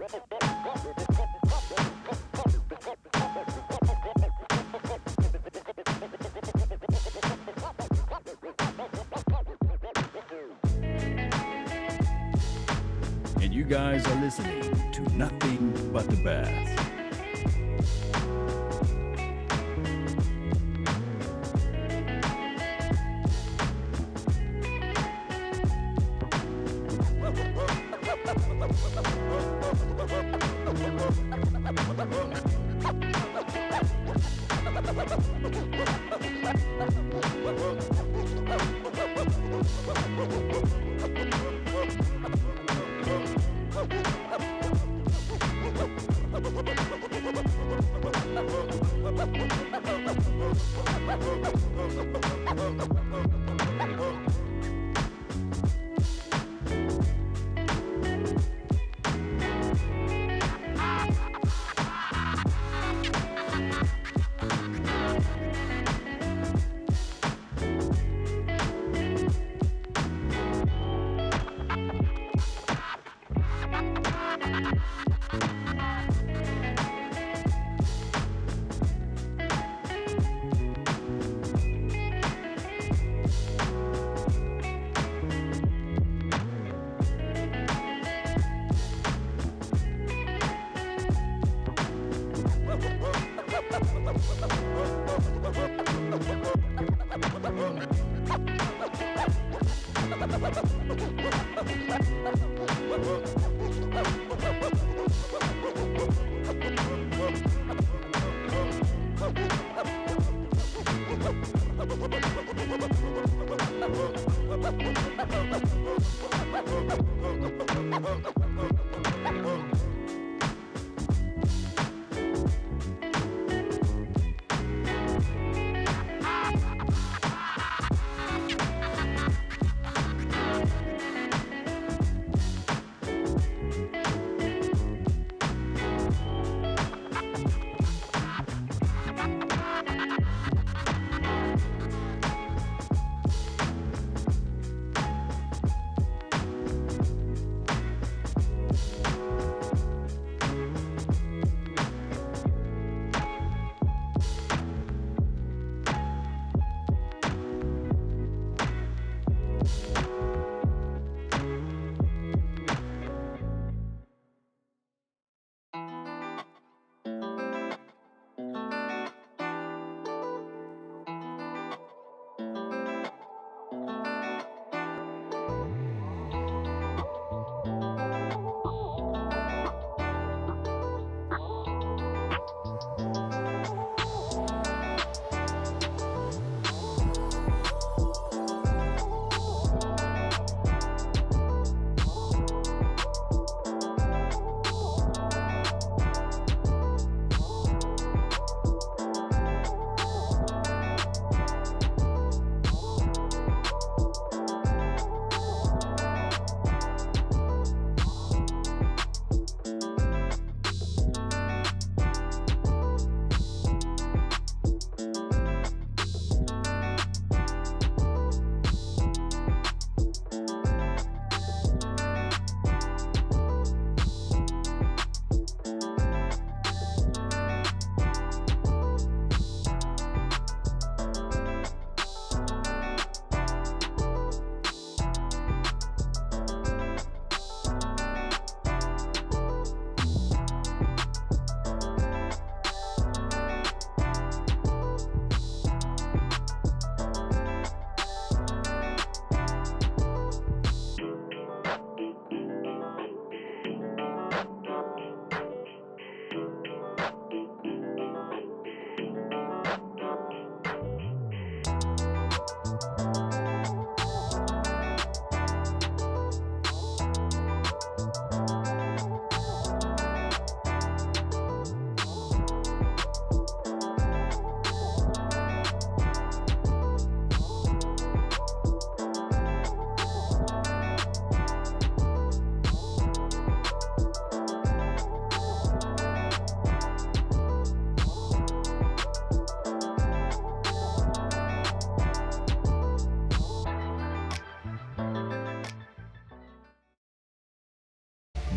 And you guys are listening to Nothing But the Best.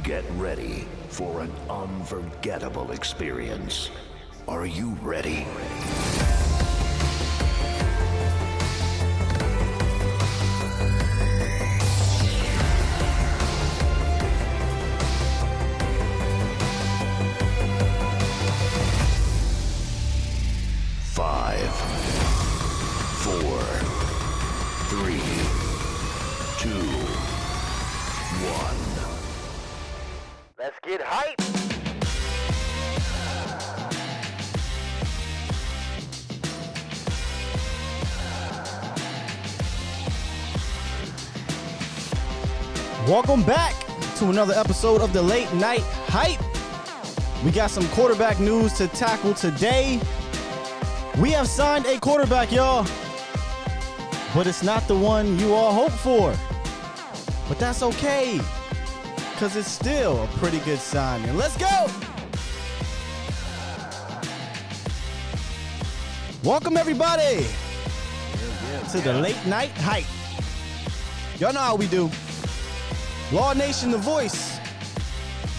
Get ready for an unforgettable experience. Are you ready? Five, 4, 3, 2, 1. Let's get hyped. Welcome back to another episode of the Late Night Hype. We got some quarterback news to tackle today. We have signed a quarterback, y'all, but it's not the one you all hoped for. But that's okay, because it's still a pretty good signing. Let's go! Welcome, everybody, to the Late Night Hype. Y'all know how we do. Law Nation, the voice.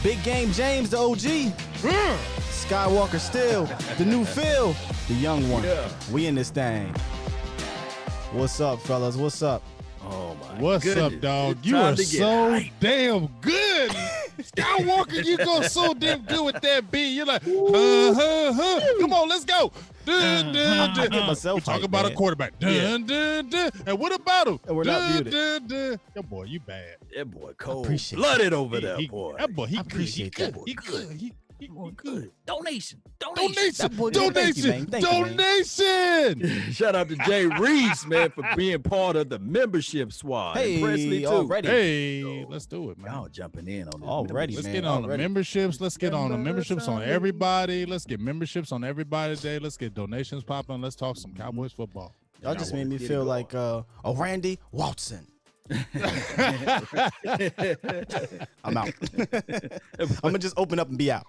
Big Game James, the OG. Skywalker Still, the new Phil, the young one. Yeah. We in this thing. What's up, fellas? What's up? Oh my What's goodness. up, dog? It's You time are to get so hyped. damn good. Skywalker, you go so damn good with that beat. You're like, come on, let's go. I get myself We talk hyped, about man. a quarterback. And what about him? And we're not muted. Yo, boy, you bad. That boy Appreciate cold-blooded over there, boy. That boy, he I good. appreciate He that. good. He good. He good. Donation. Donation. That boy- thank you, man. Thank you, man. Donation. Shout out to Jay Reese, man, for being part of the membership squad. And Hey, Presley, too. already. Hey, let's do it, man. Y'all jumping in on this. Already, Let's man. get on the already. memberships. Let's get on the memberships on everybody. Let's get memberships on everybody today. Let's get donations popping. Let's talk some Cowboys football. Y'all just made me Get it feel going. like Randy Watson. I'm out. I'm gonna just open up and be out.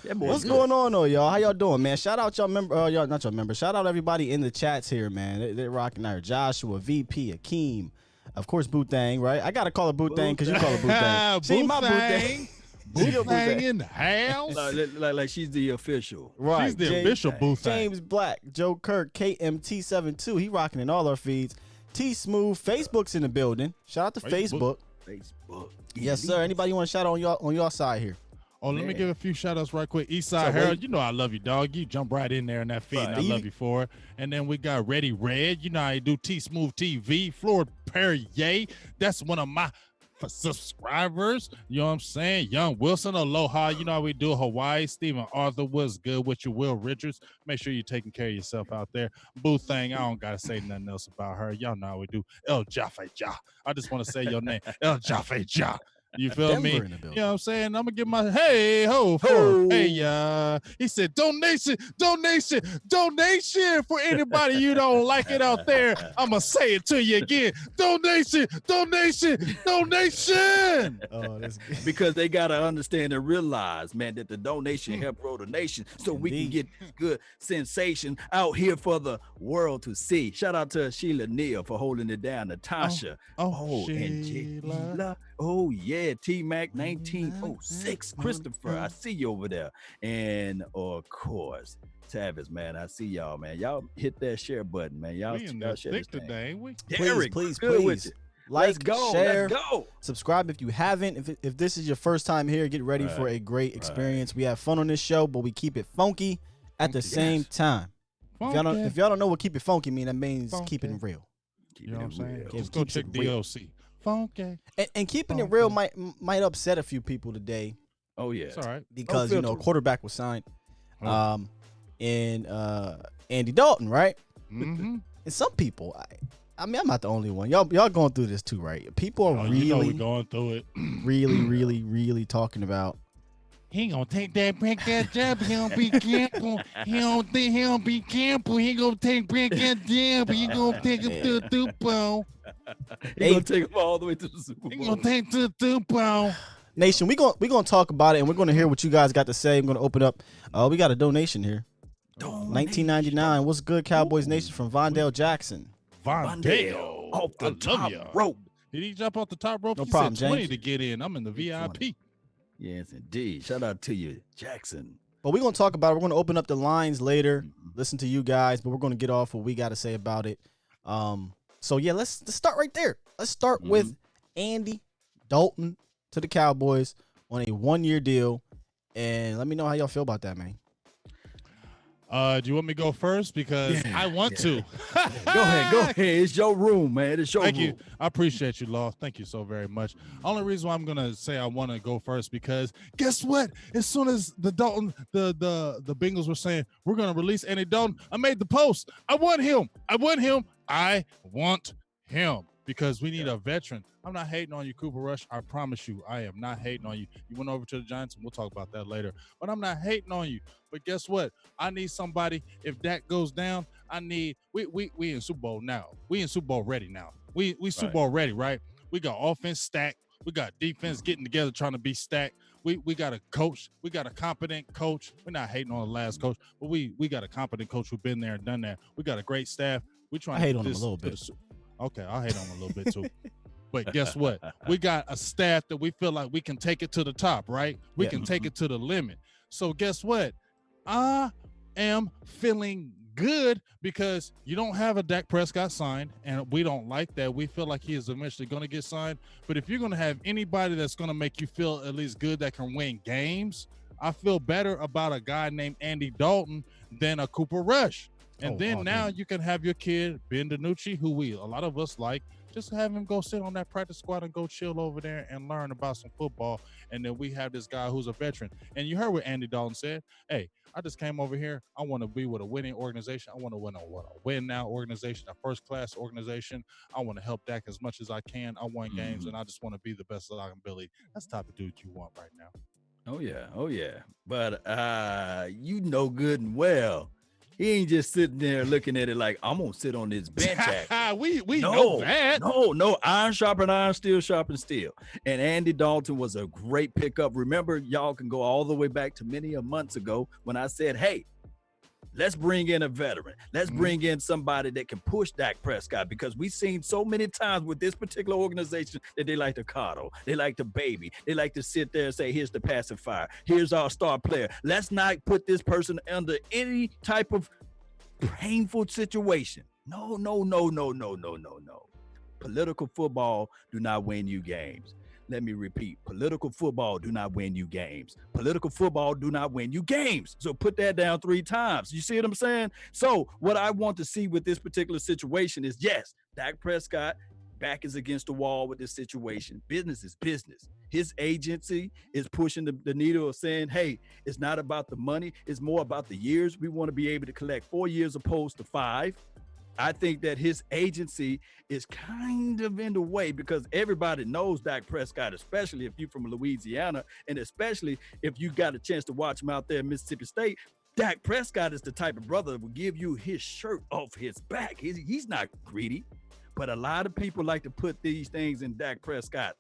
That boy What's good. going on, though, y'all? How y'all doing, man? Shout out y'all member, y'all not your members. Shout out everybody in the chats here, man. They're rocking out. Joshua, VP, Akeem, of course, Boothang, right? I gotta call her Boothang because you call her Boothang. She ain't my Boothang. She your Boothang in the house. Like she's the official. Right. She's the James- official Boothang. James Black, Joe Kirk, KMT72. He rocking in all our feeds. T Smooth, Facebook's in the building. Shout out to Facebook. Facebook. Yes, sir. Anybody want to shout out on y'all side here? Oh, let me Man. give a few shout outs right quick. Eastside So Harold, wait. you know I love you, dog. You jump right in there in that feed, and I Right. love you for it. And then we got Ready Red. You know how you do T Smooth TV. Floyd Perrier, that's one of my subscribers. You know what I'm saying? Young Wilson, aloha. You know how we do Hawaii. Stephen Arthur, what's good with you? Will Richards, make sure you're taking care of yourself out there. Boo Thing, I don't got to say nothing else about her. Y'all know how we do. El Jaffe Ja. I just want to say your name. El Jaffe Ja. You feel Denver me? in the You building. know what I'm saying? I'm gonna give my hey ho for Ho. hey he said donation for anybody you don't like it out there. I'm gonna say it to you again. Donation. Oh, that's good. Because they got to understand and realize, man, that the donation help grow the nation so we can Indeed. get good sensation out here for the world to see. Shout out to Sheila Neal for holding it down. Natasha. Oh, and Sheila. Sheila. Oh, yeah. T-Mac 1906. Christopher, I see you over there. And, of course, Tavis, man, I see y'all, man. Y'all hit that share button, man. Y'all We in the share thick this thing. today, ain't we? Derek, Please, good with please. you. Like, Let's go. share, Let's go. subscribe if you haven't. If this is your first time here, get ready for a great experience. We have fun on this show, but we keep it funky at the same time. If y'all don't know what keep it funky mean, that means Funky. keeping it real. You know what I'm saying? real. Just go Keeps check it real. DOC. Funky. And keeping it real might upset a few people today Oh, yeah. It's all right. because filter. quarterback was signed, Oh. and Andy Dalton, right? Mm-hmm. And some people, I mean, I'm not the only one. Y'all going through this too, right? People are You know we really, going through it. really talking about. He gonna take that break that jump. He don't be careful. He don't be careful. He gonna break that jump. He gonna take him to the Super Bowl. He's going to take them all the way to the Super He Bowl. gonna take to the Super Bowl. Nation, we gonna talk about it, and we're gonna hear what you guys got to say. I'm gonna open up. We got a donation here. $19.99. What's good, Cowboys Nation from Vondale Jackson. Vondale. Off I the love top ya. rope. Did he jump off the top rope? No He problem, said 20 James. to get in. I'm in the VIP. Yes, indeed. Shout out to you, Jackson. But we're going to talk about it. We're going to open up the lines later, Mhm. listen to you guys, but we're going to get off what we got to say about it. So, yeah, let's start right there. Let's start with Andy Dalton to the Cowboys on a 1-year deal. And let me know how y'all feel about that, man. Do you want me to go first? Because I want to. Go ahead. It's your room, man. It's your room. Thank you. I appreciate you, Law. Thank you so very much. Only reason why I'm gonna say I want to go first because guess what? As soon as the Bengals were saying we're gonna release Andy Dalton, I made the post. I want him because we need a veteran. I'm not hating on you, Cooper Rush. I promise you, I am not hating on you. You went over to the Giants, and we'll talk about that later. But I'm not hating on you. But guess what? I need somebody. If that goes down, we in Super Bowl now. We in Super Bowl ready now. We Super Bowl ready, right? We got offense stacked. We got defense getting together trying to be stacked. We got a coach. We got a competent coach. We're not hating on the last coach, but we got a competent coach who's been there and done that. We got a great staff. We trying I to hate on him a little bit. Okay, I'll hate on him a little bit too. But guess what? We got a staff that we feel like we can take it to the top, right? We can take it to the limit. So guess what? I am feeling good because you don't have a Dak Prescott signed, and we don't like that. We feel like he is eventually going to get signed. But if you're going to have anybody that's going to make you feel at least good that can win games, I feel better about a guy named Andy Dalton than a Cooper Rush. And now you can have your kid, Ben DiNucci, who a lot of us like, just have him go sit on that practice squad and go chill over there and learn about some football. And then we have this guy who's a veteran. And you heard what Andy Dalton said. Hey, I just came over here. I want to be with a winning organization. I want to win now organization, a first-class organization. I want to help Dak as much as I can. I won games, and I just want to be the best that I can be. That's the type of dude you want right now. Oh, yeah. But you know good and well, he ain't just sitting there looking at it like, I'm going to sit on this bench. we know that. No. Iron sharpen iron, steel sharpen steel. And Andy Dalton was a great pickup. Remember, y'all can go all the way back to many a months ago when I said, hey, let's bring in a veteran. Let's bring in somebody that can push Dak Prescott, because we've seen so many times with this particular organization that they like to coddle. They like to baby. They like to sit there and say, here's the pacifier. Here's our star player. Let's not put this person under any type of painful situation. No. Political football do not win you games. Let me repeat, political football do not win you games. Political football do not win you games. So put that down 3 times. You see what I'm saying? So what I want to see with this particular situation is, yes, Dak Prescott back is against the wall with this situation. Business is business. His agency is pushing the needle of saying, hey, it's not about the money. It's more about the years. We want to be able to collect 4 years opposed to 5. I think that his agency is kind of in the way because everybody knows Dak Prescott, especially if you're from Louisiana, and especially if you got a chance to watch him out there in Mississippi State. Dak Prescott is the type of brother that will give you his shirt off his back. He's not greedy, but a lot of people like to put these things in Dak Prescott's,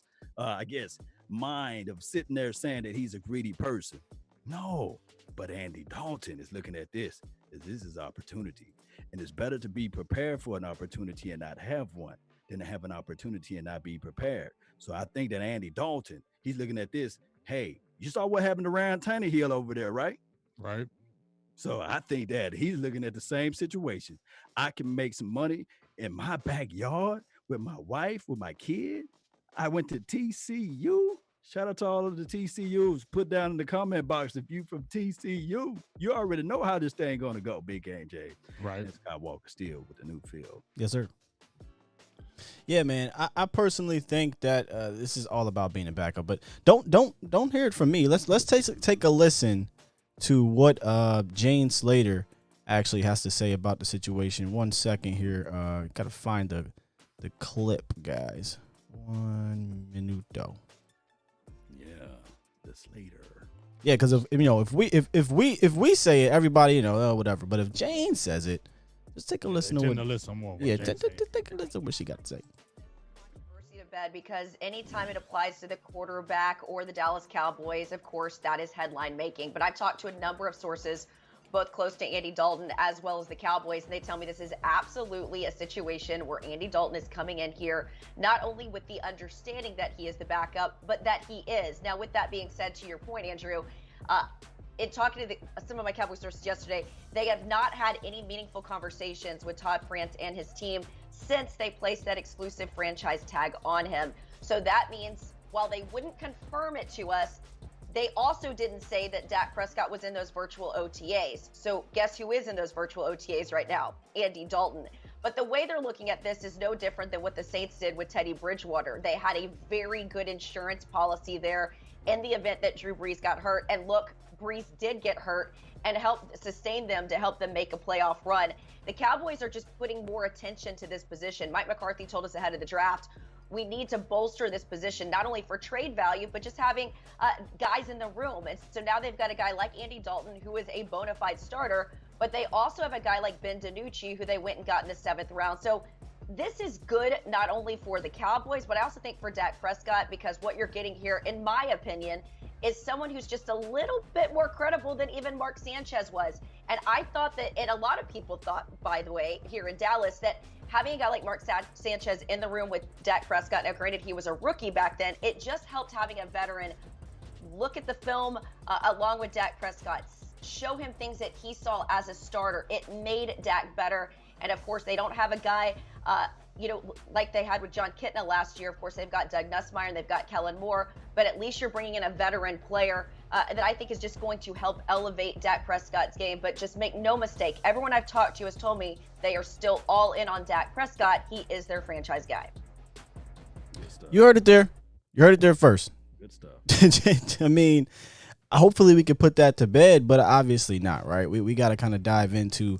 mind of sitting there saying that he's a greedy person. No, but Andy Dalton is looking at this as this is opportunity. And it's better to be prepared for an opportunity and not have one than to have an opportunity and not be prepared. So I think that Andy Dalton, he's looking at this. Hey, you saw what happened to Ryan Tannehill over there, right? Right. So I think that he's looking at the same situation. I can make some money in my backyard with my wife, with my kid. I went to TCU. Shout out to all of the TCUs. Put down in the comment box if you from TCU. You already know how this thing gonna go. Big game, Jay. Right. And Scott Walker still with the new field. Yes, sir. Yeah, man. I personally think that this is all about being a backup, but don't hear it from me. Let's take a listen to what Jane Slater actually has to say about the situation. 1 second here. Gotta find the clip, guys. 1 minuto. Slater. Yeah, because if we say it, everybody whatever. But if Jane says it, just take a listen to what. Take a listen to what she got to say. Controversy of bed because anytime it applies to the quarterback or the Dallas Cowboys, of course, that is headline making. But I've talked to a number of sources both close to Andy Dalton as well as the Cowboys, and they tell me this is absolutely a situation where Andy Dalton is coming in here not only with the understanding that he is the backup, but that he is. Now, with that being said, to your point, Andrew, in talking to some of my Cowboys sources yesterday, they have not had any meaningful conversations with Todd France and his team since they placed that exclusive franchise tag on him. So that means while they wouldn't confirm it to us, they also didn't say that Dak Prescott was in those virtual OTAs. So guess who is in those virtual OTAs right now? Andy Dalton. But the way they're looking at this is no different than what the Saints did with Teddy Bridgewater. They had a very good insurance policy there in the event that Drew Brees got hurt. And look, Brees did get hurt and helped sustain them to help them make a playoff run. The Cowboys are just putting more attention to this position. Mike McCarthy told us ahead of the draft, we need to bolster this position, not only for trade value, but just having guys in the room. And so now they've got a guy like Andy Dalton, who is a bona fide starter, but they also have a guy like Ben DiNucci, who they went and got in the 7th round. So this is good not only for the Cowboys, but I also think for Dak Prescott, because what you're getting here, in my opinion, is someone who's just a little bit more credible than even Mark Sanchez was. And I thought that, and a lot of people thought, by the way, here in Dallas, that having a guy like Mark Sanchez in the room with Dak Prescott, now granted he was a rookie back then, it just helped having a veteran look at the film along with Dak Prescott, show him things that he saw as a starter. It made Dak better. And of course, they don't have a guy, like they had with John Kitna last year. Of course, they've got Doug Nussmeier and they've got Kellen Moore, but at least you're bringing in a veteran player that I think is just going to help elevate Dak Prescott's game. But just make no mistake, everyone I've talked to has told me they are still all in on Dak Prescott. He is their franchise guy. You heard it there. You heard it there first. Good stuff. I mean, hopefully we can put that to bed, but obviously not, right? We got to kind of dive into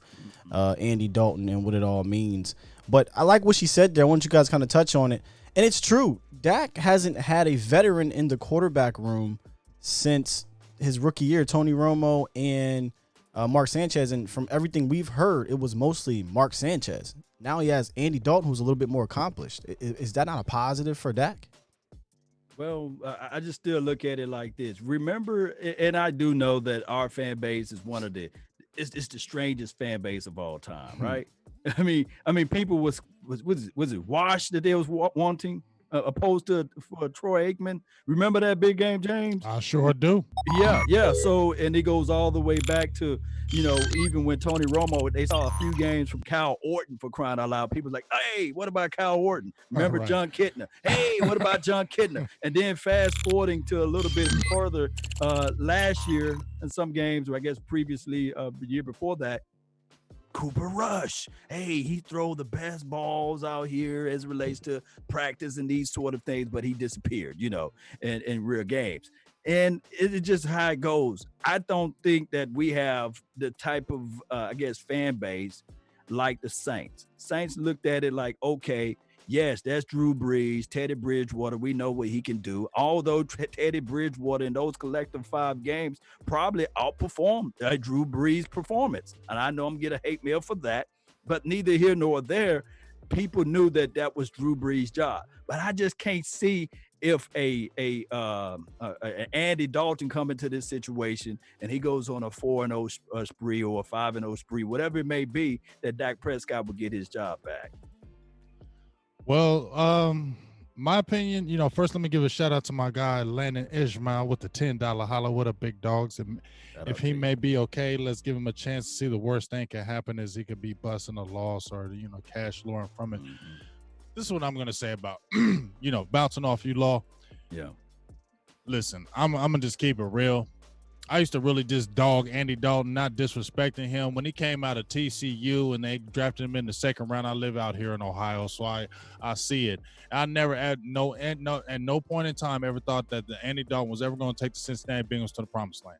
Andy Dalton and what it all means. But I like what she said there. I want you guys kind of touch on it. And it's true. Dak hasn't had a veteran in the quarterback room since his rookie year, Tony Romo and Mark Sanchez. And from everything we've heard, it was mostly Mark Sanchez. Now he has Andy Dalton, who's a little bit more accomplished. Is that not a positive for Dak? Well, I just still look at it like this. Remember, and I do know that our fan base is one of it's the strangest fan base of all time, right? I mean, people was it Wash that they was wanting opposed to for Troy Aikman? Remember that big game, James? I sure do. Yeah. So, and it goes all the way back to, even when Tony Romo, they saw a few games from Kyle Orton, for crying out loud. People like, hey, what about Kyle Orton? Remember right. John Kitna? Hey, what about John Kitna? And then fast forwarding to a little bit further last year in some games, or I guess previously the year before that, Cooper Rush. Hey, he throw the best balls out here as it relates to practice and these sort of things, but he disappeared, in real games. And it's just how it goes. I don't think that we have the type of, fan base like the Saints. Saints looked at it like, okay, yes, that's Drew Brees, Teddy Bridgewater. We know what he can do. Although Teddy Bridgewater in those collective 5 games probably outperformed Drew Brees' performance. And I know I'm going to get a hate mail for that, but neither here nor there. People knew that was Drew Brees' job. But I just can't see if a Andy Dalton come into this situation and he goes on a 4-0 spree or a 5-0 spree, whatever it may be, that Dak Prescott will get his job back. Well, my opinion, first let me give a shout out to my guy Landon Ishmael with the $10 holla. What up, big dogs? And if he may be okay, let's give him a chance to see. The worst thing can happen is he could be busting a loss or cash flowing from it. Mm-hmm. This is what I'm gonna say about bouncing off you, Law. Yeah. Listen, I'm gonna just keep it real. I used to really just dog Andy Dalton, not disrespecting him. When he came out of TCU and they drafted him in the 2nd round, I live out here in Ohio, so I see it. I never at no point in time ever thought that the Andy Dalton was ever going to take the Cincinnati Bengals to the promised land.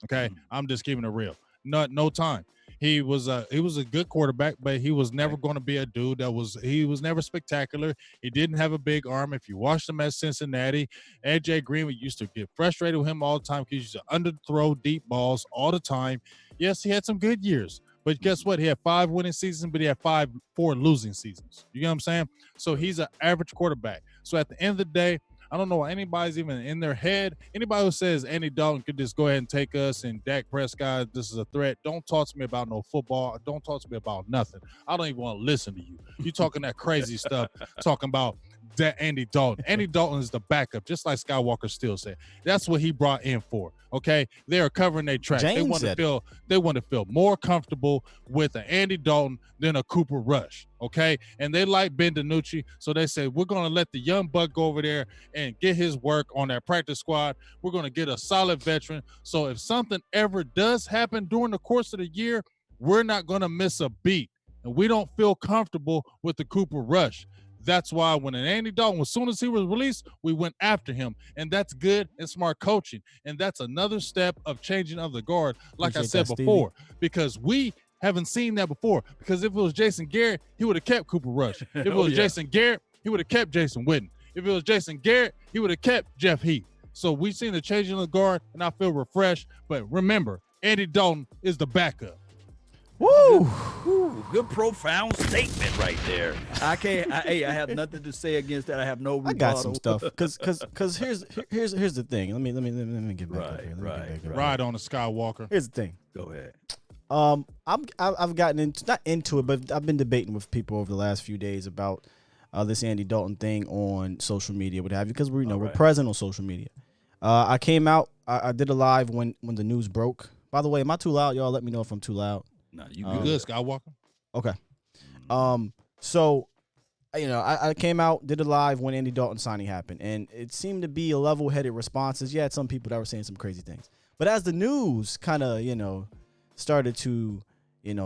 Okay, I'm just keeping it real. No time. He was a good quarterback, but he was never going to be a dude he was never spectacular. He didn't have a big arm. If you watched him at Cincinnati, AJ Green used to get frustrated with him all the time because he used to underthrow deep balls all the time. Yes, he had some good years, but guess what? He had 5 winning seasons, but he had 4 losing seasons. You know what I'm saying? So he's an average quarterback. So at the end of the day, I don't know why anybody's even in their head. Anybody who says Andy Dalton could just go ahead and take us and Dak Prescott, this is a threat. Don't talk to me about no football. Don't talk to me about nothing. I don't even want to listen to you. You talking that crazy stuff, talking about that Andy Dalton. Andy Dalton is the backup, just like Skywalker still said. That's what he brought in for. Okay, they are covering their tracks. They want to feel more comfortable with an Andy Dalton than a Cooper Rush. Okay, and they like Ben DiNucci, so they say we're going to let the young buck go over there and get his work on that practice squad. We're going to get a solid veteran. So if something ever does happen during the course of the year, we're not going to miss a beat, and we don't feel comfortable with the Cooper Rush. That's why when an Andy Dalton, as soon as he was released, we went after him. And that's good and smart coaching. And that's another step of changing of the guard, like I said before, because we haven't seen that before. Because if it was Jason Garrett, he would have kept Cooper Rush. If it was Jason Garrett, he would have kept Jason Witten. If it was Jason Garrett, he would have kept Jeff Heath. So we've seen the change in the guard, and I feel refreshed. But remember, Andy Dalton is the backup. Woo! Good profound statement right there. I have nothing to say against that. I have no rebuttal. I got some stuff because here's the thing. Let me get back up here. Ride on the Skywalker. Here's the thing. Go ahead. I've gotten not into it, but I've been debating with people over the last few days about this Andy Dalton thing on social media, what have you, because we're present on social media. I came out. I did a live when the news broke. By the way, am I too loud? Y'all let me know if I'm too loud. No, you good, Skywalker. Okay. So, I came out, did a live when Andy Dalton signing happened, and it seemed to be a level-headed responses. You had some people that were saying some crazy things. But as the news kind of, started to,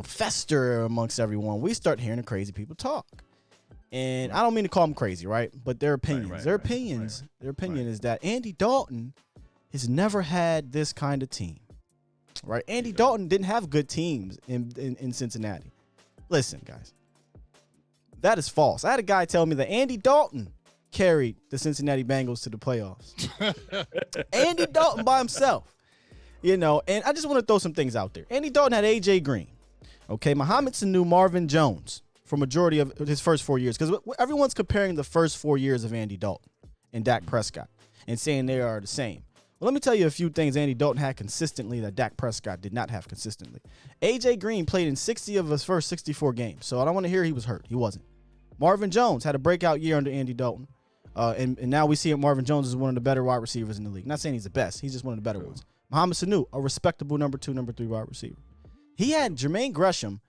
fester amongst everyone, we start hearing the crazy people talk. And I don't mean to call them crazy, right? But their opinions. Their opinion is that Andy Dalton has never had this kind of team. Right, Andy Dalton didn't have good teams in Cincinnati. Listen, guys, that is false. I had a guy tell me that Andy Dalton carried the Cincinnati Bengals to the playoffs. Andy Dalton by himself, and I just want to throw some things out there. Andy Dalton had A.J. Green, okay, Mohamed Sanu, Marvin Jones for majority of his first 4 years, because everyone's comparing the first 4 years of Andy Dalton and Dak Prescott and saying they are the same. Well, let me tell you a few things Andy Dalton had consistently that Dak Prescott did not have consistently. A.J. Green played in 60 of his first 64 games, so I don't want to hear he was hurt. He wasn't. Marvin Jones had a breakout year under Andy Dalton, and now we see Marvin Jones is one of the better wide receivers in the league. Not saying he's the best. He's just one of the better ones. Mohamed Sanu, a respectable number 2, number 3 wide receiver. He had Jermaine Gresham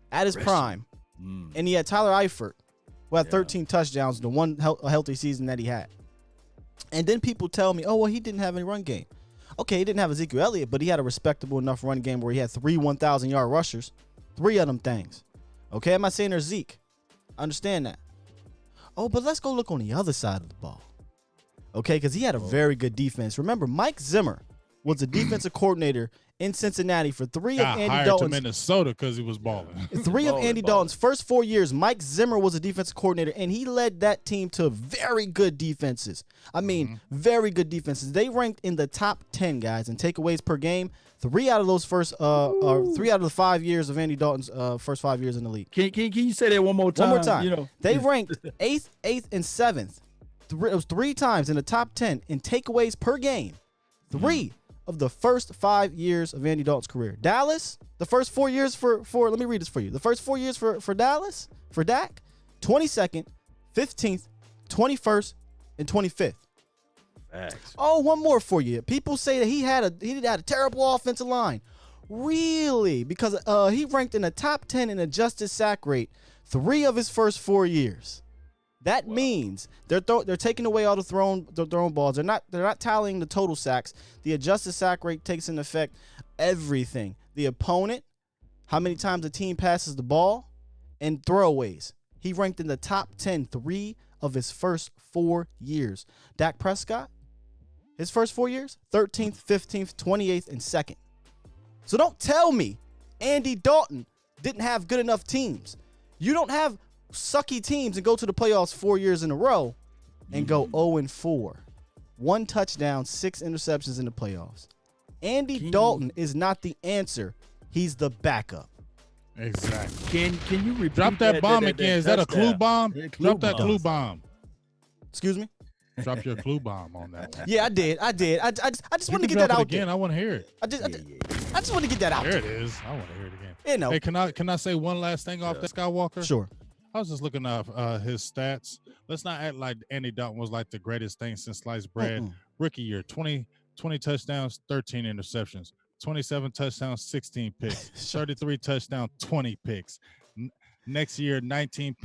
at his prime, and he had Tyler Eifert, who had 13 touchdowns in the one healthy season that he had. And then people tell me, oh, well, he didn't have any run game. Okay, he didn't have Ezekiel Elliott, but he had a respectable enough run game where he had 3 1,000-yard rushers, 3 of them things. Okay, I'm not saying there's Zeke. I understand that. Oh, but let's go look on the other side of the ball. Okay, because he had a very good defense. Remember, Mike Zimmer was the defensive coordinator in Cincinnati for 3 of Andy Dalton's. Hired to Minnesota because he was balling. 3 of Andy Dalton's first 4 years, Mike Zimmer was a defensive coordinator, and he led that team to very good defenses. I mean, very good defenses. They ranked in the top 10, guys, in takeaways per game. 3 out of those first, 3 out of the 5 years of Andy Dalton's first 5 years in the league. Can you say that one more time? One more time. They ranked 8th, and 7th. It was 3 times in the top 10 in takeaways per game. 3 of the first 5 years of Andy Dalton's career. Dallas, the first 4 years for let me read this for you. The first 4 years for Dallas, for Dak, 22nd, 15th, 21st, and 25th. Facts. Oh, one more for you. People say that he had a terrible offensive line. Really? Because he ranked in the top 10 in adjusted sack rate 3 of his first 4 years. That means they're taking away all the thrown balls. They're not tallying the total sacks. The adjusted sack rate takes into effect everything. The opponent, how many times the team passes the ball, and throwaways. He ranked in the top 10 3 of his first 4 years. Dak Prescott, his first 4 years, 13th, 15th, 28th, and 2nd. So don't tell me Andy Dalton didn't have good enough teams. You don't have sucky teams and go to the playoffs 4 years in a row and go 0-4. 1 touchdown, 6 interceptions in the playoffs. Andy Dalton is not the answer. He's the backup. Exactly. Can you repeat Drop that bomb again? Is that a clue bomb? Yeah, Drop that clue bomb. Excuse me? Drop your clue bomb on that one. Yeah, I did. I just You want to can get that drop it out again. there. I want to hear it. I just want to get that out There there. it is. I want to hear it again. You know. Hey, can I say one last thing off that Skywalker? Sure. I was just looking up his stats. Let's not act like Andy Dalton was like the greatest thing since sliced bread. Rookie year, 20 touchdowns, 13 interceptions, 27 touchdowns, 16 picks, 33 touchdowns, 20 picks. Next year, 19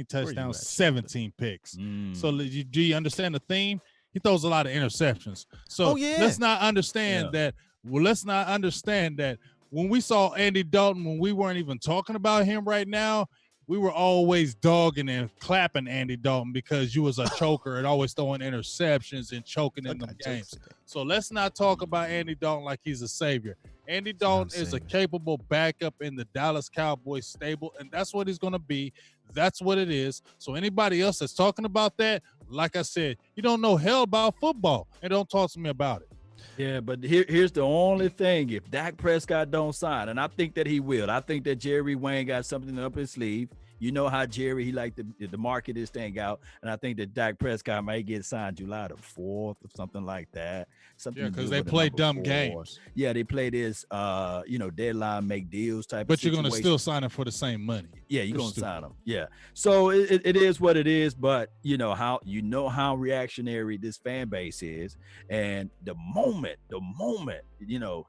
touchdowns, 17 picks. So do you understand the theme? He throws a lot of interceptions. So let's not understand that. Well, let's not understand that when we saw Andy Dalton, when we weren't even talking about him right now, we were always dogging and clapping Andy Dalton because you was a choker and always throwing interceptions and choking in them games. So let's not talk about Andy Dalton like he's a savior. Andy Dalton is a capable backup in the Dallas Cowboys stable, and that's what he's going to be. That's what it is. So anybody else that's talking about that, like I said, you don't know hell about football, and don't talk to me about it. Yeah, but here's the only thing. If Dak Prescott don't sign, and I think that he will, I think that Jerry Wayne got something up his sleeve. You know how Jerry, he like to market this thing out. And I think that Dak Prescott might get signed July the 4th or something like that. Yeah, because they play dumb games. Yeah, they play this, deadline make deals type but of you're going to situation. still sign him for the same money. Yeah, you're going to sign them. Yeah. So it is what it is, but you know how reactionary this fan base is. And the moment,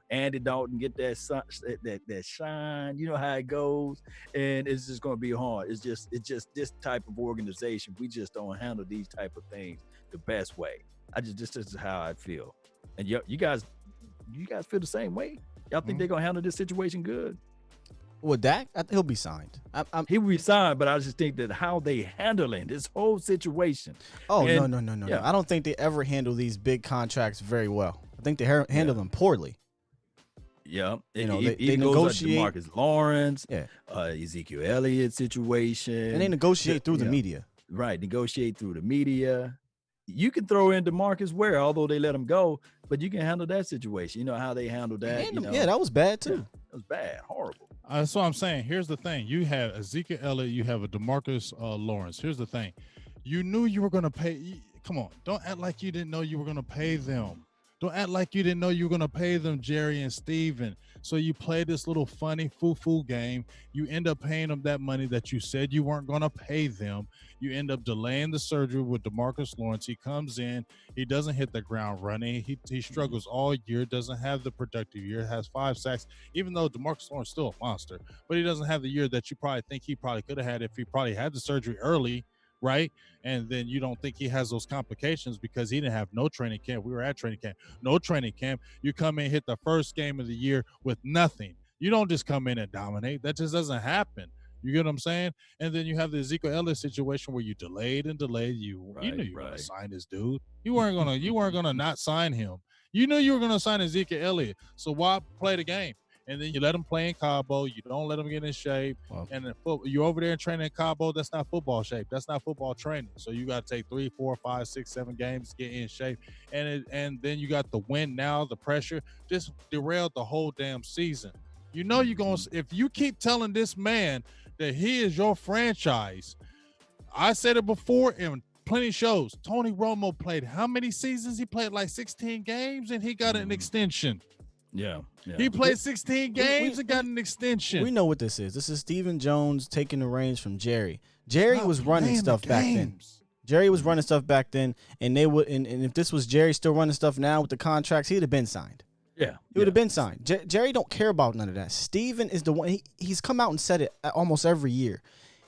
Andy Dalton get that shine, you know how it goes, and it's just going to be hard. It's just this type of organization. We just don't handle these type of things the best way. This is how I feel. And you guys feel the same way? Y'all think they're going to handle this situation good? Well, Dak, he'll be signed. He will be signed, but I just think that how they handling this whole situation. Oh, no. I don't think they ever handle these big contracts very well. I think they handle them poorly. Yeah, they negotiate. Marcus Lawrence, yeah, Ezekiel Elliott situation, and they negotiate through the media. Right, negotiate through the media. You can throw in DeMarcus Ware, although they let him go, but you can handle that situation. You know how they handled that. Yeah, that was bad too. Yeah, that was bad, horrible. That's what I'm saying. Here's the thing: you have Ezekiel Elliott, you have a DeMarcus Lawrence. Here's the thing: you knew you were going to pay. Come on, don't act like you didn't know you were going to pay them. Don't act like you didn't know you were going to pay them, Jerry and Steven. So you play this little funny foo-foo game. You end up paying them that money that you said you weren't going to pay them. You end up delaying the surgery with DeMarcus Lawrence. He comes in. He doesn't hit the ground running. He struggles all year, doesn't have the productive year, has 5 sacks, even though DeMarcus Lawrence is still a monster. But he doesn't have the year that you probably think he probably could have had if he probably had the surgery early, right? And then you don't think he has those complications because he didn't have no training camp. We were at training camp. No training camp. You come in, hit the first game of the year with nothing. You don't just come in and dominate. That just doesn't happen. You get what I'm saying? And then you have the Ezekiel Elliott situation where you delayed and delayed. You knew you were going to sign this dude. You weren't gonna not sign him. You knew you were going to sign Ezekiel Elliott. So why play the game? And then you let him play in Cabo. You don't let him get in shape. Wow. And then you're over there training in Cabo. That's not football shape. That's not football training. So you got to take 3, 4, 5, 6, 7 games to get in shape. And then you got the win now, the pressure. Just derailed the whole damn season. You know you're going to – if you keep telling this man that he is your franchise, I said it before in plenty of shows. Tony Romo played how many seasons? He played like 16 games, and he got an extension. Yeah. He played 16 games and got an extension. We know what this is. This is Stephen Jones taking the reins from Jerry. Jerry was running stuff back then. Jerry was running stuff back then, and they would. And if this was Jerry still running stuff now with the contracts, he'd have been signed. Yeah, he would have been signed. Jerry don't care about none of that. Stephen is the one. He's come out and said it almost every year.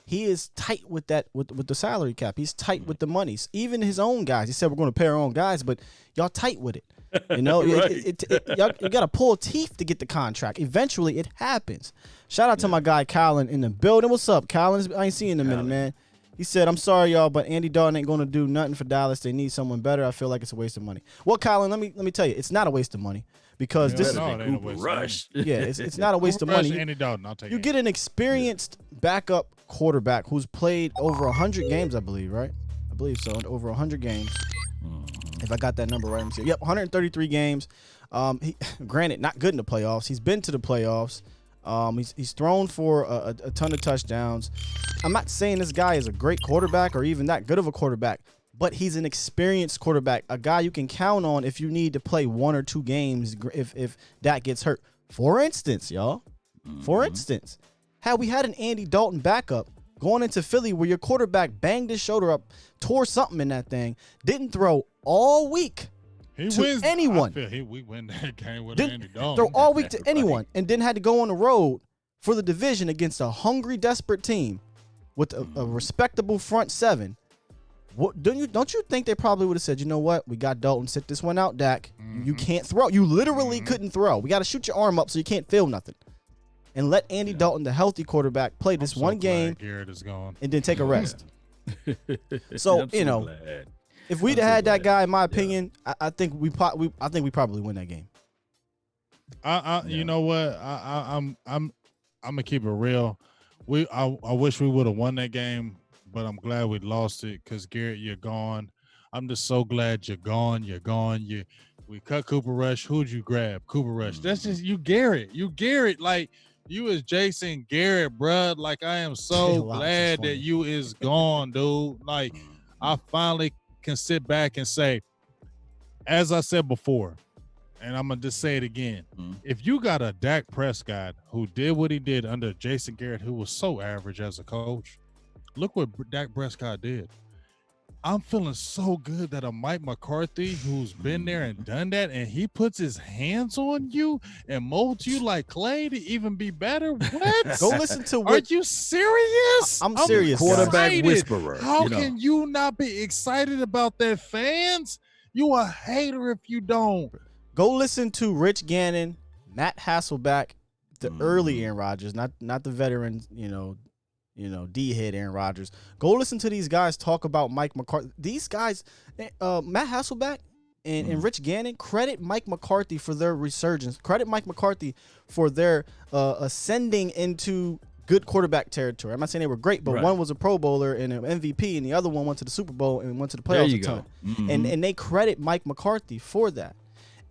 He is tight with that with the salary cap. He's tight with the monies. Even his own guys. He said we're going to pay our own guys, but y'all tight with it. You know, y'all, you got to pull teeth to get the contract. Eventually, it happens. Shout out to my guy, Colin, in the building. What's up, Colin? I ain't seen you in a minute, man. He said, I'm sorry, y'all, but Andy Dalton ain't going to do nothing for Dallas. They need someone better. I feel like it's a waste of money. Well, Colin, let me tell you, it's not a waste of money because this is a rush. Yeah, it's not a waste of money. Andy Dalton, I'll take you get an experienced backup quarterback who's played over 100 games, I believe, right? I believe so, over 100 games. If I got that number right, let me see. Yep, 133 games. Granted, not good in the playoffs. He's been to the playoffs. He's thrown for a ton of touchdowns. I'm not saying this guy is a great quarterback or even that good of a quarterback, but he's an experienced quarterback, a guy you can count on if you need to play 1 or 2 games if Dak gets hurt. For instance, y'all, had we had an Andy Dalton backup going into Philly where your quarterback banged his shoulder up, tore something in that thing, didn't throw all week to anyone. I feel we win that game with Andy Dalton. Throw all week to anyone, and then had to go on the road for the division against a hungry, desperate team with a respectable front seven. Don't you think they probably would have said, you know what, we got Dalton, sit this one out, Dak. You can't throw. You literally couldn't throw. We got to shoot your arm up so you can't feel nothing. And let Andy Dalton, the healthy quarterback, play this one game Garrett is gone. and then take a rest. So, if we'd have had that guy, in my opinion, I think we probably win that game. You know what? I'm gonna keep it real. I wish we would have won that game, but I'm glad we lost it because Garrett, you're gone. I'm just so glad you're gone. You're gone. We cut Cooper Rush. Who'd you grab? Cooper Rush. That's just you, Garrett. You, Garrett. Like you is Jason Garrett, bruh. Like I am so glad that you is gone, dude. Like I finally can sit back and say, as I said before, and I'm gonna just say it again. If you got a Dak Prescott who did what he did under Jason Garrett, who was so average as a coach, look what Dak Prescott did. I'm feeling so good that a Mike McCarthy who's been there and done that, and he puts his hands on you and molds you like clay to even be better. What? Go listen to Are you serious? I'm serious. Quarterback whisperer. How can you not be excited about that, fans? You a hater if you don't. Go listen to Rich Gannon, Matt Hasselbeck, the early Aaron Rodgers, not the veteran, D-head Aaron Rodgers. Go listen to these guys talk about Mike McCarthy. These guys, Matt Hasselbeck and Rich Gannon, credit Mike McCarthy for their resurgence. Credit Mike McCarthy for their ascending into good quarterback territory. I'm not saying they were great, but one was a Pro Bowler and an MVP, and the other one went to the Super Bowl and went to the playoffs a ton. And they credit Mike McCarthy for that.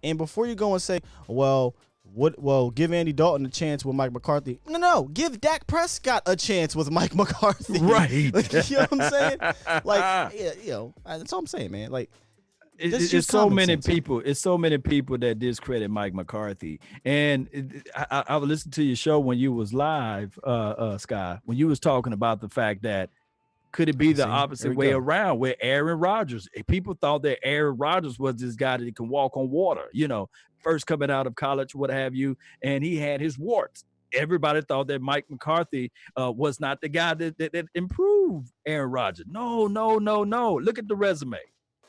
And before you go and say, give Andy Dalton a chance with Mike McCarthy. No, give Dak Prescott a chance with Mike McCarthy. Right. You know what I'm saying? Like, that's all I'm saying, man. Like, it's so many people. It's so many people that discredit Mike McCarthy. And I would listen to your show when you was live, Sky, when you was talking about the fact that could it be the opposite way around where Aaron Rodgers, people thought that Aaron Rodgers was this guy that can walk on water, first coming out of college, what have you, and he had his warts. Everybody thought that Mike McCarthy was not the guy that improved Aaron Rodgers. No. Look at the resume.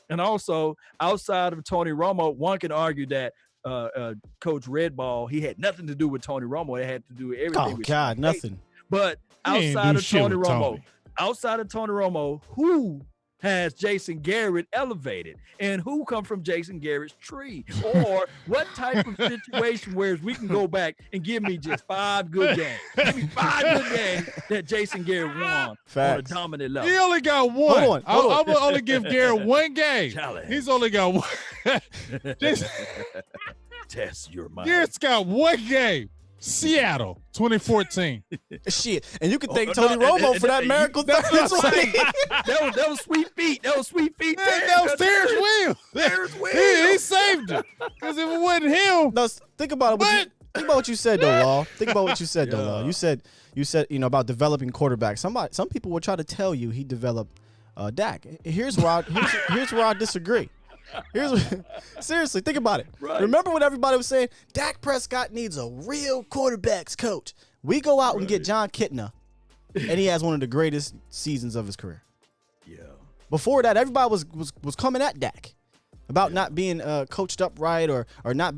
And also, outside of Tony Romo, one can argue that Coach Redball, he had nothing to do with Tony Romo. It had to do with everything. Oh, God, nothing. But outside of Tony Romo, who has Jason Garrett elevated, and who come from Jason Garrett's tree, or what type of situation where we can go back and give me just 5 good games, give me 5 good games that Jason Garrett won on a dominant level. He only got one. Hold on. I'm gonna only give Garrett one game. Challenge. He's only got one. Test your mind. Garrett's got one game. Seattle, 2014. Shit, and you can thank Tony Romo for that miracle 30-20. That was sweet feet. That was sweet feet. That was Terrence Williams. Terrence Williams. He saved it. Because if it wasn't him. No, think about it. Think about what you said, though, Law. Think about what you said, though, Law. You said, about developing quarterbacks. Some people will try to tell you he developed Dak. Here's where I disagree. Seriously, think about it. Right. Remember when everybody was saying Dak Prescott needs a real quarterbacks coach? We go out and get John Kitna, and he has one of the greatest seasons of his career. Yeah. Before that, everybody was coming at Dak about not being coached up right or not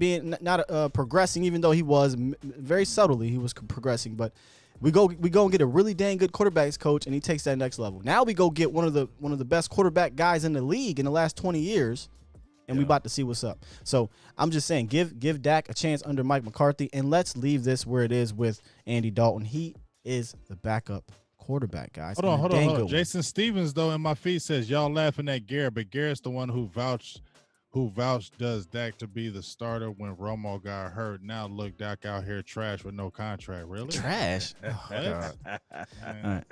progressing, even though he was very subtly he was progressing. But we go and get a really dang good quarterbacks coach, and he takes that next level. Now we go get one of the best quarterback guys in the league in the last 20 years. And we about to see what's up. So I'm just saying, give Dak a chance under Mike McCarthy, and let's leave this where it is with Andy Dalton. He is the backup quarterback, guys. Hold on. Jason Stevens, though, in my feed says, y'all laughing at Garrett, but Garrett's the one who who vouched does Dak to be the starter when Romo got hurt. Now look, Dak out here trash with no contract. Really? Trash. Oh, What? God. Man.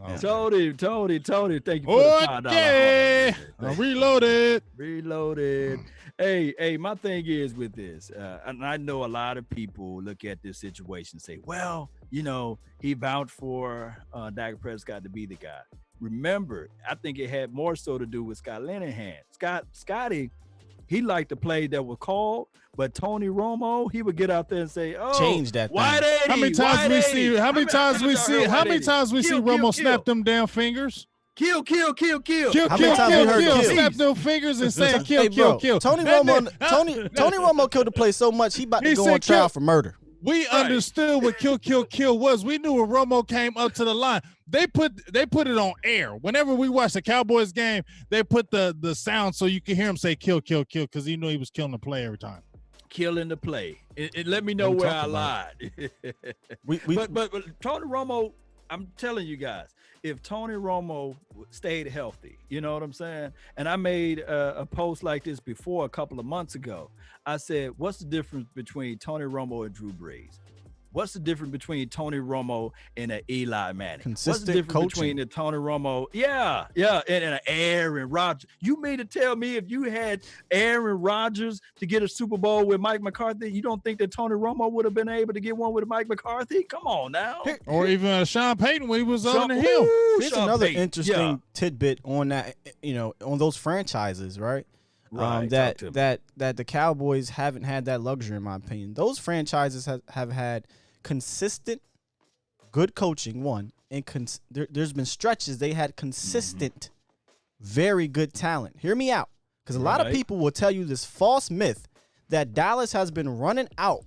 All right. Tony, thank you for the $5. Okay. Reloaded. Reloaded. Hey, my thing is with this, and I know a lot of people look at this situation and say, well, he vouched for Dak Prescott to be the guy. Remember, I think it had more so to do with Scott Linehan. Scotty, he liked the play that was called, but Tony Romo, he would get out there and say, "Oh, change that thing." White 80, How many times we see Romo snap them damn fingers? Kill. Kill. How many times we heard kill? Snap them fingers and say Hey, bro, kill. Tony Romo killed the play so much he about to go on trial for murder. We understood what kill was. We knew when Romo came up to the line. They put it on air. Whenever we watch the Cowboys game, they put the sound so you can hear him say kill, because he knew he was killing the play every time. Killing the play. It let me know where I lied. But Tony Romo, I'm telling you guys, if Tony Romo stayed healthy, you know what I'm saying? And I made a post like this before a couple of months ago. I said, what's the difference between Tony Romo and Drew Brees? What's the difference between Tony Romo and an Eli Manning? Consistent What's the difference coaching between the Tony Romo, and an Aaron Rodgers? You mean to tell me if you had Aaron Rodgers to get a Super Bowl with Mike McCarthy, you don't think that Tony Romo would have been able to get one with Mike McCarthy? Come on now. Or even Sean Payton when he was under him. Here's another interesting tidbit on that, on those franchises, right? That the Cowboys haven't had that luxury, in my opinion. Those franchises have had consistent good coaching, one, and there's been stretches they had consistent, very good talent. Hear me out, because a lot of people will tell you this false myth that Dallas has been running out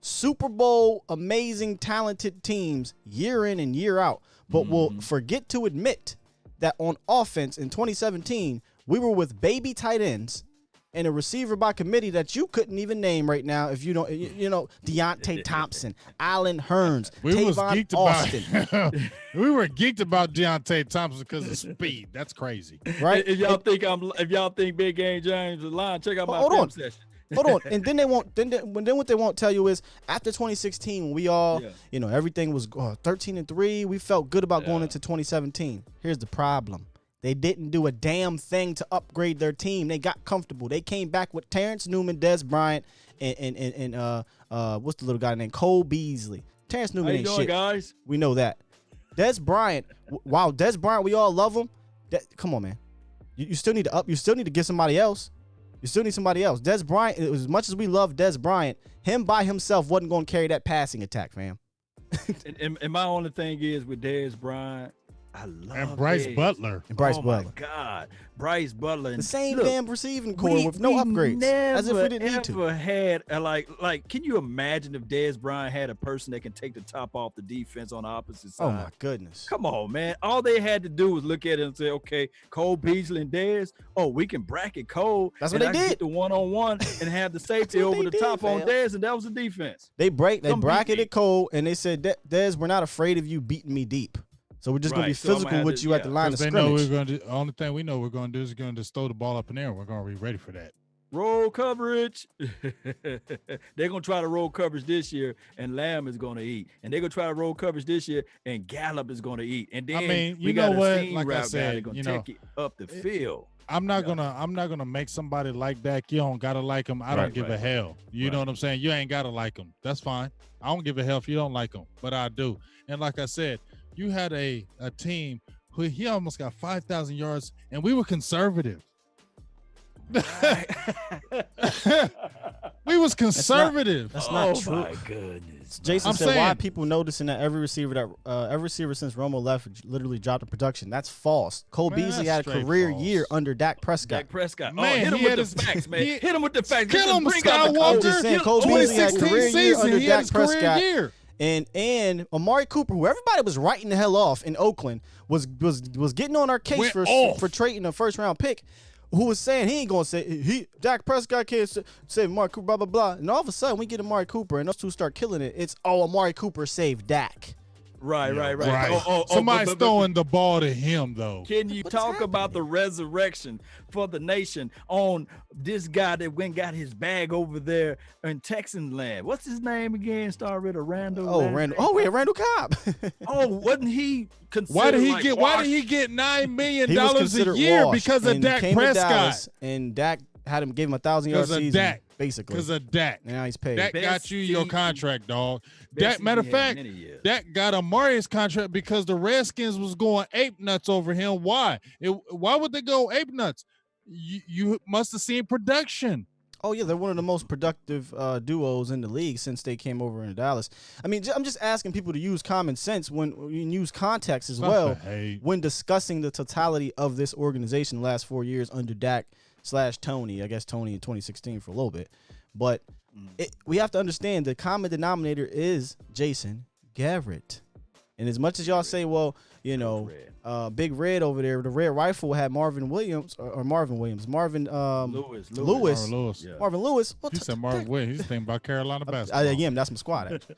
Super Bowl amazing talented teams year in and year out, but will forget to admit that on offense in 2017 we were with baby tight ends and a receiver by committee that you couldn't even name right now if you don't, Deontay Thompson, Allen Hurns, Tavon Austin. We were geeked about Deontay Thompson because of speed. That's crazy, right? If y'all think Big Game James is lying, check out my film session. Hold on, and then they won't. Then what they won't tell you is after 2016, when we all, everything was 13-3. We felt good about going into 2017. Here's the problem. They didn't do a damn thing to upgrade their team. They got comfortable. They came back with Terrence Newman, Des Bryant, and what's the little guy named Cole Beasley. Terrence Newman ain't shit, guys. We know that. Des Bryant, wow, Des Bryant, we all love him. Come on, man. You still need to You still need to get somebody else. You still need somebody else. Des Bryant, as much as we love Des Bryant, him by himself wasn't going to carry that passing attack, fam. and my only thing is with Des Bryant, I love and Bryce Butler. Butler. My God, Bryce Butler. The same damn receiving core with no upgrades. As if we didn't need to. Never had like. Can you imagine if Dez Bryant had a person that can take the top off the defense on the opposite side? Oh my goodness! Come on, man. All they had to do was look at it and say, okay, Cole Beasley and Dez. Oh, we can bracket Cole. That's what they did. Get the 1-on-1 and have the safety over the top on Dez, and that was the defense. They bracketed Cole, and they said, Dez, we're not afraid of you beating me deep. So we're just going to be physical with you at the line of scrimmage. The only thing we know we're going to do is going to just throw the ball up in there. We're going to be ready for that. Roll coverage. They're going to try to roll coverage this year, and Lamb is going to eat. And they're going to try to roll coverage this year, and Gallup is going to eat. And then you know what? Like I said, going to take it up the field. I'm not gonna make somebody like that. You don't gotta like them. I don't give a hell. You know what I'm saying? You ain't gotta like them. That's fine. I don't give a hell if you don't like them, but I do. And like I said, you had a team who he almost got 5,000 yards, and we were conservative. We was conservative. That's not true. My goodness. Jason said, why people noticing that every receiver since Romo left literally dropped in production? That's false. Cole Beasley had a career year under Dak Prescott. Man, hit him with the facts, man. Hit him with the facts. Kill him, Skywalker. I'm just saying, Cole Beasley had a career year under Dak Prescott. And Amari Cooper, who everybody was writing the hell off in Oakland, was getting on our case for trading a first round pick. Who was saying he ain't gonna say Dak Prescott can't save Amari Cooper, blah blah blah. And all of a sudden we get Amari Cooper and those two start killing it. It's Amari Cooper saved Dak. Right. Somebody's but throwing the ball to him, though. Can you talk about the resurrection for the nation on this guy that went and got his bag over there in Texan land? What's his name again? Started with a Randall. Randall Cobb. Wasn't he considered? Why did he get $9 million He was a considered year washed because of and Dak came to Prescott? Dallas, and Dak gave him 1,000-yard season, Dak. basically. Because of Dak. And now he's paid. Dak got you your contract, dog. Best Matter of season he had fact, in many years. Dak got Amari's contract because the Redskins was going ape nuts over him. Why? Why would they go ape nuts? You must have seen production. Oh, yeah, they're one of the most productive duos in the league since they came over in Dallas. I mean, I'm just asking people to use common sense when you use context as well when discussing the totality of this organization the last 4 years under Dak/Tony. I guess Tony in 2016 for a little bit. But we have to understand the common denominator is Jason Garrett. And as much as y'all say, well, you know, Big Red over there, the Red Rifle had Marvin Lewis. Marvin Lewis. Yeah. Marvin Lewis. He said Marvin Williams. He's thinking about Carolina basketball. That's my squad, actually.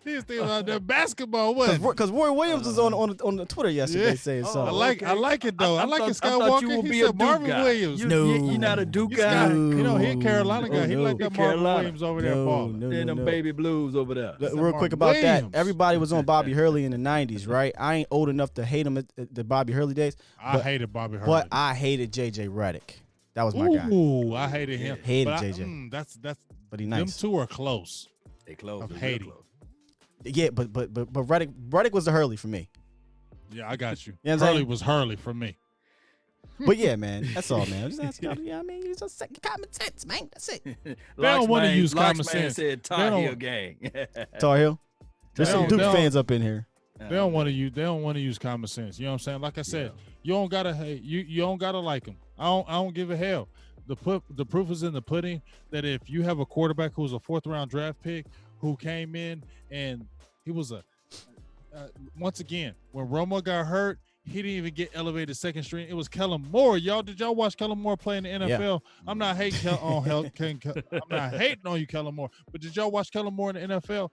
He's thinking about that basketball. Because Roy Williams was on the Twitter yesterday saying something. I like it, though. I like it, I thought you Skywalker. would He be a said Duke Marvin guy. Williams. You're not a Duke guy. You know, he a Carolina guy. He no. like that Marvin Carolina. Williams over there balling. And them baby blues over there. Real quick about that, everybody was on Bobby Hurley in the 90s, right? I ain't old enough to hate him at the Bobby Hurley days. I hated Bobby Hurley. But I hated J.J. Redick. That was my guy. Ooh, I hated him. Hated J.J. That's But he nice. Them two are close. They close. Of hating. Yeah, but Redick was the Hurley for me. Yeah, I got you. You know what I'm Hurley saying? was Hurley for me. But yeah, man, that's all, man. I'm just asking, you know what I mean? Use just common sense, man. That's it. They don't want to use common sense. Said Tar Heel gang. Tar Heel. There's some Duke don't- fans up in here. They don't want to use common sense. You know what I'm saying? Like I said, you don't gotta hate. You don't gotta like them. I don't give a hell. The proof is in the pudding that if you have a quarterback who was a 4th-round draft pick who came in and he was once again, when Romo got hurt, he didn't even get elevated second string. It was Kellen Moore. Did y'all watch Kellen Moore play in the NFL? Yeah. I'm not hating I'm not hating on you, Kellen Moore. But did y'all watch Kellen Moore in the NFL?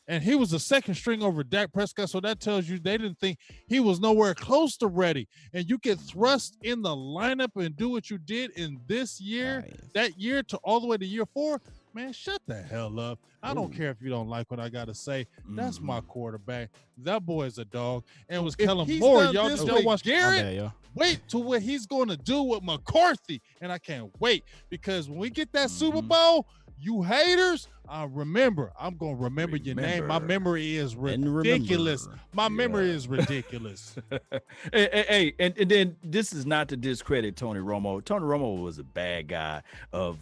And he was a second string over Dak Prescott, so that tells you they didn't think he was nowhere close to ready. And you get thrust in the lineup and do what you did in this year, that year to all the way to year 4. Man, shut the hell up. I don't care if you don't like what I got to say. That's my quarterback. That boy is a dog. And it was Kellen Moore. Y'all watch Garrett? Wait till what he's going to do with McCarthy. And I can't wait because when we get that Super Bowl, you haters, I'm going to remember your name. My memory is ridiculous. My memory is ridiculous. Hey, and then this is not to discredit Tony Romo. Tony Romo was a bad guy of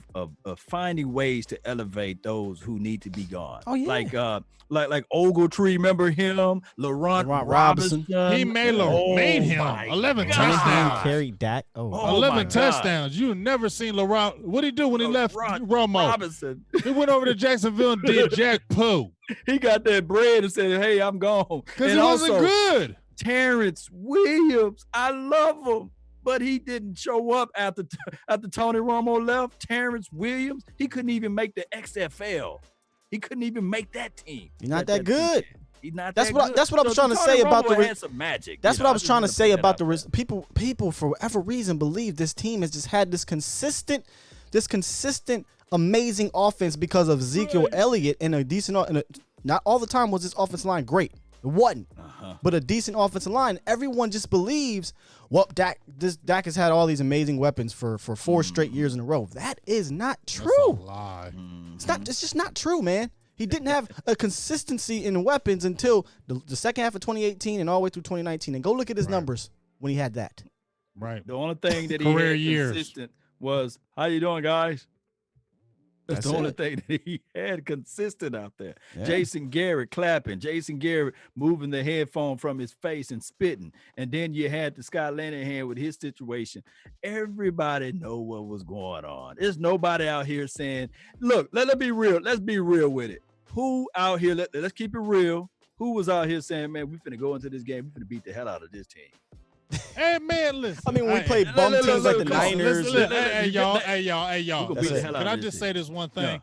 finding ways to elevate those who need to be gone. Oh, yeah. Like Ogletree, remember him? Laurent Robinson. He made him 11 touchdowns. Carried Dak. 11 touchdowns. You never seen Laurent. What'd he do when he left Romo? Robinson. He went over to Jacksonville and did Jack Poo. He got that bread and said, hey, I'm gone. Because he wasn't good. Terrence Williams, I love him. But he didn't show up after Tony Romo left. Terrence Williams, he couldn't even make the XFL. He couldn't even make that team. He's not that good. He's not that's that what good. That's what I was trying to say about the had some magic. That's what I was trying to say about the people for whatever reason believe this team has just had this consistent amazing offense because of Ezekiel Elliott and a decent not all the time was this offensive line great. It wasn't. But a decent offensive line. Everyone just believes, well, Dak has had all these amazing weapons for 4 straight years in a row. That is not true. That's a lie. It's just not true, man. He didn't have a consistency in weapons until the second half of 2018 and all the way through 2019. And go look at his numbers when he had that. Right. The only thing that he had consistent was, how you doing, guys? That's the only thing that he had consistent out there. Yeah. Jason Garrett clapping. Jason Garrett moving the headphone from his face and spitting. And then you had the Scott Linehan with his situation. Everybody know what was going on. There's nobody out here saying, look, let's be real. Let's be real with it. Who out here, let's keep it real. Who was out here saying, man, we finna go into this game. We finna beat the hell out of this team. Hey, man, listen. I mean, when we played bum teams like the Niners. Hey, y'all. Can I just say this one thing?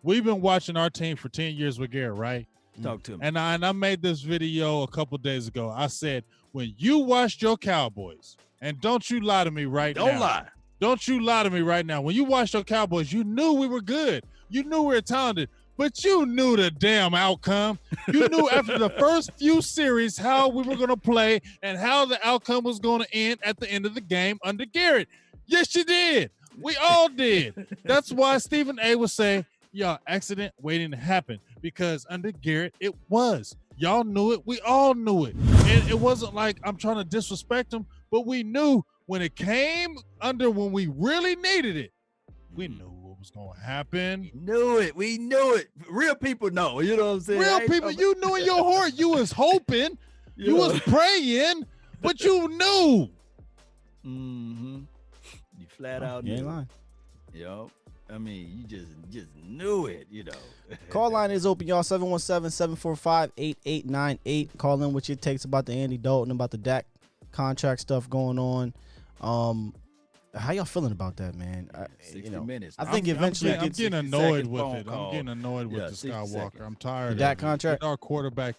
We've been watching our team for 10 years with Garrett, right? Talk to me. And I made this video a couple days ago. I said, when you watched your Cowboys, and don't you lie to me right now. Don't lie. Don't you lie to me right now. When you watched your Cowboys, you knew we were good. You knew we were talented, but you knew the damn outcome. You knew after the first few series how we were going to play and how the outcome was going to end at the end of the game under Garrett. Yes, you did. We all did. That's why Stephen A. would say, y'all, accident waiting to happen, because under Garrett, it was. Y'all knew it. We all knew it. And it wasn't like I'm trying to disrespect him, but we knew when it came under when we really needed it, we knew what was going to happen. We knew it. Real people know. You know what I'm saying? Real people, you knew in your heart. You was hoping. You was praying, but you knew. Mm-hmm. You flat out You ain't knew. lying. Yo, I mean, you just knew it, you know. Call line is open, y'all. 717-745-8898. Call in what your takes about the Andy Dalton, about the Dak contract stuff going on. How y'all feeling about that, man? 60 minutes. I think eventually I'm gets getting 60 annoyed second with phone it. call. I'm getting annoyed with Yeah, the 60 Skywalker. seconds. I'm tired The of Dak it. contract? Get our quarterback.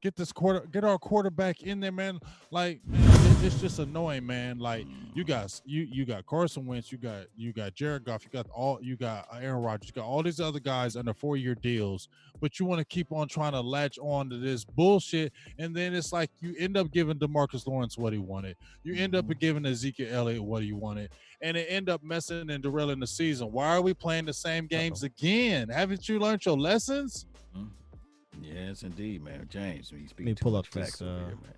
Get our quarterback in there, man. Like, man, it's just annoying, man. Like, you guys, you got Carson Wentz, you got Jared Goff, you got Aaron Rodgers, you got all these other guys under 4-year deals, but you want to keep on trying to latch on to this bullshit, and then it's like you end up giving DeMarcus Lawrence what he wanted. You end up giving Ezekiel Elliott what he wanted, and it end up messing and derailing the season. Why are we playing the same games again? Haven't you learned your lessons? Yes, indeed, man. James, you Let speaking me too pull much up this, facts over here, man.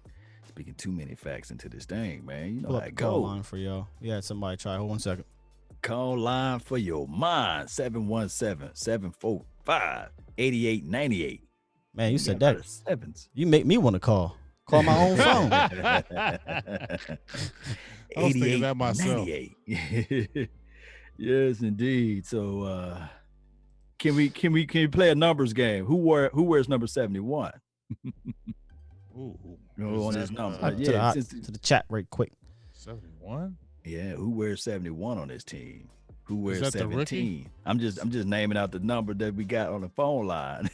Speaking too many facts into this thing, man. You know pull how up the it call goes. line for y'all. We had somebody try. Hold 1 second. Call line for your mind, 717-745-8898. Man, you said got a that. lot of sevens. You make me want to call. Call my own phone. I was thinking that myself. 88. Yes, indeed. So can we play a numbers game? Who wears number 71? Ooh, On his number. To the chat right quick. 71. Yeah, who wears 71 on this team? Who wears that the rookie? 17? I'm just naming out the number that we got on the phone line.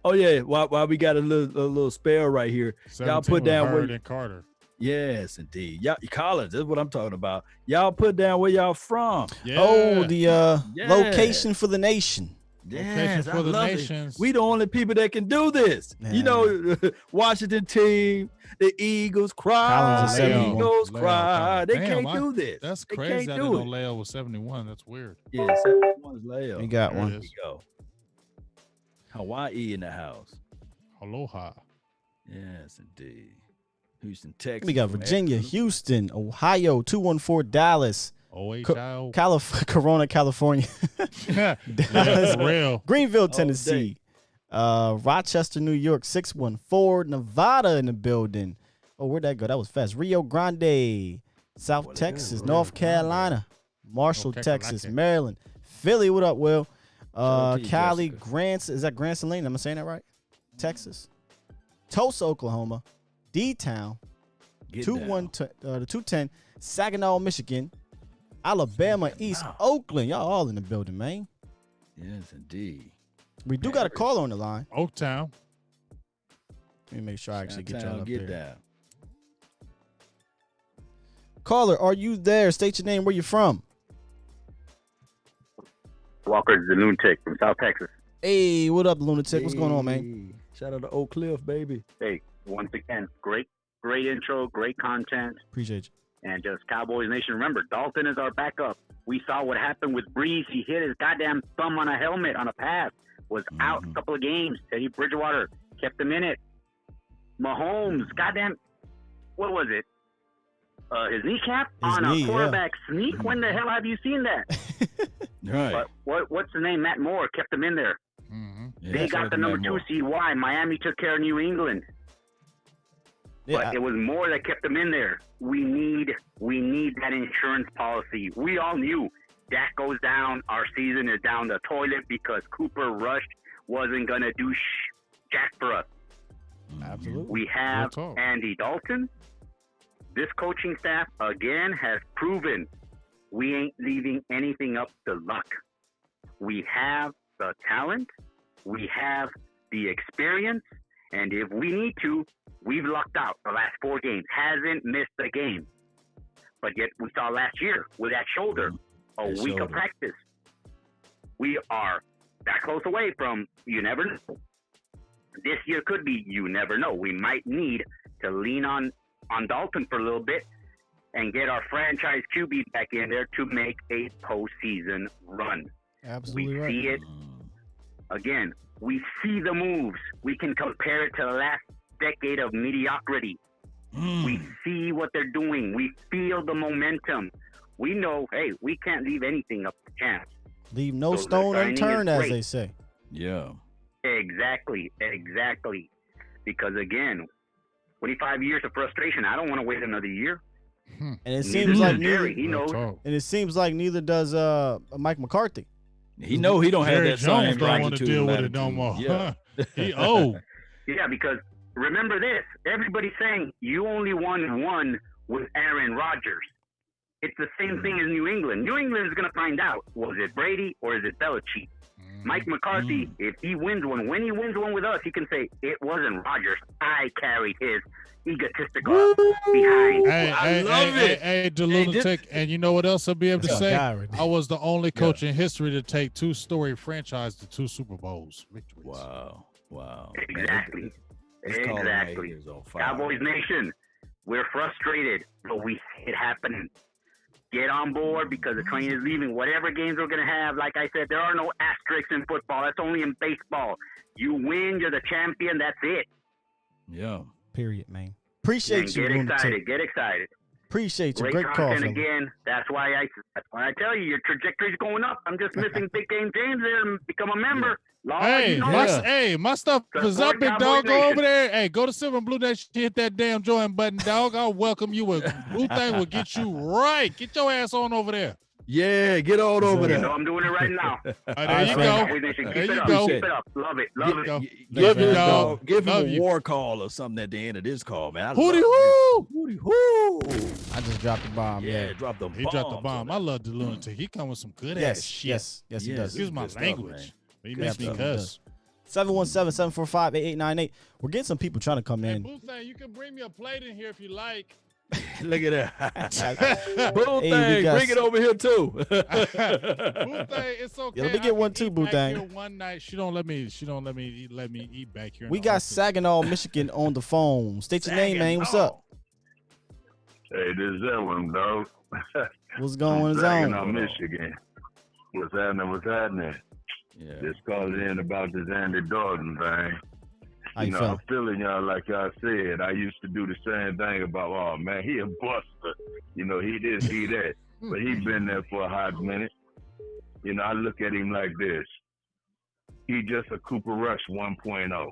Oh yeah, while we got a little spell right here. Y'all put down Hurd where and Carter. Yes, indeed. Y'all Collins, this is what I'm talking about. Y'all put down where y'all from. Yeah. Oh, the Yeah. location for the nation. Yes, for I the love nations. it. We the only people that can do this. Man. You know, Washington team, the Eagles cry, Collins is the 71. Eagles Leo, cry. They damn, can't do this. That's They crazy. can't I didn't do know it. Leo was 71. That's weird. Yeah, 71 is Leo. We got There it one. is. Here you go. Hawaii in the house. Aloha. Yes, indeed. Houston, Texas. We got from Virginia, Exeter. Houston, Ohio, 214 Dallas, OHIO. Corona, California, Yeah, for real. Greenville, day. Tennessee, Rochester, New York, 614, Nevada in the building. Oh, where'd that go? That was fast. Rio Grande, South Well, Texas, Rio North Grande. Carolina, Marshall, North Texas, Carolina. Maryland, Philly. What up, Will? out to you, Cali, Jessica. Grants. Is that Grants and Lane? Am I saying that right? Texas, Tulsa, Oklahoma, D-Town, Get 210, Saginaw, Michigan, Alabama, East Saginaw. Oakland. Y'all all in the building, man. down. Yes, indeed. We do got a caller on the line. Oaktown. Let me make sure I actually get y'all Downtown, up get there. down. Caller, are you there? State your name. Where you from? Walker the lunatic from South Texas. Hey, what up, lunatic? What's going on, man? Hey, shout out to Oak Cliff, baby. Hey, once again, great intro, great content, Appreciate you. and just Cowboys Nation. Remember, Dalton is our backup. We saw what happened with Breeze. He hit his goddamn thumb on a helmet on a pass. Was out a couple of games. Teddy Bridgewater kept him in it. Mahomes, goddamn, what was it? His kneecap His on knee, a yeah. quarterback sneak? When the hell have you seen that? Right. But what's the name? Matt Moore kept him in there. Mm-hmm. Yeah, They shout got out the to number Matt 2 Moore. seed. Why? Miami took care of New England. Yeah, But it was Moore that kept them in there. We need that insurance policy. We all knew Dak goes down, our season is down the toilet because Cooper Rush wasn't gonna do jack for us. absolutely. We have Real talk. Andy Dalton. This coaching staff again has proven we ain't leaving anything up to luck. We have the talent. We have the experience, and if we need to, we've lucked out the last 4 games. Hasn't missed a game. But yet we saw last year with that shoulder, a week of practice. We are that close away from you never know. This year could be you never know. We might need to lean on Dalton for a little bit and get our franchise QB back in there to make a postseason run. Absolutely we right. see it. Again, we see the moves. We can compare it to the last decade of mediocrity. We see what they're doing. We feel the momentum. We know, hey, we can't leave anything up to chance. Leave no So stone the signing unturned, is as great. they say. Yeah. Exactly. Because again, 25 years of frustration. I don't want to wait another year. And it Neither seems does like Jerry. neither, He knows. and it seems like neither does Mike McCarthy. He know he don't have Jerry that Jones same don't want to latitude deal and with it no more. latitude. Yeah. He old. Yeah, because remember this. Everybody's saying you only won 1 with Aaron Rodgers. It's the same thing as New England. New England is going to find out, was it Brady or is it Belichick? Mike McCarthy, if he wins one, when he wins one with us, he can say, it wasn't Rodgers. I carried his egotistical behind. Hey, the lunatic. And you know what else I'll be able to That's say? my guy right there. I was the only coach in history to take 2 storied franchise to 2 Super Bowls victories. Wow. Exactly. This caller right Exactly. here is on fire. Cowboys Nation, we're frustrated, but we see it happening. Get on board because the train is leaving. Whatever games we're going to have, like I said, there are no asterisks in football. That's only in baseball. You win, you're the champion. That's it. Yeah. Period, man. Appreciate you, lunatic. Get excited. Appreciate you. Great Great call, content fella. again. That's why I tell you, your trajectory's going up. I'm just missing Big Game James there and become a member. Lord, Hey, you know it. my stuff is up, big dog. Go over there. Hey, go to Silver and Blue Nation. Hit that damn join button, dog. I'll welcome you. Blue thing will get you right. Get your ass on over there. Yeah, get on over You there. know I'm doing it right now. There you Cowboys go. Nation, There keep you it up. go. Keep it up. Love it. Love it. Go. Give him, dog. give him Love a you. war call or something at the end of this call, man. Hootie hoo! Hootie hoo! I just dropped the bomb. Yeah, drop the He dropped the bomb. I love the lunatic. He come with some good ass shit. Yes, he Yes. does. Excuse my Good stuff, language. man. He Good makes me stuff. cuss. 717-745-8898. We're getting some people trying to come Hey, in. Blue thing, you can bring me a plate in here if you like. Look at that. Boo Hey, we thing, got bring it over here too. Boo thing, it's okay. Yeah, let me get I one can too, eat Boo back thing. here One night, she don't let me eat back here. in We the got office. Saginaw, Michigan on the phone. State your name, man. What's up? Hey, this is Edwin, dog. What's going Saginaw, on? Michigan. What's happening? Yeah. Just calling in about this Andy Dalton thing. How you I'm feeling? feeling y'all like y'all said. I used to do the same thing about, oh, man, he a buster. He this, he that. But he been there for a hot minute. I look at him like this. He just a Cooper Rush 1.0.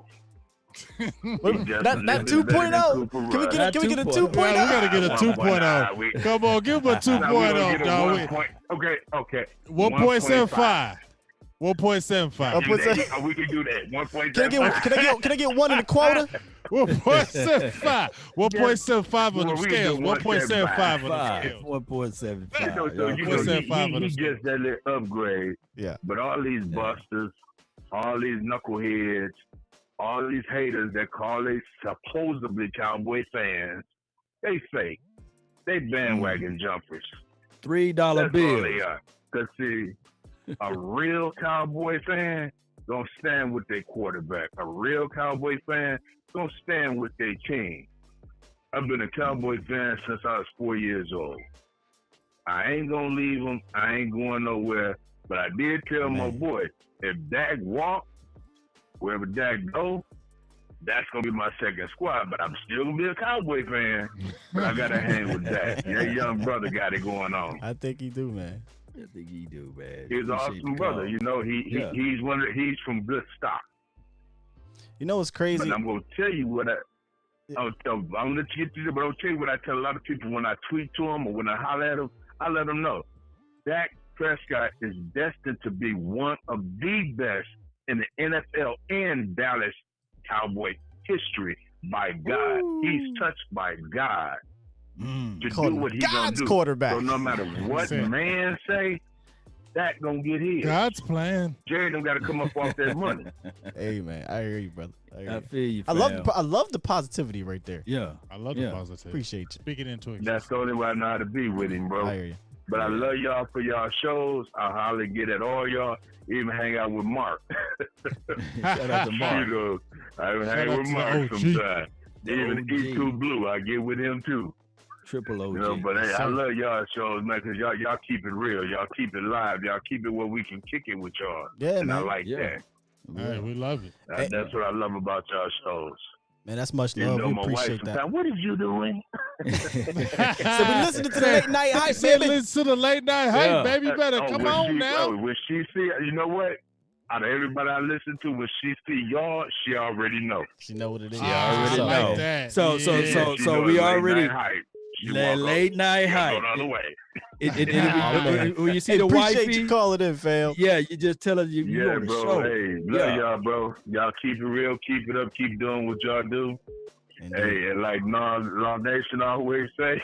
That 2.0. Can we get a 2.0? Yeah, we gotta get a 2.0. Come on, give him a 2.0, dog. Okay. 1.75. 1.75. We can do that. 1.75. Can I get one in the quota? 1.75. 1.75 on the scales. 1.75 on the scales. 1.75. So, Yeah. he 1.75 on the gets that little upgrade. Yeah. But all these busters, all these knuckleheads, all these haters that call they supposedly Cowboy fans, they fake. They bandwagon jumpers. $3 That's all bills. they are. Because, see, a real Cowboy fan don't stand with their quarterback. A real Cowboy fan don't stand with their team. I've been a Cowboy fan since I was 4 years old. I ain't going to leave them. I ain't going nowhere. But I did tell my boy, if Dak walk, wherever Dak go, that's going to be my second squad. But I'm still going to be a Cowboy fan. But I got to hang with Dak. Your young brother got it going on. I think he do, man. I think he do, man. He's an awesome brother. He's from good stock. You know what's crazy? But I'm gonna tell you what I'm gonna let you get to it, but I'll tell you what I tell a lot of people when I tweet to them or when I holler at them. I let them know Dak Prescott is destined to be one of the best in the NFL and Dallas Cowboy history by God. He's touched by God to do what he's gonna God's do. quarterback. So no matter what man say, Dak gonna get his. God's plan. Jerry don't got to come up off that money. Hey man, I hear you, brother. I feel you. I fam. love the positivity right there. Yeah. I love Yeah. the positive. Appreciate you. Speak it into existence. That's the only way I know how to be with him, bro. I hear you. But I love y'all for y'all shows. I holler get at all y'all. Even hang out with Mark. Shout out to Mark. You know, I even Shout hang out with to the Mark OG. sometimes. The Even OG. E2 Blue, I get with him too. Triple OG. You know, but hey, I Sir. love y'all shows, man, because y'all keep it real. Y'all keep it live. Y'all keep it where we can kick it with y'all. Yeah, and I man. like Yeah. that. Hey, we love it. That's what I love about y'all shows. Man, that's much You love. know, We my wife appreciate that. sometimes, what is you doing? So we listening to the late night hype, Said baby. listen to the late night hype, Yeah. baby. You better Oh, come when on she, now. When she see, you know what? Out of everybody I listen to, when she see y'all, she already know. She know what it is. She already I like know. that. So She know we late already night hype. She late, walk up, late night she gotta hype. go the other way. When you see Hey, the appreciate wifey, you calling in, fam. yeah, you just tell her you Yeah, on the bro. show. Hey, love Yeah. y'all, bro. Y'all keep it real, keep it up, keep doing what y'all do. Indeed. Hey, and like Law Nation always say,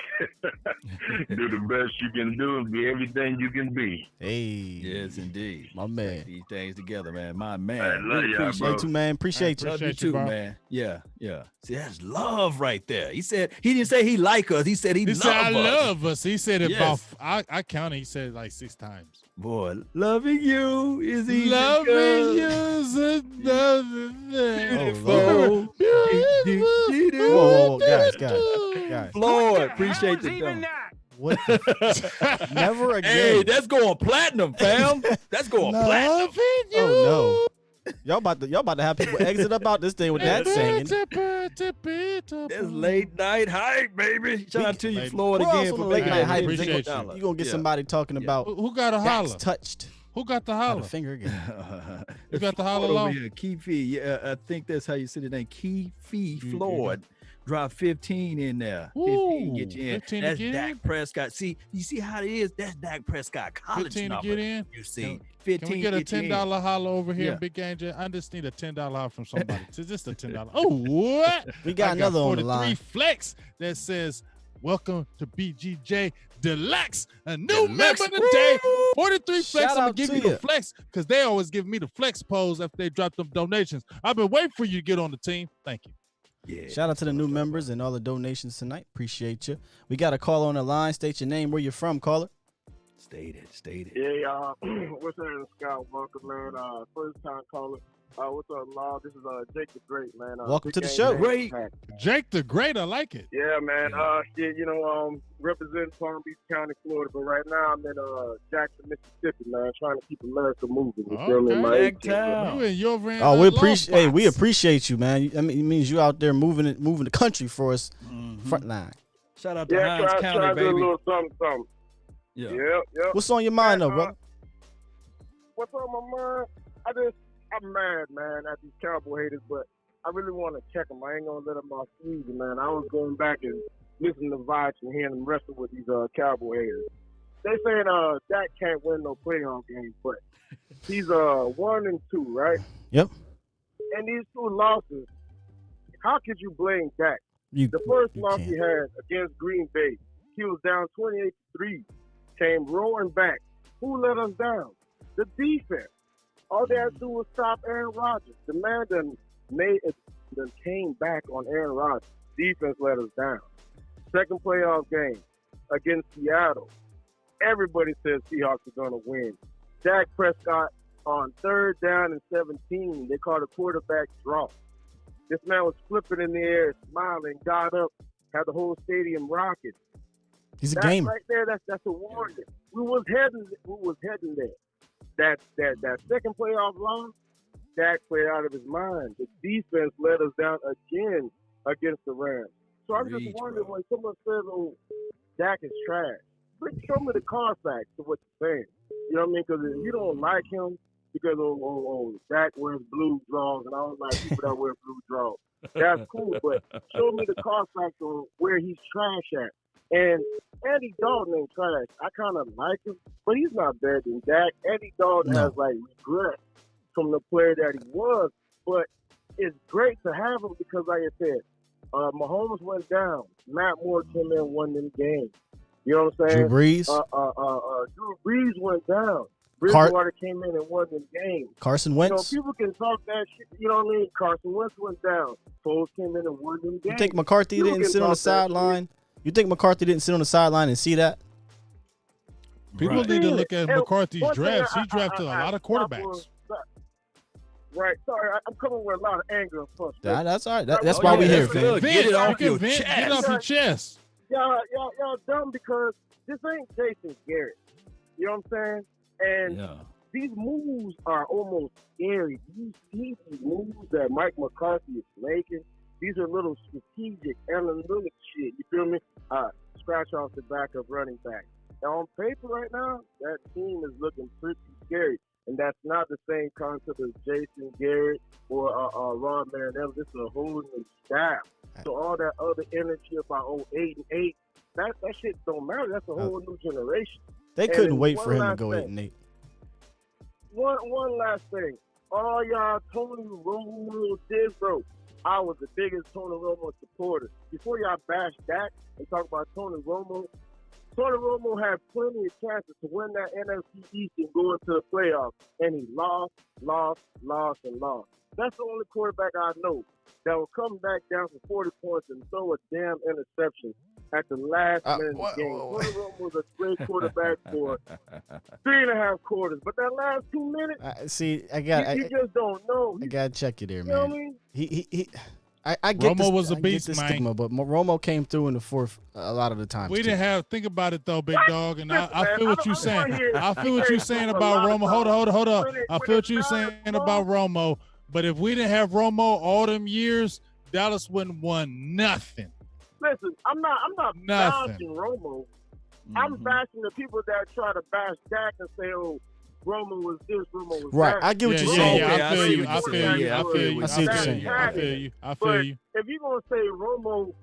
do the best you can do and be everything you can be. Hey. Yes, indeed. My man. Take these things together, man. My I man. love Really y'all, appreciate bro. You too, man. Appreciate you. Love you Appreciate you, too, bro. man. Yeah, yeah. See, that's love right there. He said he didn't say he like us. He said he, He love said, I us. love us. He said it Yes. about, I counted, he said it like 6 times. Boy, loving you is easy. Loving girl. you is another thing. Oh, Beautiful. Whoa, guys. Lord, appreciate the dome. What? The Never again. Hey, that's going platinum, fam. That's going platinum. Loving you. Oh no. Y'all about to have people exit up out this thing with that singing. That's late night hype, baby. Shout out to you, Late- Floyd, We're again also for the late making night that hype. Appreciate $50. you. You gonna get Yeah. somebody talking about Who got a Dax holler? touched Who got the by holler? the finger again. You got the holler Floyd over law? here, Keefe. Yeah, I think that's how you say the name. Keefe Mm-hmm. Floyd. Drop 15 in there. Ooh, 15 get you in. 15 to That's get Dak in? Prescott. See, you see how it is? That's Dak Prescott college 15 to number. get in? You see, Can 15 we get a get you in. $10 holler over here Yeah. in Big Game J? I just need a $10 holler from somebody. It's just a $10. Oh, what? We got another on the 43 line. flex that says, welcome to BGJ Deluxe, a new Deluxe. member today. 43 flex. Shout I'm going out to give to you the ya. flex because they always give me the flex pose after they drop them donations. I've been waiting for you to get on the team. Thank you. Yeah. Shout out to the new members and all the donations tonight. Appreciate you. We got a caller on the line. State your name, where you're from, caller. Stated. Yeah, y'all. What's up, Scott Walker, man? First time caller. What's up, Law? This is Jake the Great, man. Welcome Big to the Game show. Man. Great. Jake the Great. I like it. Yeah, man. Representing Palm Beach County, Florida, but right now I'm in Jackson, Mississippi, man, trying to keep America moving. You feel me? Okay. My Black 18, town. You and your friend. Oh, we appreciate you, man. I mean, it means you out there moving the country for us. Front line. Shout out to Yeah, Hines try County, to do a baby. little something. Yeah. Yep. What's on your mind, though, brother? What's on my mind? I'm mad, man, at these Cowboy haters, but I really want to check them. I ain't gonna let them off easy, man. I was going back and listening to vibes and hearing them wrestle with these Cowboy haters. They saying Dak can't win no playoff games, but he's 1-2, right? Yep. And these 2 losses, how could you blame Dak? You, The first you loss can't. he had against Green Bay, he was down 28-3, came roaring back. Who let us down? The defense. All they had to do was stop Aaron Rodgers. The man done came back on Aaron Rodgers. Defense let us down. Second playoff game against Seattle. Everybody says Seahawks are going to win. Dak Prescott on 3rd down and 17. They called a quarterback draw. This man was flipping in the air, smiling, got up, had the whole stadium rocking. He's a That gamer. right there, that's a warning. We was heading there. That second playoff loss, Dak played out of his mind. The defense let us down again against the Rams. So I'm just Reach, wondering bro. when someone says, "Oh, Dak is trash," but show me the Carfax to what you're saying. You know what I mean? Because if you don't like him because Dak wears blue draws, and I don't like people that wear blue draws. That's cool, but show me the Carfax on where he's trash at. And Andy Dalton ain't trash. I kind of like him, but he's not better than Dak. Andy Dalton No. has regret from the player that he was, but it's great to have him because, like I said, Mahomes went down. Matt Moore came in and won them games. You know what I'm saying? Drew Brees. Drew Brees went down. Bridgewater came in and won the game. Carson Wentz. People can talk that shit. You know what I mean? Carson Wentz went down. Foles came in and won them games. You think McCarthy didn't sit on the sideline? You think McCarthy didn't sit on the sideline and see that? People need to look at McCarthy's drafts. He drafted a lot of quarterbacks. Right. Sorry, I'm coming with a lot of anger and frustration. That's all right. That's why we're here, man. Get it off your chest. Get off your chest. Y'all dumb because this ain't Jason Garrett. You know what I'm saying? And these moves are almost scary. You see these moves that Mike McCarthy is making. These are little strategic, analytic shit. You feel me? Scratch off the back of running back. Now, on paper right now, that team is looking pretty scary. And that's not the same concept as Jason Garrett or Ron Marinelli. This is a whole new staff. So all that other energy about 8-8, that shit don't matter. That's a whole new generation. They couldn't wait for him to go 8-8. One last thing. All y'all Tony Romo did, bro. I was the biggest Tony Romo supporter. Before y'all bash Dak and talk about Tony Romo had plenty of chances to win that NFC East and go into the playoffs, and he lost. That's the only quarterback I know that will come back down for 40 points and throw a damn interception at the last minute of the game. Tony Romo was a great quarterback for 3.5 quarters, but that last 2 minutes, you just don't know. I gotta check you there, man. You know what I mean? I get Romo was a beast, the man. stigma, but Romo came through in the fourth a lot of the times. We didn't have think about it though, big dog, and I feel what you're saying. I feel what you're saying about Romo. Hold up. I feel what you're saying about Romo. But if we didn't have Romo all them years, Dallas wouldn't won nothing. Listen, I'm not bashing Romo. I'm bashing the people that try to bash Dak and say, "Oh, Romo was this, Romo was that." I get what you're saying. I feel you. I feel you. I see what you're saying. I feel you. If you're gonna say Romo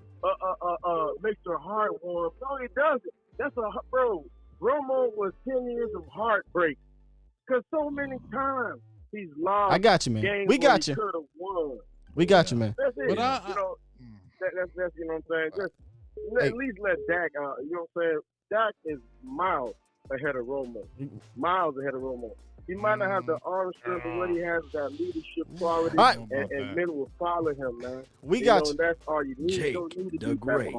makes your heart warm, no, he doesn't. That's bro. Romo was 10 years of heartbreak because so many times he's lost. I got you, man. We got you. We got you, man. That's it. That's you know what I'm saying. Just at least let Dak. You know what I'm saying. Dak is miles ahead of Romo. He might not have the arm strength, but what he has is that leadership quality, and men will follow him, man. We got you. That's all you need. Jake, you don't need to the be great.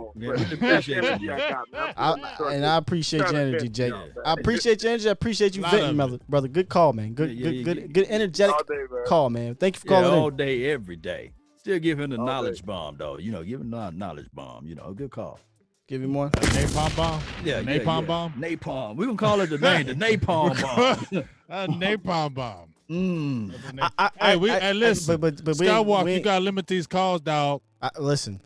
And I appreciate your energy, Jake. I appreciate your energy. I appreciate you venting, brother. Good call, man. Good energetic call, man. Thank you for calling all in. day, every day. Still give him the knowledge bomb, though. You know, give him the knowledge bomb. You know, good call. Give him one. Napalm bomb? Yeah, napalm bomb? Napalm. We're going to call it the name, the napalm bomb. A napalm bomb. Hey, listen. But Skywalker, you got to limit these calls, dog. Listen.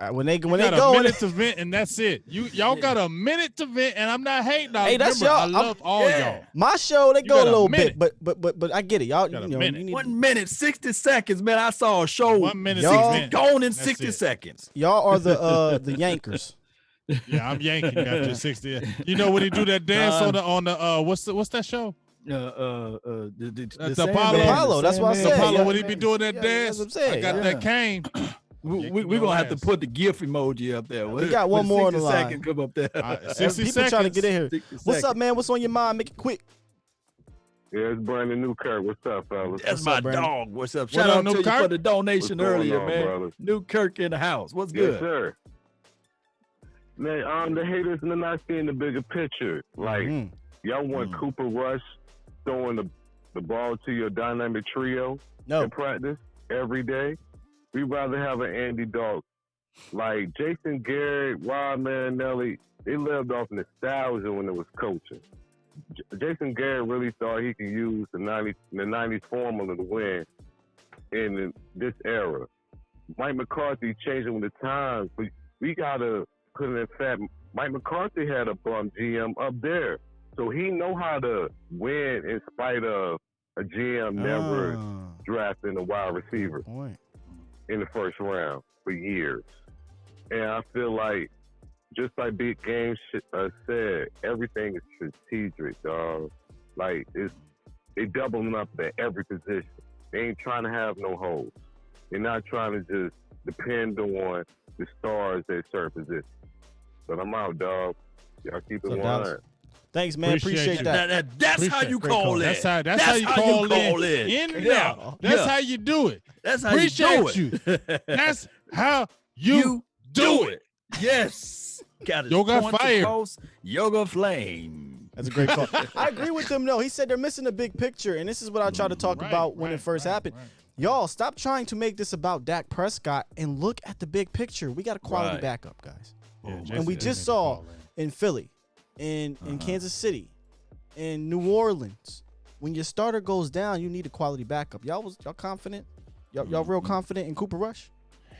When they go, a minute to vent, and that's it. Y'all got a minute to vent, and I'm not hating. Hey, that's y'all. I love all y'all. My show, they go a little bit, but I get it. Y'all, you need 1 minute, 60 seconds, man. I saw a show. 1 minute, gone in 60 seconds. Y'all are the Yankers. Yeah, I'm yanking after 60. You know when he do that dance on the what's that show? The Apollo. That's what I said. Apollo, when he be doing that dance, that's what I'm saying. I got that cane. We're going to have to put the GIF emoji up there. We got one more on the line. 60 seconds come up there. 60 People seconds. trying to get in here. What's up, man? What's on your mind? Make it quick. Yeah, it's Brandon Newkirk. What's up, fellas? That's my dog. What's up? Shout out to you for the donation earlier, man. Brother? Newkirk in the house. What's good? Yes, sir. Man, the haters are not seeing the bigger picture. Like, y'all want Cooper Rush throwing the ball to your dynamic trio in practice every day? We'd rather have an Andy Dalton. Like, Jason Garrett, Rod Marinelli, they lived off nostalgia when it was coaching. Jason Garrett really thought he could use the 90s formula to win in this era. Mike McCarthy changing with the times, but we got to put it in fact, Mike McCarthy had a bum GM up there. So he know how to win in spite of a GM never drafting a wide receiver in the first round for years. And I feel like, just like Big Game said, everything is strategic, dog. Like, they doubling up at every position. They ain't trying to have no holes. They're not trying to just depend on the stars at certain positions. But I'm out, dog. Y'all keep it 100. Thanks, man. Appreciate that. That's how you call it. That's how you call it. In and out. That's how you do it. That's how Appreciate you do it. That's how you do it. Yes. Got it. Yoga fire. Yoga flame. That's a great call. I agree with him, though. He said they're missing a big picture, and this is what I tried to talk about when it first happened. Right. Y'all, stop trying to make this about Dak Prescott and look at the big picture. We got a quality backup, guys. And we just saw in Philly, in Kansas City, in New Orleans, when your starter goes down, you need a quality backup. Y'all confident? Y'all real confident in Cooper Rush?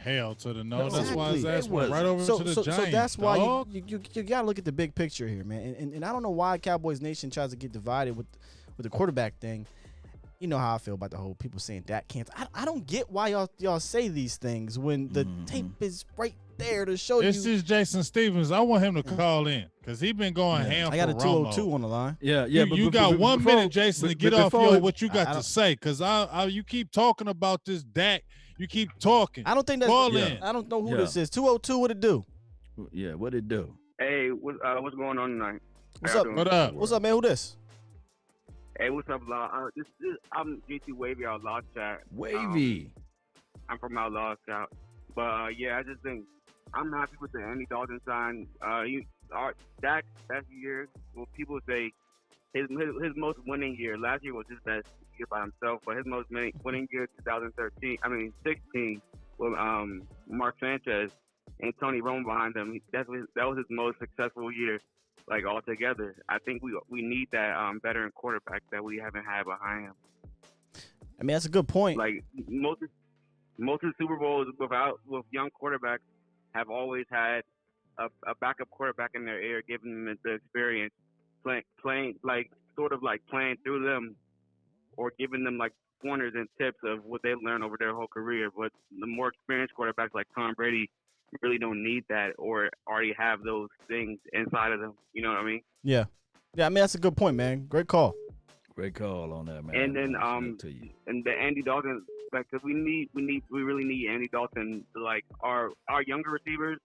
Hell to the no. Exactly. That's why his ass went right over to the Giants. So that's why dog. you got to look at the big picture here, man. And I don't know why Cowboys Nation tries to get divided with the quarterback thing. You know how I feel about the whole people saying Dak can't. I don't get why y'all say these things when the tape is right there to show you. This is Jason Stevens. I want him to call in because he's been going ham. I got for a 202 Romo. on the line. Yeah. You got 1 minute, Jason, to get off what you got to say because you keep talking about this Dak. You keep talking. I don't think that's. Call in. I don't know who this is. 202. What it do? Yeah. What it do? Hey, what's going on tonight? What's up? What up? What's up, man? Who this? Hey, what's up, Law? I'm JT Wavy out Law Chat. Wavy. I'm from Outlaw Scout. But yeah, I just think I'm happy with the Andy Dalton sign. Dak best year. Well, people say his most winning year. Last year was his best year by himself, but his most winning year 16 with Mark Sanchez and Tony Romo behind him. That was his most successful year, like altogether. I think we need that veteran quarterback that we haven't had behind him. I mean, that's a good point. Like most of the Super Bowls with young quarterbacks have always had a backup quarterback in their ear, giving them the experience, playing through them, or giving them like pointers and tips of what they learned over their whole career. But the more experienced quarterbacks like Tom Brady really don't need that or already have those things inside of them. You know what I mean? Yeah. I mean, that's a good point, man. Great call. Great call on that, man. And then and the Andy Dalton, like, cause we really need Andy Dalton to, like, our younger receivers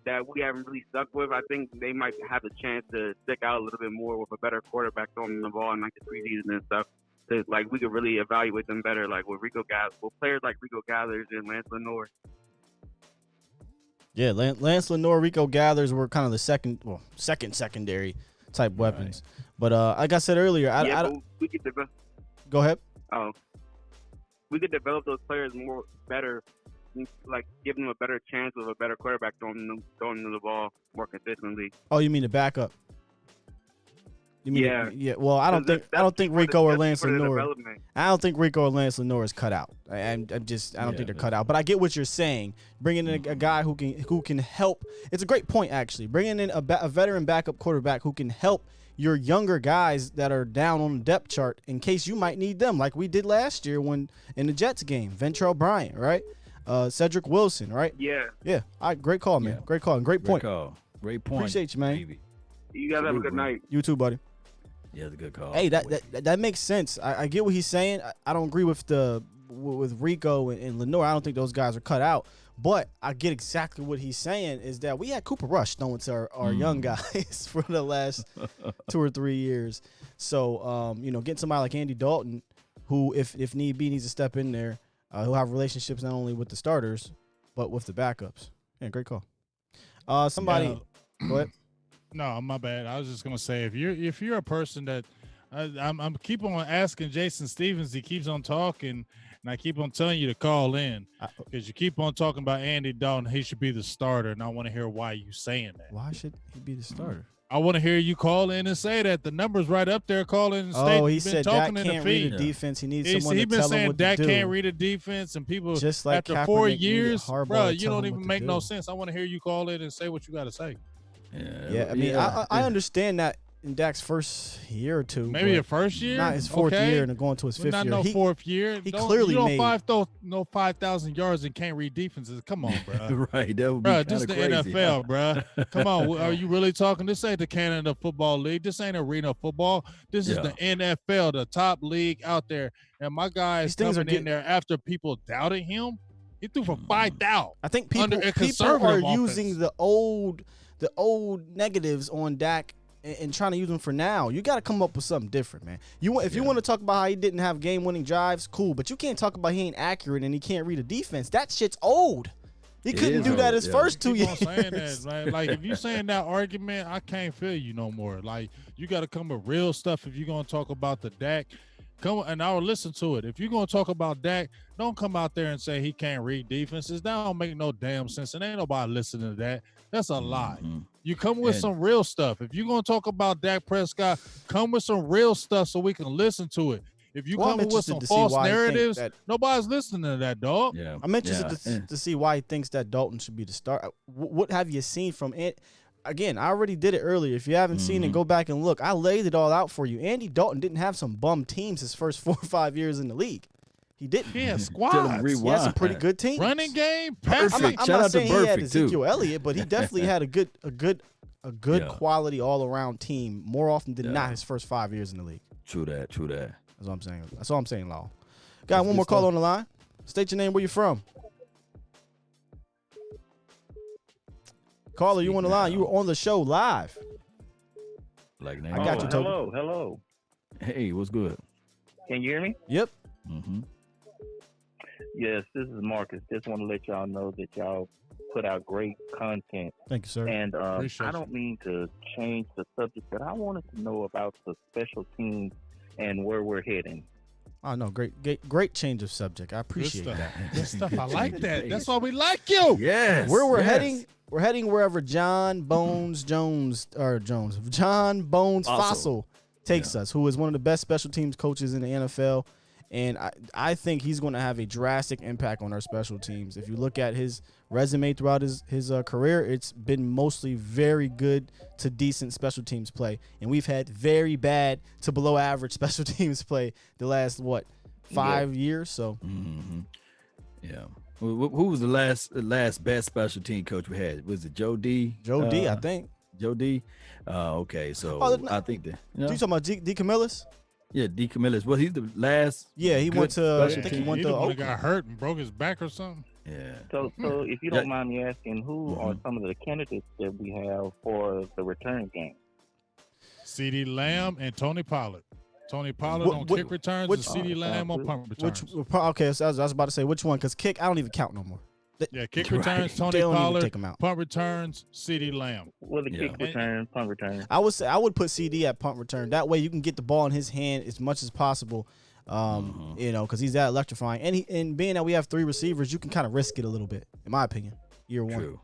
that we haven't really stuck with. I think they might have a chance to stick out a little bit more with a better quarterback throwing the ball in like the preseason and stuff. So, like, we could really evaluate them better, like with players like Rico Gathers and Lance Lenore. Yeah, Lance Lenore, Rico Gathers were kind of the second secondary type weapons. But like I said earlier, we could develop. Go ahead. Oh, we could develop those players better, like giving them a better chance with a better quarterback throwing them the ball more consistently. Oh, you mean the backup? You mean yeah. Well, I don't think Rico or Lance Lenore. I don't think Rico or Lance Lenore is cut out. I don't think they're cut out. But I get what you're saying. Bringing in a guy who can help. It's a great point, actually. Bringing in a veteran backup quarterback who can help your younger guys that are down on the depth chart in case you might need them, like we did last year when in the Jets game. Ventrell Bryant, right? Cedric Wilson, right? Yeah. Great call, man. Great call and great point. Great point. Appreciate you, man. Baby. You guys have a good night. You too, buddy. Yeah, it's a good call. Hey, that makes sense. I get what he's saying. I don't agree with Rico and Lenore. I don't think those guys are cut out. But I get exactly what he's saying is that we had Cooper Rush throwing to our young guys for the last 2 or 3 years. So, getting somebody like Andy Dalton, who, if need be, needs to step in there, he'll have relationships not only with the starters, but with the backups. Yeah, great call. Go ahead. No, my bad. I was just gonna say if you're a person that I'm keep on asking Jason Stevens, he keeps on talking, and I keep on telling you to call in because you keep on talking about Andy Dalton. He should be the starter, and I want to hear why you saying that. Why should he be the starter? I want to hear you call in and say that. The number's right up there. Call in and state. He said Dak can't read a defense. He needs someone to tell him what to do. Dak can't read a defense, and people just like after Kaepernick 4 years, bro, you don't even make no do. sense. I want to hear you call in and say what you got to say. Yeah, I mean, I understand that in Dak's first year or two. Maybe a first year? Not his fourth year and going to his fifth year. Not fourth year. He clearly made 5,000 yards and can't read defenses. Come on, bro. Right, that would be bro. This is the crazy. NFL, bro. Come on, are you really talking? This ain't the Canada Football League. This ain't arena football. This is the NFL, the top league out there. And my guy is coming in there after people doubted him. He threw for 5,000. I think people are using the old negatives on Dak and trying to use him for now. You got to come up with something different, man. If you want to talk about how he didn't have game-winning drives, cool. But you can't talk about he ain't accurate and he can't read a defense. That shit's old. He couldn't do that his first 2 years. Saying that, right? Like, if you saying that argument, I can't feel you no more. Like, you got to come with real stuff if you're going to talk about the Dak. Come and I'll listen to it. If you're going to talk about Dak, don't come out there and say he can't read defenses. That don't make no damn sense. And ain't nobody listening to that. That's a lie. You come with some real stuff. If you're going to talk about Dak Prescott, come with some real stuff so we can listen to it. If you come with some false narratives, nobody's listening to that, dog. Yeah. I'm interested to see why he thinks that Dalton should be the start. What have you seen from it? Again, I already did it earlier. If you haven't seen it, go back and look. I laid it all out for you. Andy Dalton didn't have some bum teams his first 4 or 5 years in the league. He didn't. He had squads. He had some pretty good teams. Running game, perfect. I'm not saying he had Ezekiel Elliott, but he definitely had a good quality all around team more often than not his first 5 years in the league. True that. That's what I'm saying. That's all I'm saying, Law. Got one more call on the line. State your name, where you from. Caller, you on the line. You were on the show live. Like I got you, Toby. Hello. Hey, what's good? Can you hear me? Yep. Mm-hmm. Yes, this is Marcus. Just want to let y'all know that y'all put out great content. Thank you, sir. And I don't mean to change the subject, but I wanted to know about the special teams and where we're heading. Oh, no, great change of subject. I appreciate that. Good stuff. I like that. That's why we like you. Yes. Where we're heading, we're heading wherever John Bones Fossil takes us, who is one of the best special teams coaches in the NFL. And I think he's going to have a drastic impact on our special teams. If you look at his resume throughout his career, it's been mostly very good to decent special teams play. And we've had very bad to below average special teams play the last, 5 years? So, yeah. Who was the last best special team coach we had? Was it Joe D? Joe D, I think. Joe D? Okay, so I think that. You talking about D. Camillus? Yeah, D. Camillus. Well, he's the last. Yeah, he went to. I think he went to. Oakland. Got hurt and broke his back or something. Yeah. So if you don't mind me asking, who are some of the candidates that we have for the return game? CeeDee Lamb and Tony Pollard. Tony Pollard on kick returns and CeeDee Lamb on punt returns. Okay, so I was about to say which one, because kick, I don't even count no more. Yeah, kick returns, Tony Pollard, punt returns, CeeDee Lamb. Well, the kick return, punt return. I would say I would put CD at punt return. That way you can get the ball in his hand as much as possible, because he's that electrifying. And being that we have 3 receivers, you can kind of risk it a little bit, in my opinion, year one. True.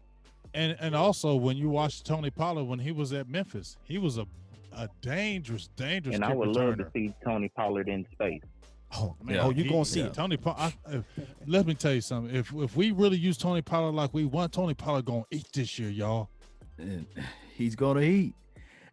And also, when you watch Tony Pollard, when he was at Memphis, he was a dangerous and kick I would returner. love to see Tony Pollard in space. Oh, man. You're going to see it. Tony Pollard, let me tell you something. If we really use Tony Pollard like we want, Tony Pollard going to eat this year, y'all. And he's going to eat.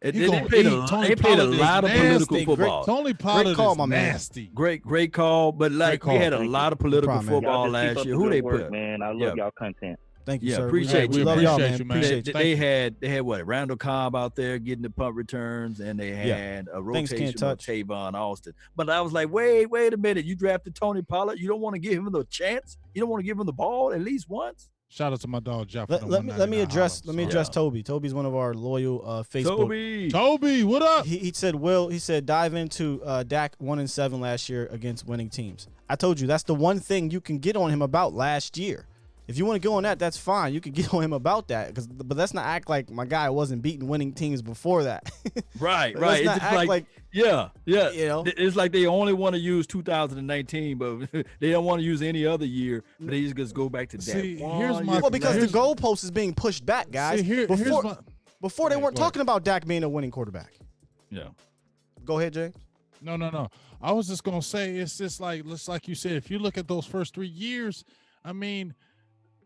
They played a lot of political football. Tony Pollard is nasty. Great call. But we had a lot of political football last year. Who they put? Man, I love y'all content. Thank you, sir. Appreciate you. We love y'all, man. They had Randall Cobb out there getting the punt returns, and they had a rotation of Tavon Austin. But I was like, wait a minute. You drafted Tony Pollard. You don't want to give him the chance? You don't want to give him the ball at least once? Shout out to my dog Jeff. Let me address Toby. Toby's one of our loyal Facebook. Toby, what up? He said dive into Dak 1-7 last year against winning teams. I told you that's the one thing you can get on him about last year. If you want to go on that, that's fine. You can get on him about that, but let's not act like my guy wasn't beating winning teams before that. Right. It's not act like yeah. It's like they only want to use 2019, but they don't want to use any other year. But they just go back to that. Because the goalpost is being pushed back, guys. Before they weren't talking about Dak being a winning quarterback. Yeah. Go ahead, Jay. No. I was just gonna say it's just like you said. If you look at those first 3 years, I mean.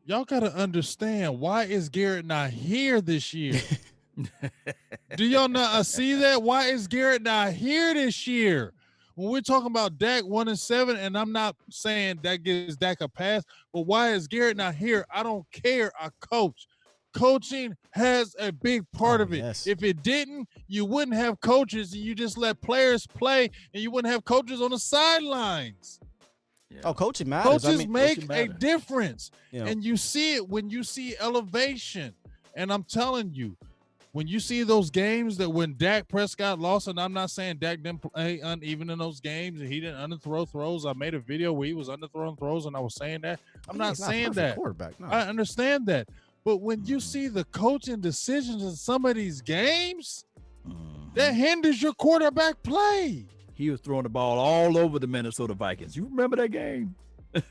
Y'all got to understand, why is Garrett not here this year? Do y'all not see that? Why is Garrett not here this year? When we're talking about Dak 1-7, and I'm not saying that gives Dak a pass, but why is Garrett not here? I don't care. I coach. Coaching has a big part of it. Yes. If it didn't, you wouldn't have coaches, and you just let players play, and you wouldn't have coaches on the sidelines. Oh, coaching matters. Coaches make a difference. And you see it when you see elevation. And I'm telling you, when you see those games that when Dak Prescott lost, and I'm not saying Dak didn't play uneven in those games and he didn't underthrow throws. I made a video where he was underthrowing throws and I was saying that. I'm not saying that. Quarterback. No. I understand that. But when you see the coaching decisions in some of these games, that hinders your quarterback play. He was throwing the ball all over the Minnesota Vikings. You remember that game?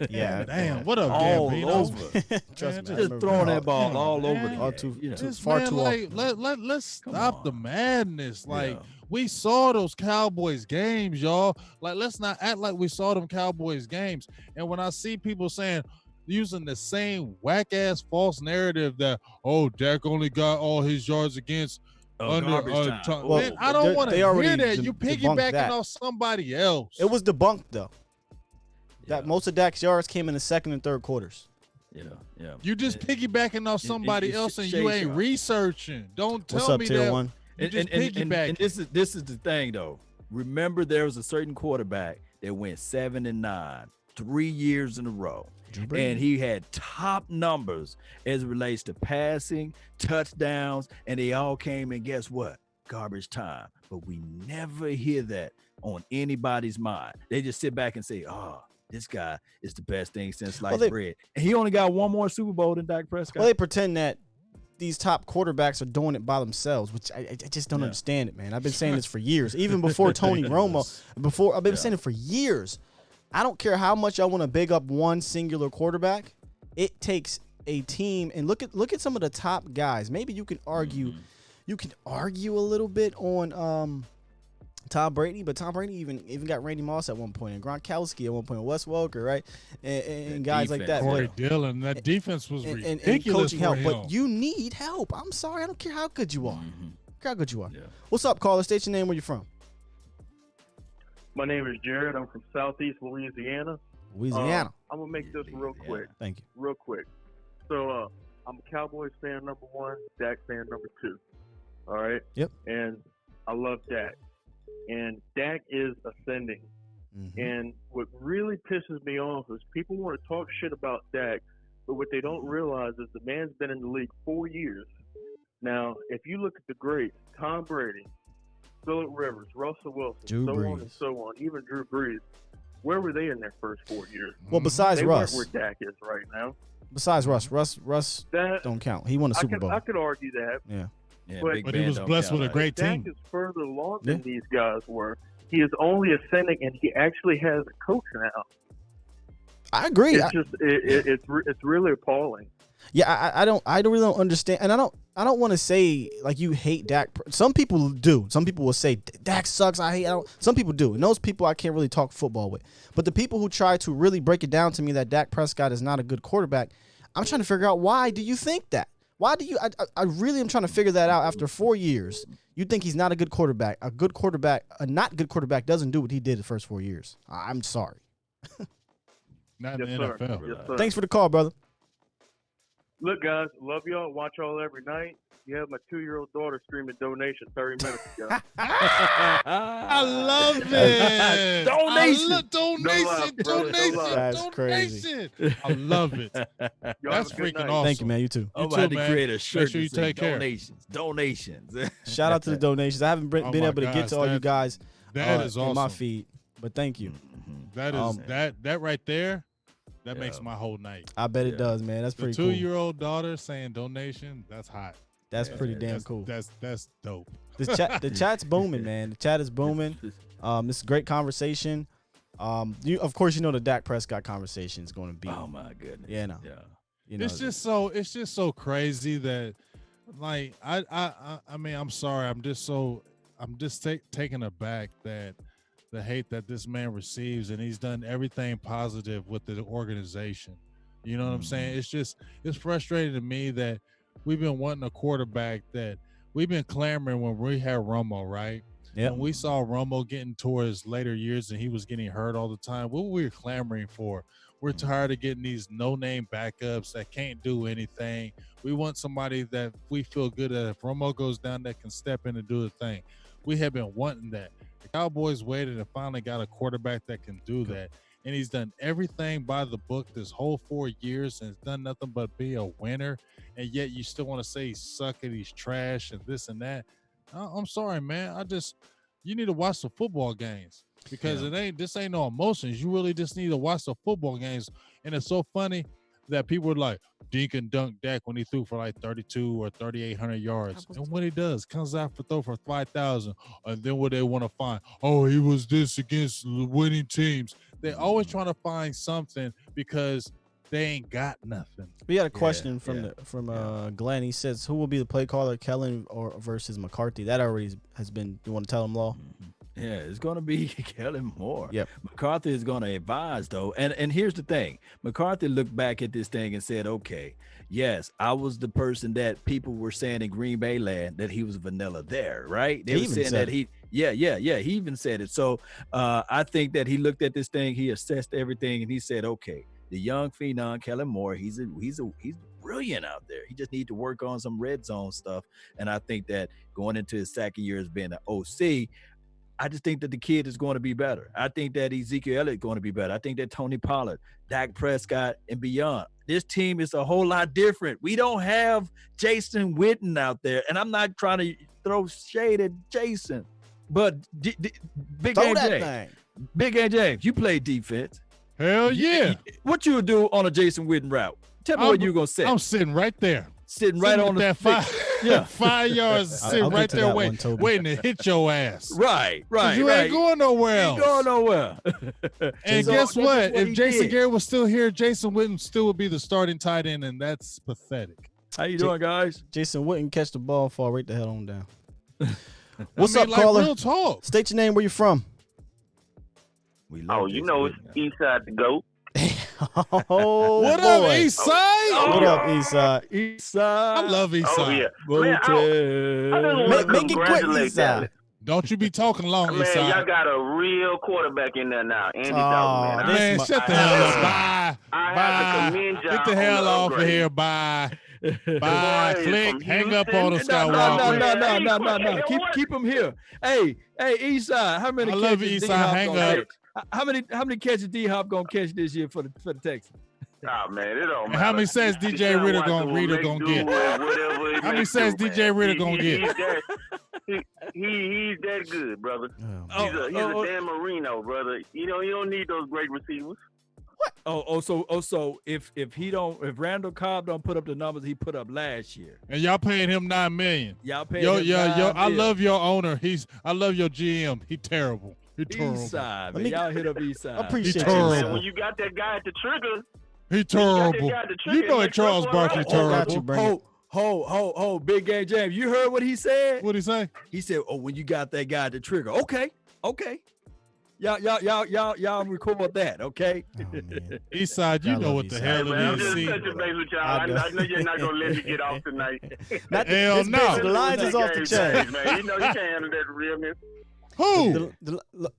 Yeah, damn. What up, all Gambino? over. Trust me, I Just remember throwing that ball Damn, all over man. the Far Man, too like, often. let's Come stop the on. madness. Like, Yeah. we saw those Cowboys games, y'all. Like, let's not act like we saw them Cowboys games. And when I see people saying, using the same whack-ass false narrative that, oh, Dak only got all his yards against garbage time. Well, man, I don't want to they hear already that. You debunked piggybacking that. off somebody else. It was debunked though. That Yeah. most of Dak's yards came in the second and third quarters. Yeah. You just piggybacking off somebody it's else and shade you ain't shot. researching. Don't tell What's up, me Tier that. One? You just and piggybacking. this is the thing though. Remember, there was a certain quarterback that went 7-9 3 years in a row. And he had top numbers as it relates to passing, touchdowns, and they all came in, guess what? Garbage time. But we never hear that on anybody's mind. They just sit back and say, oh, this guy is the best thing since sliced bread. And he only got one more Super Bowl than Dak Prescott. Well, they pretend that these top quarterbacks are doing it by themselves, which I just don't understand it, man. I've been saying this for years, even before Tony Romo. I've been saying it for years. I don't care how much I want to big up one singular quarterback. It takes a team, and look at some of the top guys. Maybe you can argue, a little bit on Tom Brady, but Tom Brady even got Randy Moss at one point, and Gronkowski at one point, Wes Welker, right, and guys like that. Corey Dillon, that defense was and ridiculous coaching for help, him. but you need help. I'm sorry, I don't care how good you are. How good you are. Yeah. What's up, caller? State your name. Where you from? My name is Jared. I'm from Southeast Louisiana. Louisiana. I'm gonna make this real quick. Thank you. Real quick. So I'm a Cowboys fan number one, Dak fan number two. All right. Yep. And I love Dak. And Dak is ascending. And what really pisses me off is people want to talk shit about Dak, but what they don't realize is the man's been in the league 4 years. Now, if you look at the greats, Tom Brady, Phillip Rivers, Russell Wilson, Drew so Brees. on and so on, even Drew Brees, where were they in their first 4 years? Well, besides they Russ, weren't where Dak is right now. besides Russ That don't count. He won a Super Bowl. I could argue that. Yeah. But he was blessed with a great Dak team. is further along than these guys were. He is only ascending, and he actually has a coach now. I agree. It's really appalling. Yeah, I don't really don't understand, and I don't want to say like you hate Dak. Some people do. Some people will say Dak sucks. Some people do, and those people I can't really talk football with. But the people who try to really break it down to me that Dak Prescott is not a good quarterback, I'm trying to figure out why do you think that? Why do you? I really am trying to figure that out. After 4 years, you think he's not a good quarterback? A not good quarterback doesn't do what he did the first 4 years. I'm sorry. Not Yes, in sir. the NFL. Yes, sir. Thanks for the call, brother. Look, guys, love y'all. Watch y'all every night. You have my 2-year-old daughter streaming donation 30 minutes ago. I love it. Donation. Donation. That's crazy. I love it. Y'all That's have a good freaking night. awesome. Thank you, man. You too. I'm You gonna have too, to man. create a Make shirt sure you that say take care. donations. Shout out to the donations. I haven't been Oh able my to get gosh, to all you guys That is in my awesome. feed, but thank you. That is that right there. That makes my whole night. I bet it does, man. That's The pretty cool. 2-year-old daughter saying donation. That's hot. That's pretty damn cool. That's dope. The chat's booming, man. The chat is booming. This is a great conversation. Of course, you know the Dak Prescott conversation is going to be. Oh my goodness. Yeah, no. Yeah. You know, It's just so crazy that, like, I mean, I'm sorry. I'm just taken aback that the hate that this man receives, and he's done everything positive with the organization. You know what I'm saying? It's frustrating to me that we've been wanting a quarterback that we've been clamoring when we had Romo, right? Yep. When we saw Romo getting towards later years and he was getting hurt all the time, what were we clamoring for? We're tired of getting these no-name backups that can't do anything. We want somebody that we feel good at. If Romo goes down, that can step in and do the thing. We have been wanting that. The Cowboys waited and finally got a quarterback that can do that. and he's done everything by the book this whole 4 years and has done nothing but be a winner, and yet you still want to say he's sucking, he's trash, and this and that. I'm sorry, man. You need to watch the football games because this ain't no emotions. You really just need to watch the football games. And it's so funny that people were like, dink and dunk Dak when he threw for like 32 or 3,800 yards. And what he does, comes out for throw for 5,000. And then what they want to find, oh, he was this against winning teams. They're always trying to find something because they ain't got nothing. We had a question from Glenn. He says, who will be the play caller, Kellen or versus McCarthy? That already has been, you want to tell him, Law? Yeah, it's going to be Kellen Moore. Yep. McCarthy is going to advise, though. And here's the thing. McCarthy looked back at this thing and said, okay, yes, I was the person that people were saying in Green Bay land that he was vanilla there, right? They were saying that he even said it. So I think that he looked at this thing, he assessed everything, and he said, okay, the young phenom, Kellen Moore, he's brilliant out there. He just needs to work on some red zone stuff. And I think that going into his second year as being an OC, I just think that the kid is going to be better. I think that Ezekiel Elliott is going to be better. I think that Tony Pollard, Dak Prescott, and beyond. This team is a whole lot different. We don't have Jason Witten out there, and I'm not trying to throw shade at Jason, but Big Game James, you play defense. Hell yeah. What you would do on a Jason Witten route? Tell me what you're going to say. I'm sitting right there. Sitting right on that 5 yards, sitting right there waiting to hit your ass. Right. You ain't going nowhere else. Ain't going nowhere. And guess what? If Jason Garrett was still here, Jason Witten still would be the starting tight end, and that's pathetic. How you doing, guys? Jason Witten catch the ball, fall right the hell on down. What's up, caller? Real talk. State your name, where you from? You know it's Eastside to go. What up, Eastside? What up, Eastside? Eastside. I love Eastside. Oh, yeah. Man, I just Make it quick, Eastside. Don't you be talking long, Man, Eastside. y'all got a real quarterback in there now. Andy Dalton, man. Shut the hell up. Bye. I have to commend y'all. Get the hell off of here. Bye. Bye. Click. Hang up on us, Skywalker. No. Keep him here. Hey, Eastside. How many? I love Eastside. Hang up. How many catches D-Hop gonna catch this year for the Texans? Oh man, it don't matter. How many sacks DJ Ritter gonna get? How many sacks DJ Ritter gonna get? He's that good, brother. He's a Dan Marino, brother. You don't need those great receivers. What? So if Randall Cobb don't put up the numbers he put up last year, and y'all paying him $9 million. Y'all paying him $9 million. I love your owner. I love your GM. He terrible. Eastside, man. Y'all hit up Eastside. I appreciate you, man. When you got that guy at the trigger, he terrible. You know Charles Barkley terrible. Ho, Big Game James. You heard what he said? What'd he say? He said, "Oh, when you got that guy at the trigger." Okay. Y'all record that, okay? Oh, man. Eastside, you know what the hell it I'm is. just touching base with y'all. I know you're not gonna let me get off tonight. Hell no. The lines is off the chain. Man. You know you can't handle that realness. Who?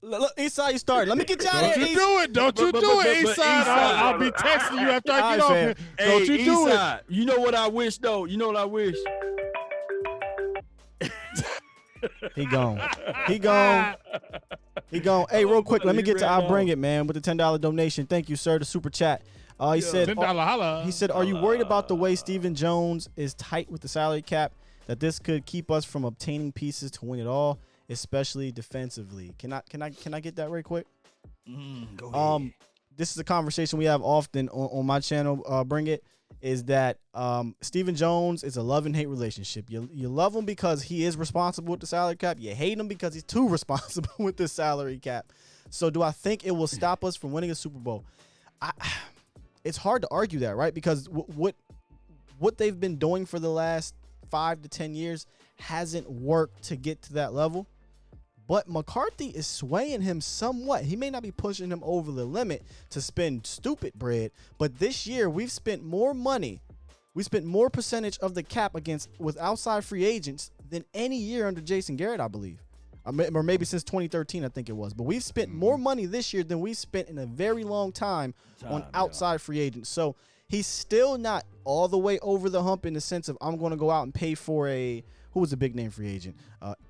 Look, Eastside, you started. Let me get you out of here. Don't you do it, Eastside. I'll be texting you after I get off here. Don't you do it. You know what I wish, though? You know what I wish? He gone. Hey, real quick, let me get to I'll Bring It, man, with the $10 donation. Thank you, sir, the super chat. He said, $10 holla. He said, are you worried about the way Stephen Jones is tight with the salary cap, that this could keep us from obtaining pieces to win it all, especially defensively? Can I get that right quick? Go ahead. This is a conversation we have often on my channel, Bring It, is that Stephen Jones is a love and hate relationship. You love him because he is responsible with the salary cap. You hate him because he's too responsible with the salary cap. So do I think it will stop us from winning a Super Bowl? It's hard to argue that, right? Because what they've been doing for the last 5 to 10 years hasn't worked to get to that level. But McCarthy is swaying him somewhat. He may not be pushing him over the limit to spend stupid bread, but this year we've spent more money. We spent more percentage of the cap with outside free agents than any year under Jason Garrett, I believe. Or maybe since 2013, I think it was. But we've spent more money this year than we've spent in a very long time on outside free agents. So he's still not all the way over the hump in the sense of I'm going to go out and pay for who was a big name free agent?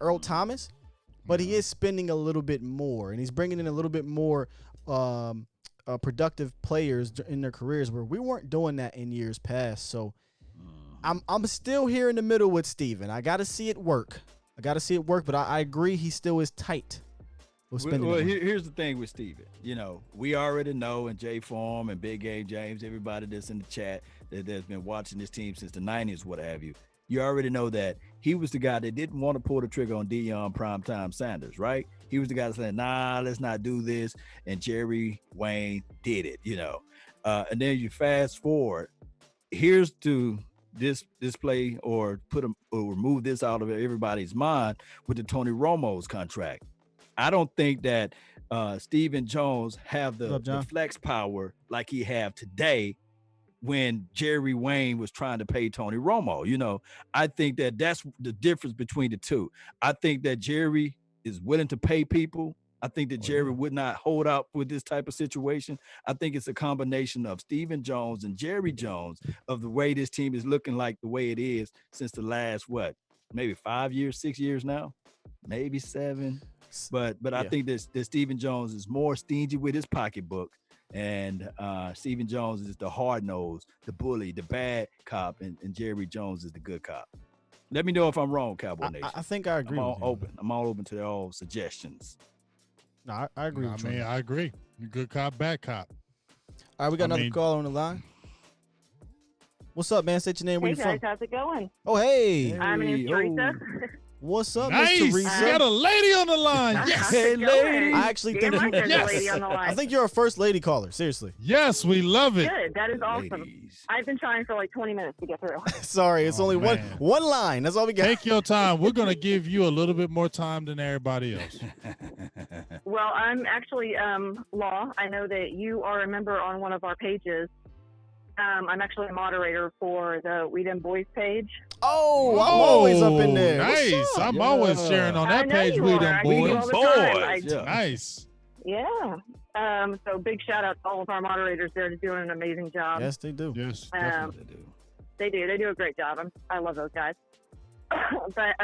Earl Thomas. But he is spending a little bit more, and he's bringing in a little bit more productive players in their careers, where we weren't doing that in years past. So I'm still here in the middle with Steven. I got to see it work. But I agree he still is tight. Well, here's the thing with Steven. You know, we already know, and Jay Form and Big Game James, everybody that's in the chat that's been watching this team since the 90s, what have you. You already know that he was the guy that didn't want to pull the trigger on Deion Primetime Sanders, right? He was the guy that said, nah, let's not do this. And Jerry Wayne did it, you know. And then you fast forward. Here's to this play or remove this out of everybody's mind with the Tony Romo's contract. I don't think that Stephen Jones have the flex power like he have today when Jerry Wayne was trying to pay Tony Romo. You know, I think that that's the difference between the two. I think that Jerry is willing to pay people. I think that Jerry would not hold out with this type of situation. I think it's a combination of Stephen Jones and Jerry Jones of the way this team is looking like the way it is since the last, maybe 5 years, 6 years now, maybe 7. But I think that Stephen Jones is more stingy with his pocketbook, and Stephen Jones is the hard nose, the bully, the bad cop, and Jerry Jones is the good cop. Let me know if I'm wrong, Cowboy Nation. I think I agree. I'm all open to all suggestions. No, I agree. I mean, I agree. Good cop, bad cop. All right, we got another caller on the line. What's up, man? State your name. Where you from? How's it going? Oh, hey. My name is Teresa. What's up, nice. Miss Teresa? We got a lady on the line. Yes. Hey, lady. I actually think lady on the line. I think you're a first lady caller. Seriously. Yes, we love it. Good. That is awesome. I've been trying for like 20 minutes to get through. Sorry, it's only one line. That's all we got. Take your time. We're going to give you a little bit more time than everybody else. Well, I'm actually Law. I know that you are a member on one of our pages. I'm actually a moderator for the We Dem Boys page. Oh, I'm always up in there. Nice. I'm always sharing on that page. We Dem Boys. Nice. Yeah. So big shout out to all of our moderators there. They're doing an amazing job. Yes, they do. Yes, definitely they do. They do. They do a great job. I love those guys. But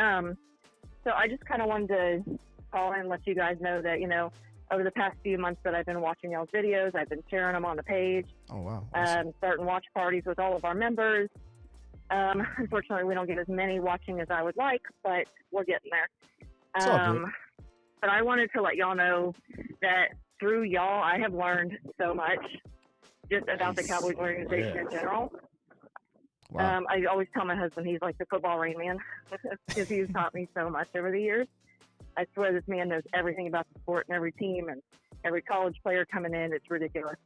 so I just kind of wanted to call in and let you guys know that, you know, over the past few months that I've been watching y'all's videos, I've been sharing them on the page. Oh, wow. Starting watch parties with all of our members. Unfortunately, we don't get as many watching as I would like, but we're getting there. It's all good. But I wanted to let y'all know that through y'all, I have learned so much just about the Cowboys organization in general. Wow. I always tell my husband he's like the football Rain Man because he's taught me so much over the years. I swear this man knows everything about the sport and every team and every college player coming in. It's ridiculous.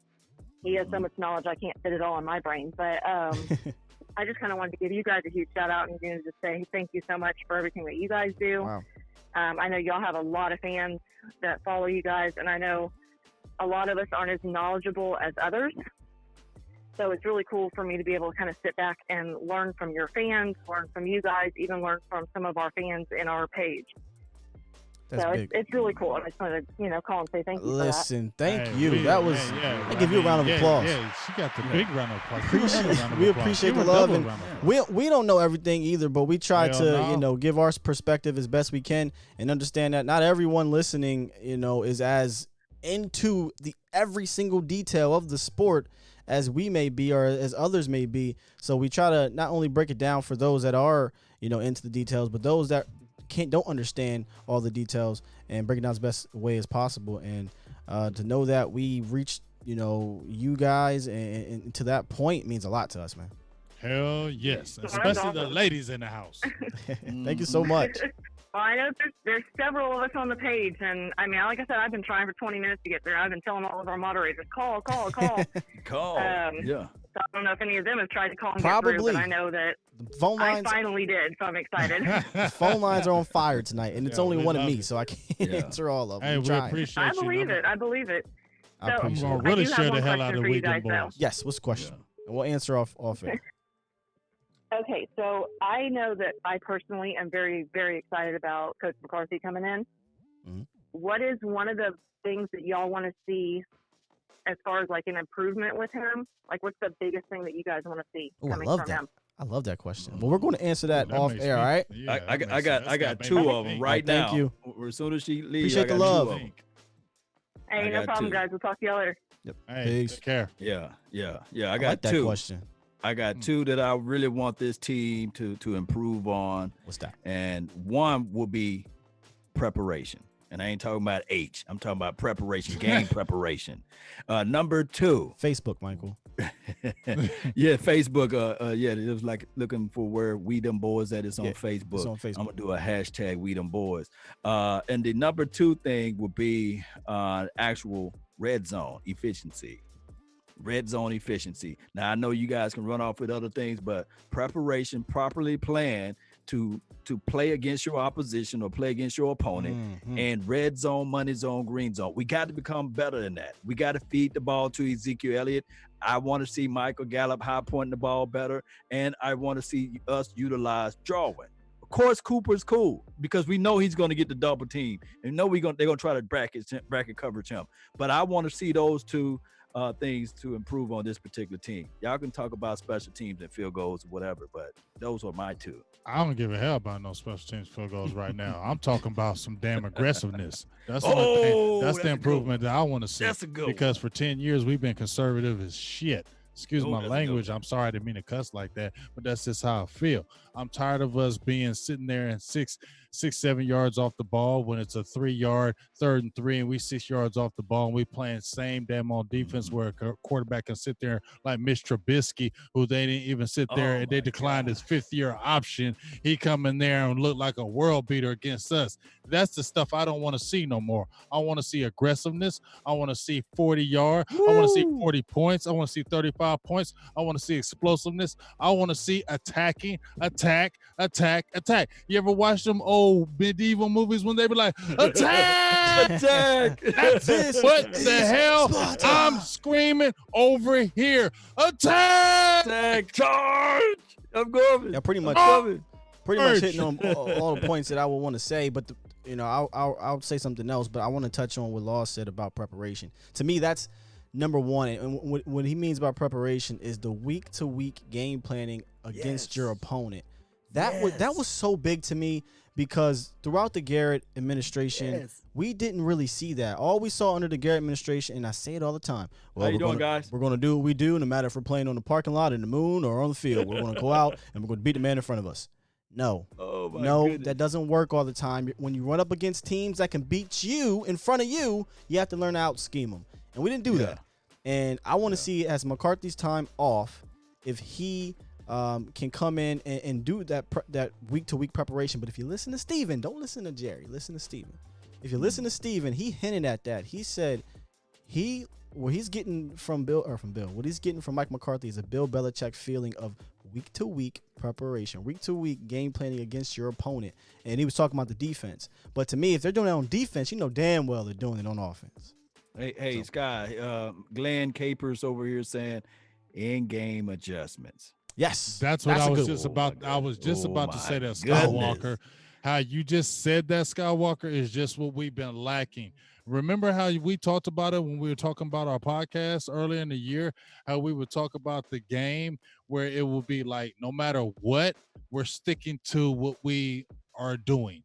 He has so much knowledge, I can't fit it all in my brain. But I just kind of wanted to give you guys a huge shout out and just say thank you so much for everything that you guys do. Wow. I know y'all have a lot of fans that follow you guys, and I know a lot of us aren't as knowledgeable as others. So it's really cool for me to be able to kind of sit back and learn from your fans, learn from you guys, even learn from some of our fans in our page. That's big. It's really cool. I just wanted to, call and say thank you Listen, for that. thank you. That was, I give you a round of applause. Yeah, she got the big round of applause. We appreciate the love. And we don't know everything either, but we try to, give our perspective as best we can and understand that not everyone listening, is as into every single detail of the sport as we may be or as others may be. So we try to not only break it down for those that are, into the details, but those that don't understand all the details and break it down as best way as possible. And to know that we reached, you guys and to that point means a lot to us, man. Hell yes, especially the ladies in the house. Thank you so much. Well, I know there's several of us on the page, and I mean, like I said, I've been trying for 20 minutes to get there. I've been telling all of our moderators, call. Call. Yeah. So I don't know if any of them have tried to call and Probably. get through, but I know that the phone lines, I finally did, so I'm excited. The phone lines are on fire tonight, and it's only one of me, so I can't answer all of them. Hey, we appreciate you. I believe it. I appreciate I'm it. going to really share the hell out of We Dem Boys. Yes, what's the question? And we'll answer off air. Okay, so I know that I personally am very, very excited about Coach McCarthy coming in. Mm-hmm. What is one of the things that y'all want to see as far as like an improvement with him? Like, what's the biggest thing that you guys want to see coming from him? I love that question. But we're going to answer that off air, all right? Yeah, I got two of them right now. Thank you. As soon as she leaves, appreciate the love. Hey, no problem, guys. We'll talk to y'all later. Yep. Hey, Peace. take care. Yeah. I I got like that two. question. I got two that I really want this team to improve on. What's that? And one will be preparation. And I ain't talking about H. I'm talking about preparation, game preparation. Number two. Facebook, Michael. Yeah, Facebook. Yeah, it was like looking for where We Them Boys at. It's on Facebook. It's on Facebook. I'm gonna do a hashtag We Them Boys. And the number two thing would be actual red zone efficiency. Red zone efficiency. Now I know you guys can run off with other things, but preparation, properly planned to play against your opposition or play against your opponent, and red zone, money zone, green zone. We got to become better than that. We got to feed the ball to Ezekiel Elliott. I want to see Michael Gallup high pointing the ball better, and I want to see us utilize Jarwin. Of course, Cooper's cool because we know he's going to get the double team, and know they're going to try to bracket coverage him. But I want to see those two things to improve on this particular team. Y'all can talk about special teams and field goals or whatever, but those are my two. I don't give a hell about no special teams field goals right now. I'm talking about some damn aggressiveness. That's the improvement that I want to see. That's a good because for 10 years we've been conservative as shit. Excuse my that's language. I'm sorry I didn't mean to cuss like that, but that's just how I feel. I'm tired of us being sitting there and 6-7 yards off the ball when it's a 3-yard 3rd and 3 and we 6 yards off the ball and we playing same damn on defense where a quarterback can sit there like Mitch Trubisky, who they didn't even sit there and they declined his 5th-year option. He come in there and look like a world beater against us. That's the stuff I don't want to see no more. I want to see aggressiveness. I want to see 40 yards. I want to see 40 points. I want to see 35 points. I want to see explosiveness. I want to see attacking, attack. You ever watch them old medieval movies when they be like, attack, attack? That's what the hell I'm screaming over here. Attack, charge. I'm going. Yeah, pretty much hitting on all the points that I would want to say, but I'll say something else. But I want to touch on what Law said about preparation. To me, that's number one. And what he means by preparation is the week-to-week game planning against your opponent. That was so big to me because throughout the Garrett administration, we didn't really see that. All we saw under the Garrett administration, and I say it all the time. Well, how you doing, guys? We're going to do what we do, no matter if we're playing on the parking lot, in the moon, or on the field. We're going to go out and we're going to beat the man in front of us. No, that doesn't work all the time. When you run up against teams that can beat you in front of you, you have to learn to out-scheme them. And we didn't do that. And I want to see, as McCarthy's time off, if he can come in and do that week-to-week preparation. But if you listen to Steven, don't listen to Jerry. Listen to Steven. If you listen to Steven, he hinted at that. He said what he's getting from what he's getting from Mike McCarthy is a Bill Belichick feeling of week-to-week preparation, week-to-week game planning against your opponent. And he was talking about the defense. But to me, if they're doing it on defense, you know damn well they're doing it on offense. Hey, Sky, Glenn Capers over here saying in-game adjustments. Yes, that's what I was just about. I was just about to say that, Skywalker. How you just said that, Skywalker, is just what we've been lacking. Remember how we talked about it when we were talking about our podcast earlier in the year, how we would talk about the game where it would be like, no matter what, we're sticking to what we are doing,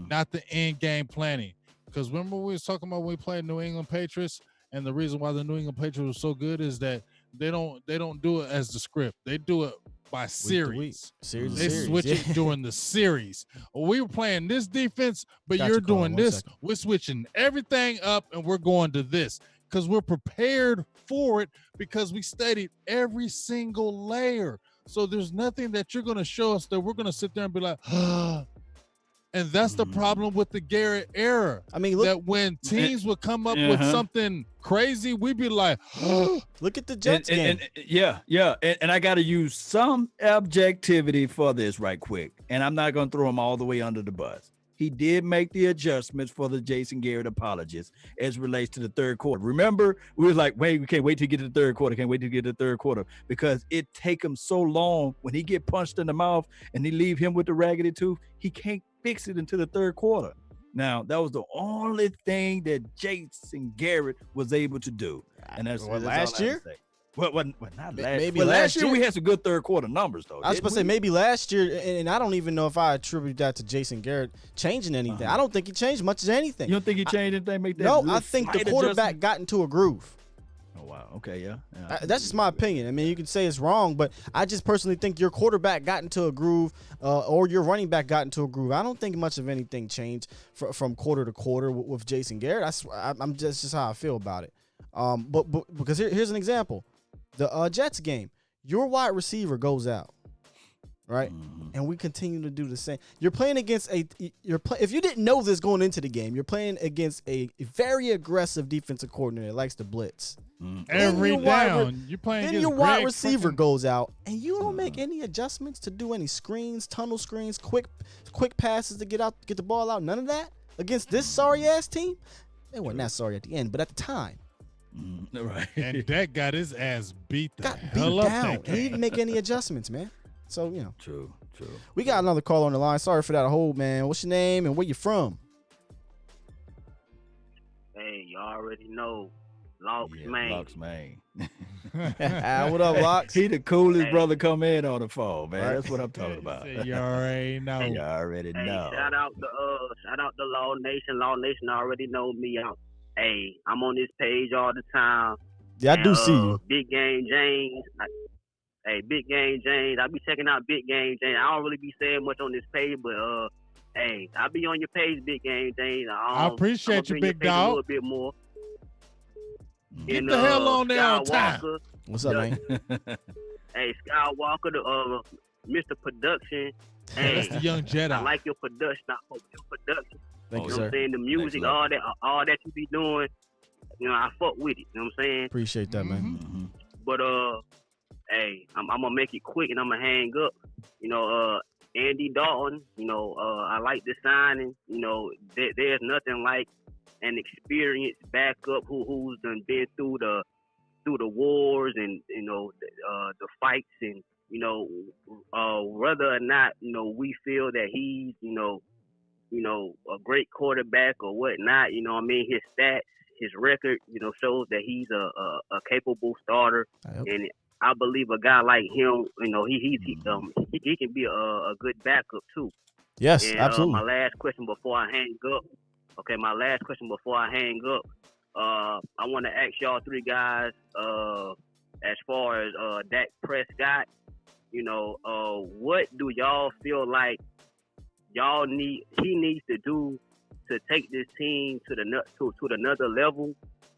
not the in-game planning. Because remember we was talking about when we played New England Patriots, and the reason why the New England Patriots were so good is that they don't do it as the script. They do it by series. They switch it during the series. We were playing this defense, but you're doing this. Second. We're switching everything up, and we're going to this because we're prepared for it because we studied every single layer. So there's nothing that you're going to show us that we're going to sit there and be like, and that's the problem with the Garrett era. I mean, look, that when teams would come up with something crazy, we'd be like, look at the Jets game. And I got to use some objectivity for this right quick. And I'm not going to throw him all the way under the bus. He did make the adjustments for the Jason Garrett apologies as relates to the third quarter. Remember, we was like, we can't wait to get to the third quarter. Can't wait to get to the third quarter because it take him so long when he get punched in the mouth and they leave him with the raggedy tooth. He can't fix it until the third quarter. Now, that was the only thing that Jason Garrett was able to do. And that's last year? Well, not last year. Maybe last year we had some good third quarter numbers, though. I was supposed to say maybe last year, and I don't even know if I attribute that to Jason Garrett changing anything. I don't think he changed much as anything. You don't think he changed anything? No, I think the quarterback got into a groove. wow. Okay, yeah. That's just my opinion. I mean, you can say it's wrong, but I just personally think your quarterback got into a groove, or your running back got into a groove. I don't think much of anything changed from quarter to quarter with Jason Garrett. I'm just how I feel about it. But because here's an example, the Jets game, your wide receiver goes out, right? And we continue to do the same. You're playing against if you didn't know this going into the game, you're playing against a very aggressive defensive coordinator that likes to blitz. Every down, you're playing. Then against your wide Greg receiver freaking- goes out, and you don't make any adjustments to do any screens, tunnel screens, quick passes to get the ball out. None of that against this sorry ass team. They weren't that sorry at the end, but at the time. Right. And Dak got his ass beat the Got hell beat up. down. That He game. didn't make any adjustments, man. So, True. we got another call on the line. Sorry for that hold, man. What's your name and where you from? Hey, you already know, Locks, man. Locks, man. What up, Locks? He the coolest Hey. brother come in on the phone, man. Right. That's what I'm talking about. You already know. You already Hey, know. shout out to Law Nation. Law Nation already know me. I'm on this page all the time. Yeah, I do see you. Big Game James. Big Game James. I be checking out Big Game James. I don't really be saying much on this page, but I be on your page, Big Game James. I appreciate you, I'ma bring big your page dog. A little bit more. Get the hell on there on time. Skywalker. What's up, man? Hey, Skywalker, the Mr. Production. Hey, That's the young Jedi. I like your production. I hope your production. Thank you, You know what sir. I'm saying? The music, all that you be doing, I fuck with it. You know what I'm saying? Appreciate that, man. But I'm gonna make it quick and I'm gonna hang up. Andy Dalton. I like the signing. There's nothing like an experienced backup who's done been through the wars and the fights and whether or not we feel that he's a great quarterback or whatnot. His stats, his record, shows that he's a capable starter, and I believe a guy like him, he can be a good backup too. Yes, And, absolutely. my last question before I hang up. I want to ask y'all three guys, as far as Dak Prescott, what do y'all feel like he needs to do to take this team to another level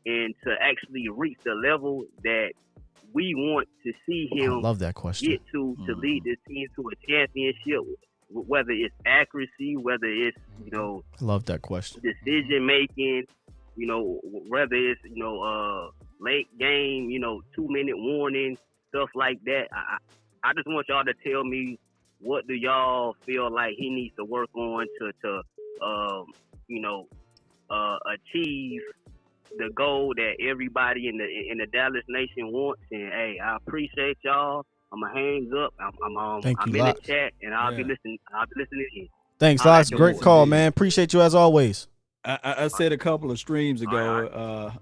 and to actually reach the level that we want to see I him love that question. get to lead this team to a championship, whether it's accuracy, whether it's, Love that question. decision making, whether it's, late game, 2-minute warning, stuff like that. I just want y'all to tell me, what do y'all feel like he needs to work on to achieve the goal that everybody in the Dallas Nation wants? And hey, I appreciate y'all. I'm gonna hang up. Thank I'm you, in Locks. the chat and I'll be listening. in. Thanks, All right, Locks. Great call, man. Appreciate you as always. I said a couple of streams ago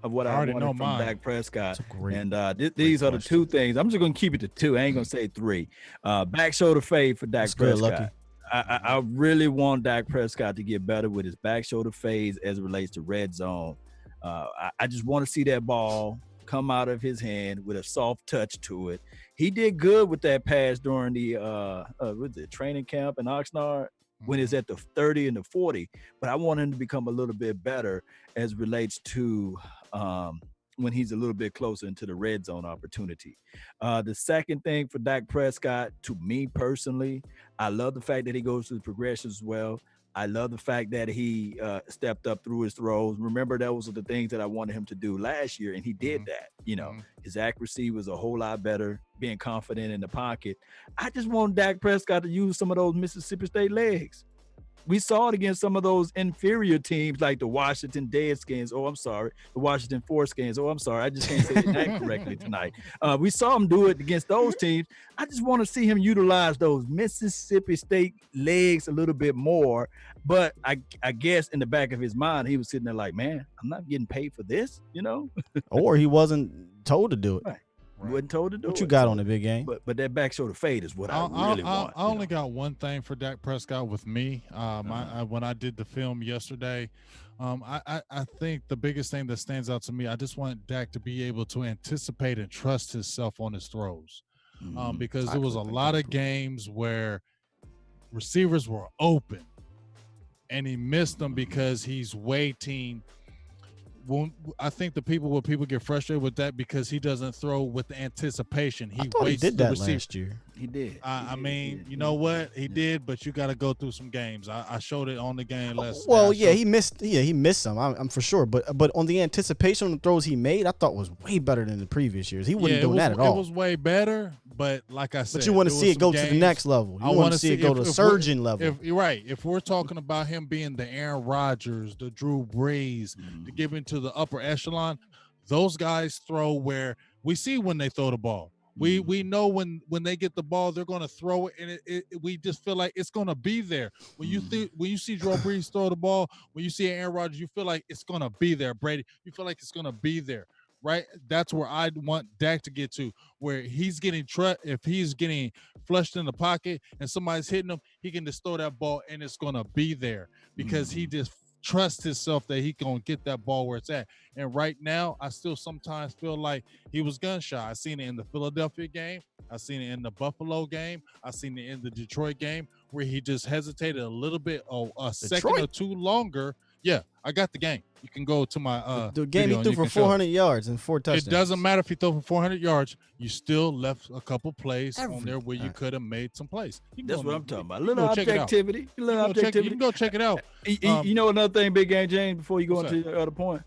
of what I I already wanted know from mine. Dak Prescott. great- And these are the two things. I'm just going to keep it to two. I ain't going to say three. Back shoulder fade for Dak That's good, Prescott. Lucky. I really want Dak Prescott to get better with his back shoulder fades as it relates to red zone. I just want to see that ball come out of his hand with a soft touch to it. He did good with that pass during the training camp in Oxnard when it's at the 30 and the 40, but I want him to become a little bit better as it relates to when he's a little bit closer into the red zone opportunity. The second thing for Dak Prescott, to me personally, I love the fact that he goes through the progressions as well. I love the fact that he stepped up through his throws. Remember, those are the things that I wanted him to do last year, and he did that. His accuracy was a whole lot better, being confident in the pocket. I just want Dak Prescott to use some of those Mississippi State legs. We saw it against some of those inferior teams like the Washington Deadskins. The Washington Foreskins. I just can't say that correctly tonight. We saw him do it against those teams. I just want to see him utilize those Mississippi State legs a little bit more. But I guess in the back of his mind, he was sitting there like, man, I'm not getting paid for this, Or he wasn't told to do it. Wasn't told to do it. What you got on the big game? But that back shoulder fade is what I really want. I only got one thing for Dak Prescott with me. When I did the film yesterday, I think the biggest thing that stands out to me, I just want Dak to be able to anticipate and trust himself on his throws. Because there was a lot of games where receivers were open and he missed them because he's waiting. I think people get frustrated with that because he doesn't throw with the anticipation. He did that last year. He did. You know what? He did, but you got to go through some games. I showed it on the game last. Well, yeah, he missed. Yeah, he missed some. I'm for sure. But on the anticipation of the throws he made, I thought was way better than the previous years. He wasn't doing that at all. It was way better, but like I said, but you want to see it go to the next level. You want to see it go to surgeon level. You're right. If we're talking about him being the Aaron Rodgers, the Drew Brees, to give into the upper echelon, those guys throw where we see when they throw the ball. We know when they get the ball, they're going to throw it, and we just feel like it's going to be there. When you see Drew Brees throw the ball, when you see Aaron Rodgers, you feel like it's going to be there. Brady, you feel like it's going to be there, right? That's where I want Dak to get to, where he's getting if he's getting flushed in the pocket and somebody's hitting him, he can just throw that ball and it's going to be there because he just trust himself that he gonna get that ball where it's at. And right now, I still sometimes feel like he was gun shy. I seen it in the Philadelphia game. I seen it in the Buffalo game. I seen it in the Detroit game where he just hesitated a little bit, a second or two longer. Yeah, I got the game. You can go to my the game he threw for 400 yards and 4 touchdowns. It doesn't matter if he threw for 400 yards. You still left a couple plays on there where you could have made some plays. That's what I'm talking about. A little objectivity. You can go check it out. You know another thing, Big Game James, before you go into the other point?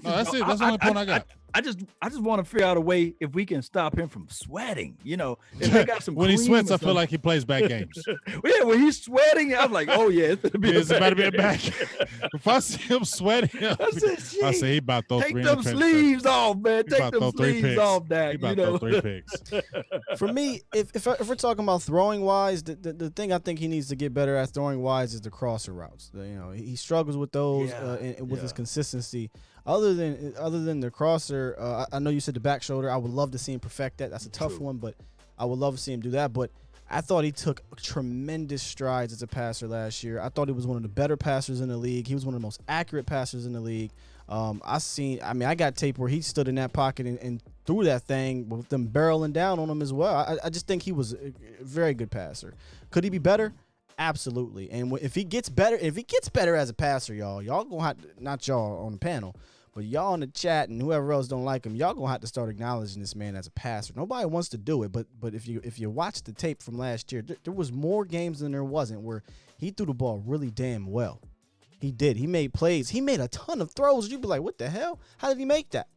That's it. That's the only point I got. I just want to figure out a way if we can stop him from sweating. You know, if they got some when he sweats, I feel like he plays bad games. Yeah, when he's sweating, I'm like, oh yeah, it's about to be a bad game. If I see him sweating, I say he about to throw take them sleeves off, man. Take them sleeves off, Dak. He about to throw 3 picks. For me, if we're talking about throwing wise, the thing I think he needs to get better at throwing wise is the crosser routes. You know, he struggles with those with his consistency. Other than the crosser, I know you said the back shoulder. I would love to see him perfect that. That's a tough one, but I would love to see him do that. But I thought he took tremendous strides as a passer last year. I thought he was one of the better passers in the league. He was one of the most accurate passers in the league. I got tape where he stood in that pocket and threw that thing with them barreling down on him as well. I just think he was a very good passer. Could he be better? Absolutely. And if he gets better as a passer, y'all gonna have to, not y'all on the panel, but y'all in the chat and whoever else don't like him, y'all gonna have to start acknowledging this man as a passer. Nobody wants to do it, but if you watch the tape from last year, there was more games than there wasn't where he threw the ball really damn well. He did. He made plays. He made a ton of throws. You'd be like, what the hell? How did he make that?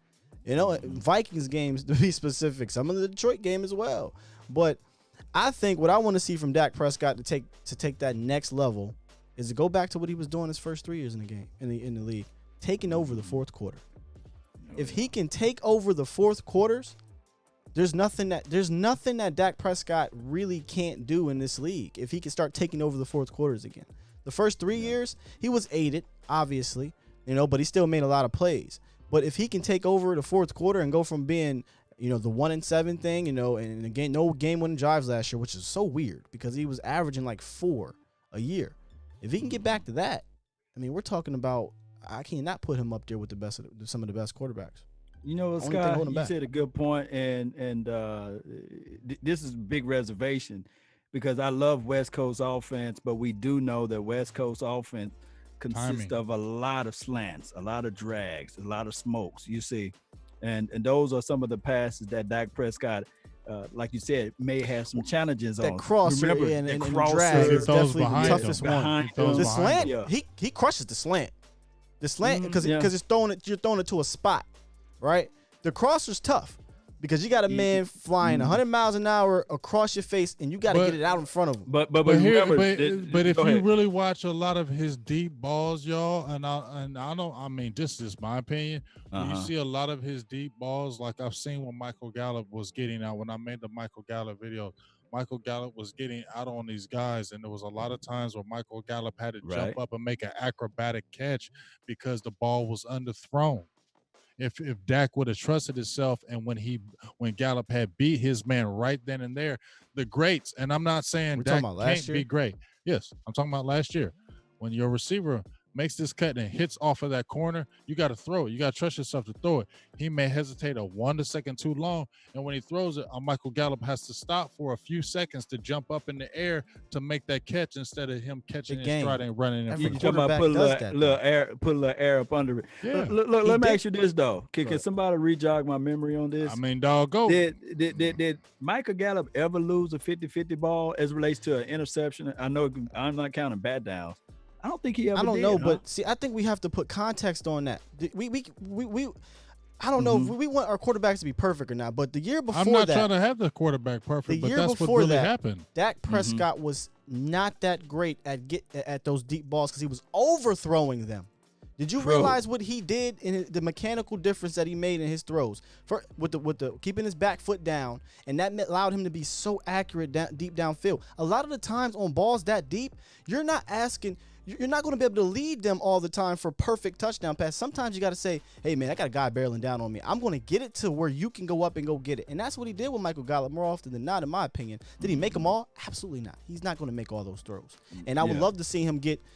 You know, Vikings games to be specific. Some of the Detroit game as well. But I think what I want to see from Dak Prescott to take that next level is to go back to what he was doing his first 3 years in the game in the league, taking over the fourth quarter. If he can take over the fourth quarters, there's nothing that Dak Prescott really can't do in this league. If he can start taking over the fourth quarters again, the first 3 years he was aided, obviously, but he still made a lot of plays. But if he can take over the fourth quarter and go from being the 1-7 thing, and again, no game-winning drives last year, which is so weird because he was averaging like 4 a year. If he can get back to that, I mean, we're talking about I cannot put him up there with some of the best quarterbacks. Scott, you said a good point, and this is a big reservation because I love West Coast offense, but we do know that West Coast offense consists of a lot of slants, a lot of drags, a lot of smokes. You see. And those are some of the passes that Dak Prescott, like you said, may have some challenges on. That crosser and drag is definitely the toughest one. The slant, he crushes the slant. The slant because you're throwing it to a spot, right? The crosser's tough because you got a man flying 100 miles an hour across your face, and you got to get it out in front of him. But if you really watch a lot of his deep balls, y'all, this is my opinion. When you see a lot of his deep balls, like I've seen when Michael Gallup was getting out. When I made the Michael Gallup video, Michael Gallup was getting out on these guys, and there was a lot of times where Michael Gallup had to jump up and make an acrobatic catch because the ball was underthrown. if Dak would have trusted himself, and when Gallup had beat his man right then and there, the greats, and I'm not saying We're Dak talking about last can't year? be great. Yes, I'm talking about last year. When your receiver makes this cut and hits off of that corner, you got to throw it. You got to trust yourself to throw it. He may hesitate a 1 second too long, and when he throws it, Michael Gallup has to stop for a few seconds to jump up in the air to make that catch instead of him catching it straight and running in Every front You of talking about quarterback put a does little that, air, put a little air up under it. Yeah. Look, let me ask you this though. Can somebody re-jog my memory on this? I mean, dog, go. Did Michael Gallup ever lose a 50-50 ball as it relates to an interception? I know I'm not counting bat downs. I don't think he ever did. I don't know, huh? but see, I think we have to put context on that. We I don't know if we want our quarterbacks to be perfect or not, but the year before I'm not that, trying to have the quarterback perfect, the but year that's what before really that, happened. Dak Prescott was not that great at those deep balls because he was overthrowing them. Did you realize what he did in the mechanical difference that he made in his throws with the keeping his back foot down, and that allowed him to be so accurate deep downfield. A lot of the times on balls that deep, you're not going to be able to lead them all the time for perfect touchdown pass. Sometimes you got to say, hey, man, I got a guy barreling down on me. I'm going to get it to where you can go up and go get it. And that's what he did with Michael Gallup more often than not, in my opinion. Did he make them all? Absolutely not. He's not going to make all those throws. And I would love to see him get –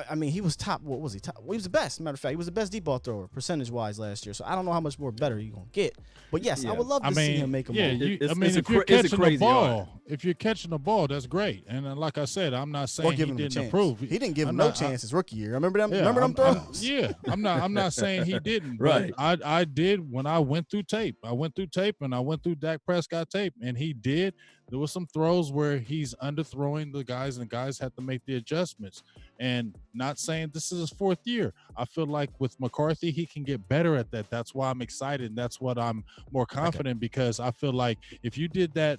I mean, he was top. What was he? Top, well, he was the best. Matter of fact, he was the best deep ball thrower percentage-wise last year. So I don't know how much more better he's going to get. But, yes, I would love to see him make them all. If you're catching the ball, if you're catching the ball, that's great. And like I said, I'm not saying he didn't improve. He didn't give him no chance his rookie year. Remember them? Remember them throws? I'm not saying he didn't. Right. But I did when I went through tape. I went through tape and I went through Dak Prescott tape, and he did. There was some throws where he's underthrowing the guys, and guys had to make the adjustments. And not saying this is his fourth year. I feel like with McCarthy, he can get better at that. That's why I'm excited. And that's what I'm more confident because I feel like if you did that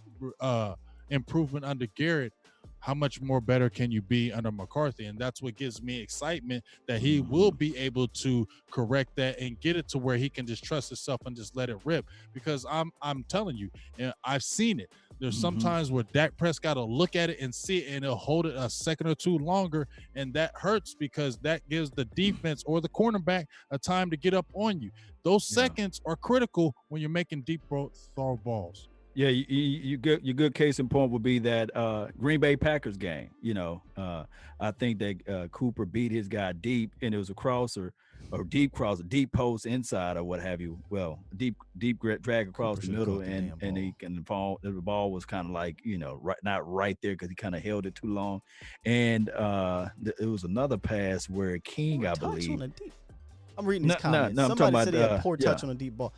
improvement under Garrett, how much more better can you be under McCarthy? And that's what gives me excitement that he will be able to correct that and get it to where he can just trust himself and just let it rip. Because I'm telling you, and I've seen it. There's sometimes where Dak Prescott will look at it and see it, and he'll hold it a second or two longer, and that hurts because that gives the defense or the cornerback a time to get up on you. Those seconds are critical when you're making deep throw balls. Yeah, your good case in point would be that Green Bay Packers game. I think that Cooper beat his guy deep, and it was a crosser or deep deep post inside or what have you. Well, deep drag across the middle, and he can fall. The ball was kind of like not right there because he kind of held it too long, and it was another pass where King, I believe. I'm reading these comments. No, Somebody I'm said talking he about had poor touch on a deep ball.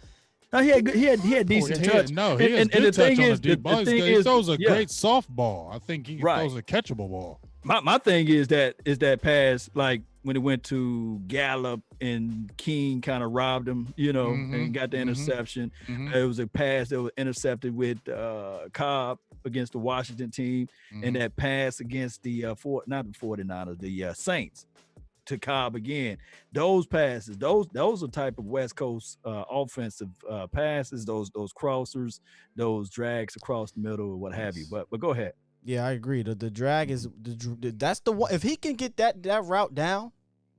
No, he had decent touch. He has good touch on a deep ball. He throws a great softball. I think he throws a catchable ball. My thing is that pass, like when it went to Gallup and King kind of robbed him, and got the interception. It was a pass that was intercepted with Cobb against the Washington team, and that pass against the not the 49ers, the Saints to Cobb again. Those passes, those are type of West Coast offensive passes, those crossers, those drags across the middle or what have you. But go ahead. Yeah, I agree. The drag is that's the one. If he can get that route down,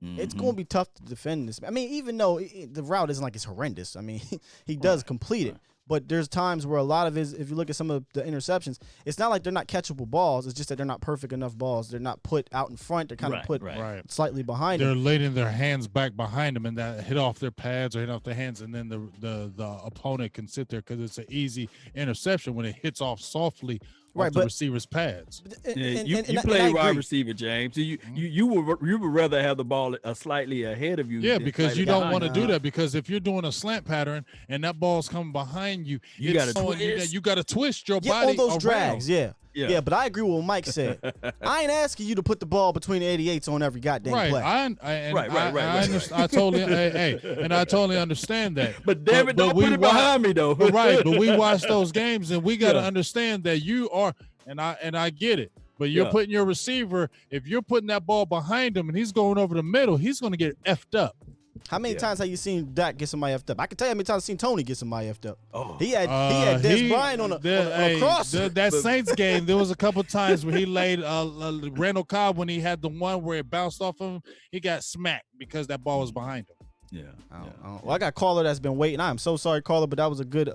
it's going to be tough to defend this. I mean, even though the route isn't like it's horrendous. I mean, he does complete it. But there's times where a lot of his, if you look at some of the interceptions, it's not like they're not catchable balls. It's just that they're not perfect enough balls. They're not put out in front. They're kind of put slightly behind They're him. laying their hands back behind them, and that hit off their pads or hit off their hands, and then the opponent can sit there because it's an easy interception when it hits off softly off the receiver's pads. You play wide receiver, James. You would rather have the ball slightly ahead of you. Yeah, because you don't want to do that, because if you're doing a slant pattern and that ball's coming behind you, you got to twist your body on those around. drags. Yeah, but I agree with what Mike said. I ain't asking you to put the ball between the 88s on every goddamn play. I totally understand that. But damn it, don't put it behind me though. Right, but we watch those games and we got to understand that you are, and I get it. But you're putting your receiver, if you're putting that ball behind him and he's going over the middle, he's going to get effed up. How many times have you seen Dak get somebody effed up? I can tell you how many times I've seen Tony get somebody effed up. He had Des Bryant on a cross. That Saints game, there was a couple times where he laid Randall Cobb when he had the one where it bounced off of him. He got smacked because that ball was behind him. Yeah. Well, I got caller that's been waiting. I'm so sorry, caller, but that was a good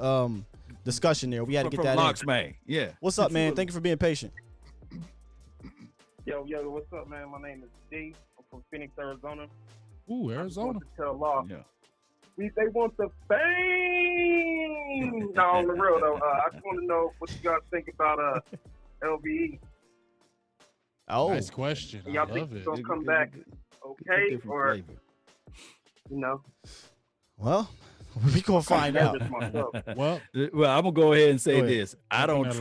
discussion there. We had to get that Locks, in. man. Yeah. What's up, man? Thank you for being patient. Yo, what's up, man? My name is D. I'm from Phoenix, Arizona. Ooh, Arizona. I tell Law. Yeah. They want the fame. No, on the real though. I just want to know what you guys think about LVE. Oh, nice question. Y'all I think love he's it. gonna come back okay, or flavor. you know? well, we gonna find out. Well, I'm gonna go ahead and say Go ahead. this. I don't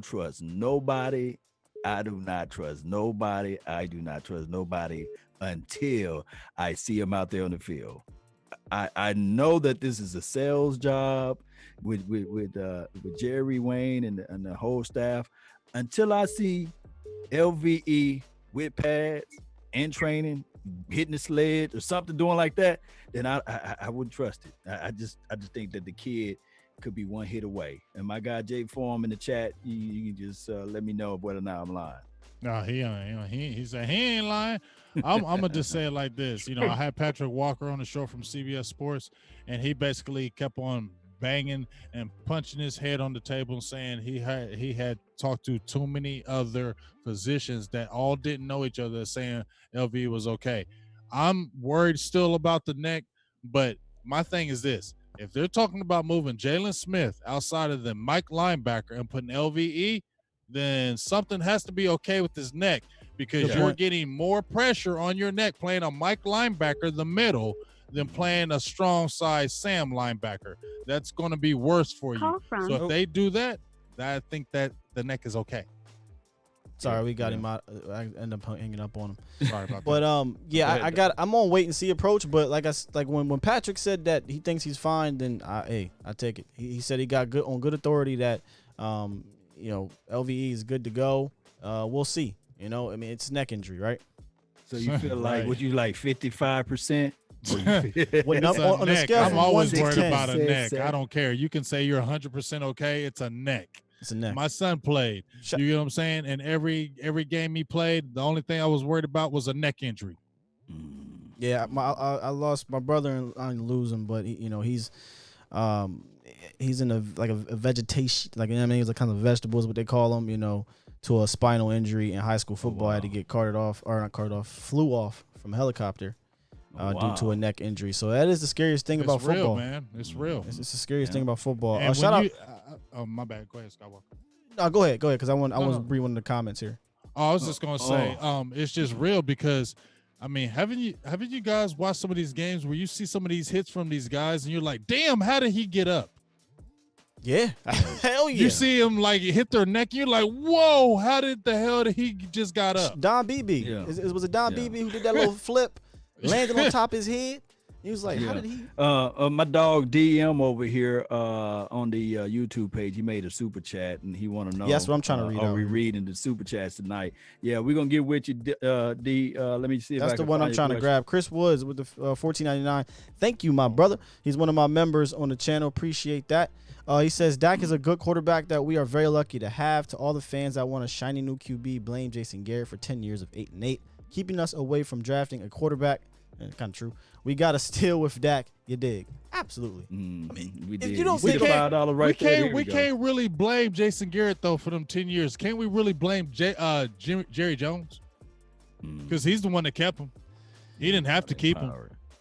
trust nobody. I do not trust nobody. I do not trust nobody until I see him out there on the field. I know that this is a sales job with Jerry Wayne and the whole staff. Until I see LVE with pads and training, hitting the sled or something doing like that, then I wouldn't trust it. I just think that the kid could be one hit away. And my guy Jake Form in the chat, you can just let me know whether or not I'm lying. No, he said he ain't lying. I'm gonna just say it like this. You know, I had Patrick Walker on the show from CBS Sports, and he basically kept on banging and punching his head on the table and saying he had talked to too many other physicians that all didn't know each other, saying LV was okay. I'm worried still about the neck, but my thing is this: if they're talking about moving Jalen Smith outside of the Mike linebacker and putting LVE, then something has to be okay with his neck, because you're getting more pressure on your neck playing a Mike linebacker, the middle, than playing a strong size Sam linebacker. That's going to be worse for you. So if they do that, I think that the neck is okay. Sorry, we got him out. I ended up hanging up on him. Sorry about but that. I'm on wait and see approach. But like when Patrick said that he thinks he's fine, then I take it. He said he got good authority that LVE is good to go. We'll see. You know, I mean, it's neck injury, right? So you feel like, would you like 55%? On a scale I'm from always 1 to worried 10. about a neck. I don't care. You can say you're 100% okay. It's a neck. It's a neck. My son played. You know what I'm saying? And every game he played, the only thing I was worried about was a neck injury. Yeah, I lost my brother and I didn't lose him, but he's in a vegetation, like, you know what I mean, he's like kind of vegetables, what they call them, to a spinal injury in high school football. I had to get flew off from a helicopter due to a neck injury. So that is the scariest thing about football. It's real, man. It's real. It's the scariest thing about football. And Shout out. Oh, my bad. Go ahead, Skywalker. No, go ahead, because I want to read one of the comments here. Oh, I was just gonna say, it's just real because, I mean, haven't you guys watched some of these games where you see some of these hits from these guys and you're like, damn, how did he get up? Yeah, hell yeah. You see him like hit their neck, you're like, whoa, how did the hell did he just got up? Don Beebe. It was a Don Beebe who did that little flip, landed on top of his head. He was like, how did he? My dog DM over here on the YouTube page, he made a super chat and he want to know. Yeah, that's what I'm trying to read. Are we reading the super chats tonight? Yeah, we're gonna get with you, D. Let me see. That's the one I'm trying to grab. Chris Woods with the $14.99. Thank you, my brother. He's one of my members on the channel. Appreciate that. He says Dak is a good quarterback that we are very lucky to have. To all the fans that want a shiny new QB, blame Jason Garrett for 10 years of 8-8, keeping us away from drafting a quarterback. And kind of true. We got to steal with Dak. You dig? Absolutely. I mean, we if did. you don't We think $5 right there. We can't really blame Jason Garrett though for them 10 years. Can't we really blame Jerry Jones? Because he's the one that kept him. He didn't have to keep him.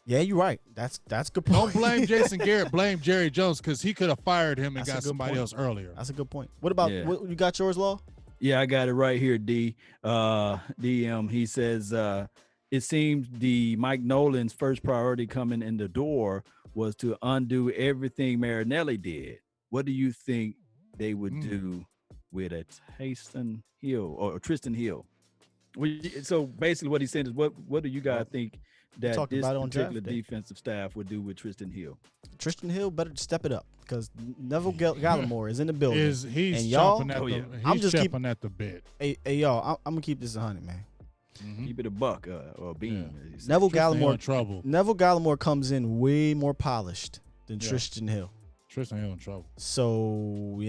Yeah, you're right. That's good point. Don't blame Jason Garrett. Blame Jerry Jones because he could have fired him and got somebody else earlier. That's a good point. What about what, you got yours, Law? Yeah, I got it right here, D. DM. He says it seems the Mike Nolan's first priority coming in the door was to undo everything Marinelli did. What do you think they would do with a Taysom Hill or Tristan Hill? So basically what he said is what do you guys think that this particular defensive staff would do with Tristan Hill? Tristan Hill better step it up because Neville Gallimore is in the building. He's and y'all, chomping at the bit. Hey, y'all, I'm gonna keep this 100, man. Keep it a buck or a beam. Yeah. Neville Gallimore trouble. Neville Gallimore comes in way more polished than Tristan Hill. Tristan Hill in trouble. So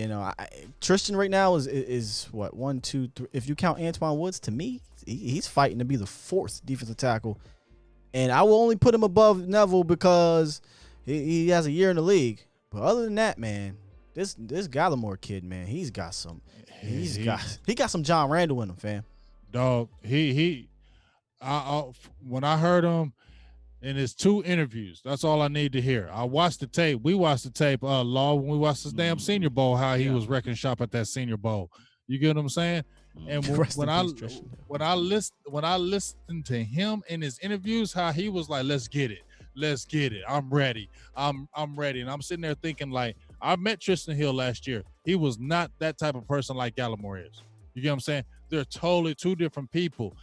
Tristan right now is what 1, 2, 3. If you count Antoine Woods, to me, he's fighting to be the 4th defensive tackle And I will only put him above Neville because he has a year in the league. But other than that, man, this Gallimore kid, man, he got some John Randall in him, fam. Dog, when I heard him in his 2 interviews, that's all I need to hear. I watched the tape. We watched the tape, Law, when we watched his damn Senior Bowl, how he was wrecking shop at that Senior Bowl. You get what I'm saying? And when I listened to him in his interviews, how he was like, let's get it. I'm ready. I'm ready. And I'm sitting there thinking, like, I met Tristan Hill last year. He was not that type of person like Gallimore is. You get what I'm saying? They're totally 2 different people.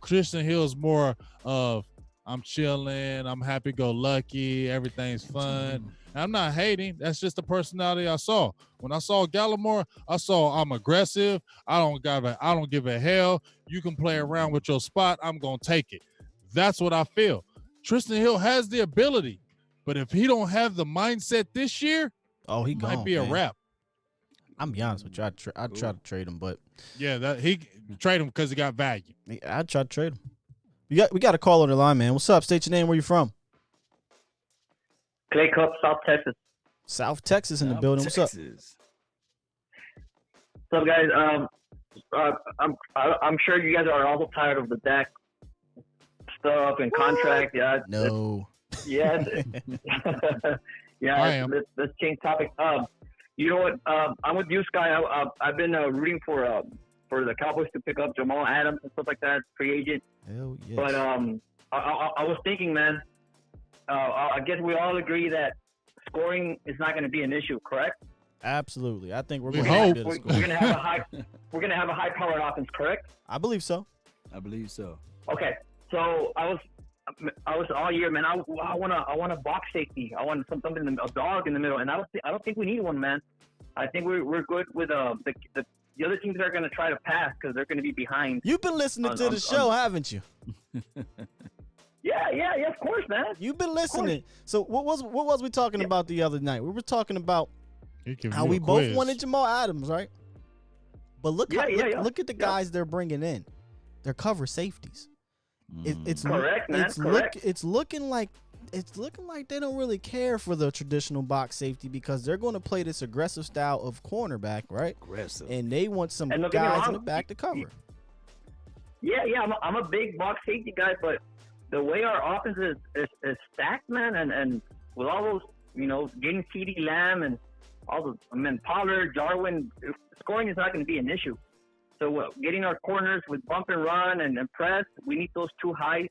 Tristan Hill is more of, I'm chilling, I'm happy-go-lucky, everything's fun. And I'm not hating. That's just the personality I saw. When I saw Gallimore, I saw I'm aggressive. I don't give a hell. You can play around with your spot. I'm gonna take it. That's what I feel. Tristan Hill has the ability, but if he don't have the mindset this year, he might be a wrap. I'm be honest with you. I'd try to trade him, but he trade him because he got value. I'd try to trade him. We got a call on the line, man. What's up? State your name. Where you from? Clay Cup, South Texas. South Texas in the building. What's up? What's up, guys? I'm sure you guys are also tired of the Dak stuff and contract. Yeah. No. Yes. I am. Let's change topic. You know what? I'm with you, Sky. I've been rooting for the Cowboys to pick up Jamal Adams and stuff like that, free agent. Hell yes. But I was thinking, man. I guess we all agree that scoring is not going to be an issue, correct? Absolutely. I think we're going to have a high-powered offense, correct? I believe so. Okay. So I was all year, man. I want a box safety. I want something, a dog in the middle, and I don't think we need one, man. I think we're good with the other teams are going to try to pass because they're going to be behind. You've been listening to the show, haven't you? Yeah, of course, man. You've been listening. So what was we talking about the other night? We were talking about how we both wanted Jamal Adams, right? But look at the guys they're bringing in. They're cover safeties. It's correct, man. It's looking like they don't really care for the traditional box safety because they're going to play this aggressive style of cornerback, right? Aggressive. And they want some guys in the back to cover. Yeah. I'm a big box safety guy, but the way our offense is stacked, man, and with all those, getting CeeDee Lamb and all those, Pollard, Jarwin, scoring is not going to be an issue. So getting our corners with bump and run and press, we need those two high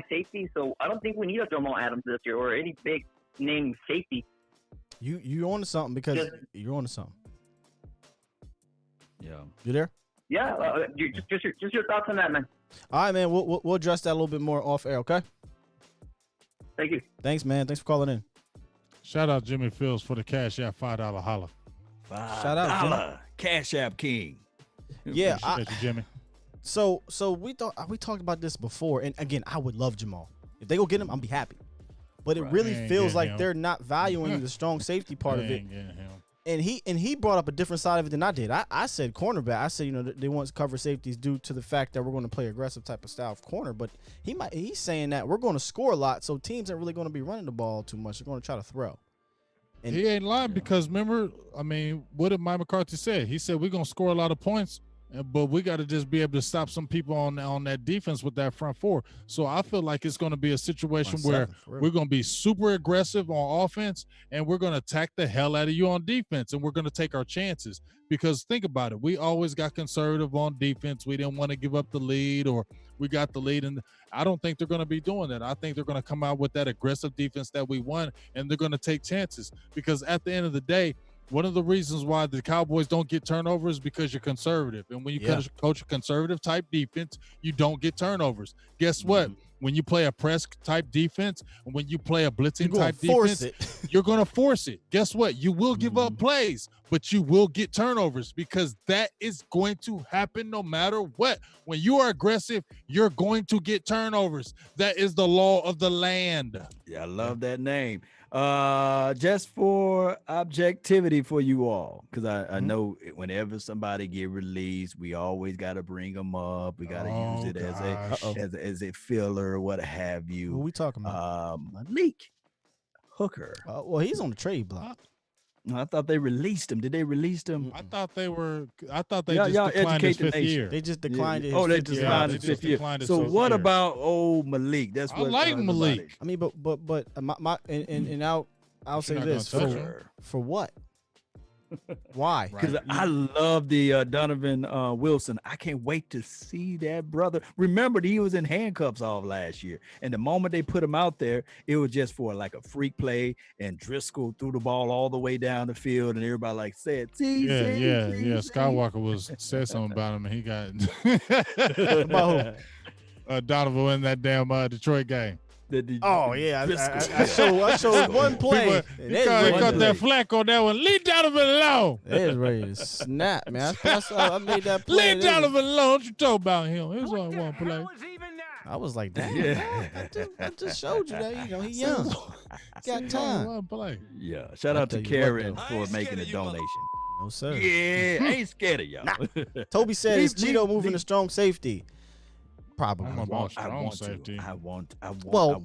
safeties. So I don't think we need a Jamal Adams this year or any big name safety. You onto something because you're onto something. Yeah. You there? Yeah. Just your thoughts on that, man. All right, man. We'll address that a little bit more off air, okay? Thank you. Thanks, man. Thanks for calling in. Shout out Jimmy Fields for the Cash App $5 holla. Shout out Jimmy. Cash App King. Yeah, Appreciate you, Jimmy. So we talked about this before, and again, I would love Jamal. If they go get him, I'll be happy. But it really feels like they're not valuing the strong safety part of it. And he brought up a different side of it than I did. I said cornerback. I said they want cover safeties due to the fact that we're going to play aggressive type of style of corner. But he's saying that we're going to score a lot, so teams aren't really going to be running the ball too much. They're going to try to throw. And he ain't lying because remember, what did Mike McCarthy say? He said we're going to score a lot of points, but we got to just be able to stop some people on that defense with that front four. So I feel like it's going to be a situation where we're going to be super aggressive on offense and we're going to attack the hell out of you on defense, and we're going to take our chances. Because think about it, we always got conservative on defense. We didn't want to give up the lead, or we got the lead, and I don't think they're going to be doing that. I think they're going to come out with that aggressive defense that we won, and they're going to take chances. Because at the end of the day, one of the reasons why the Cowboys don't get turnovers is because you're conservative. And when you coach a conservative type defense, you don't get turnovers. Guess what? When you play a press type defense, and when you play a blitzing type defense, you're going to force it. Guess what? You will give up plays, but you will get turnovers because that is going to happen no matter what. When you are aggressive, you're going to get turnovers. That is the law of the land. Yeah, I love that name. Just for objectivity for you all, because I know whenever somebody get released, we always got to bring them up. We got to use it as a filler, what have you. Who we talking about? Malik Hooker. Well, he's on the trade block. I thought they released him. Did they release him? I thought they Y'all just declined his educate the fifth nation. year. They just declined it. Oh, they declined his fifth year. So what about old Malik? That's I what like Malik. I mean, but I'll say this for what? Why? Because I love the Donovan Wilson. I can't wait to see that brother. Remember, he was in handcuffs all last year, and the moment they put him out there, it was just for like a freak play. And Driscoll threw the ball all the way down the field, and everybody said, "See, Skywalker said something about him, and he got about who? Donovan in that damn Detroit game. Oh yeah, I showed one play. He caught that flack on that one. Leave Donovan alone. They was ready to snap, man. I made that play. Leave Donovan alone. What you talking about him? It was only one play. I was like, damn, I just showed you that, he young. Got time. One play. Yeah. Shout out to Karen for making a donation. No sir. Yeah, I ain't scared of y'all. Toby said, "Is Cheeto moving to strong safety?" Probably. I want safety. I want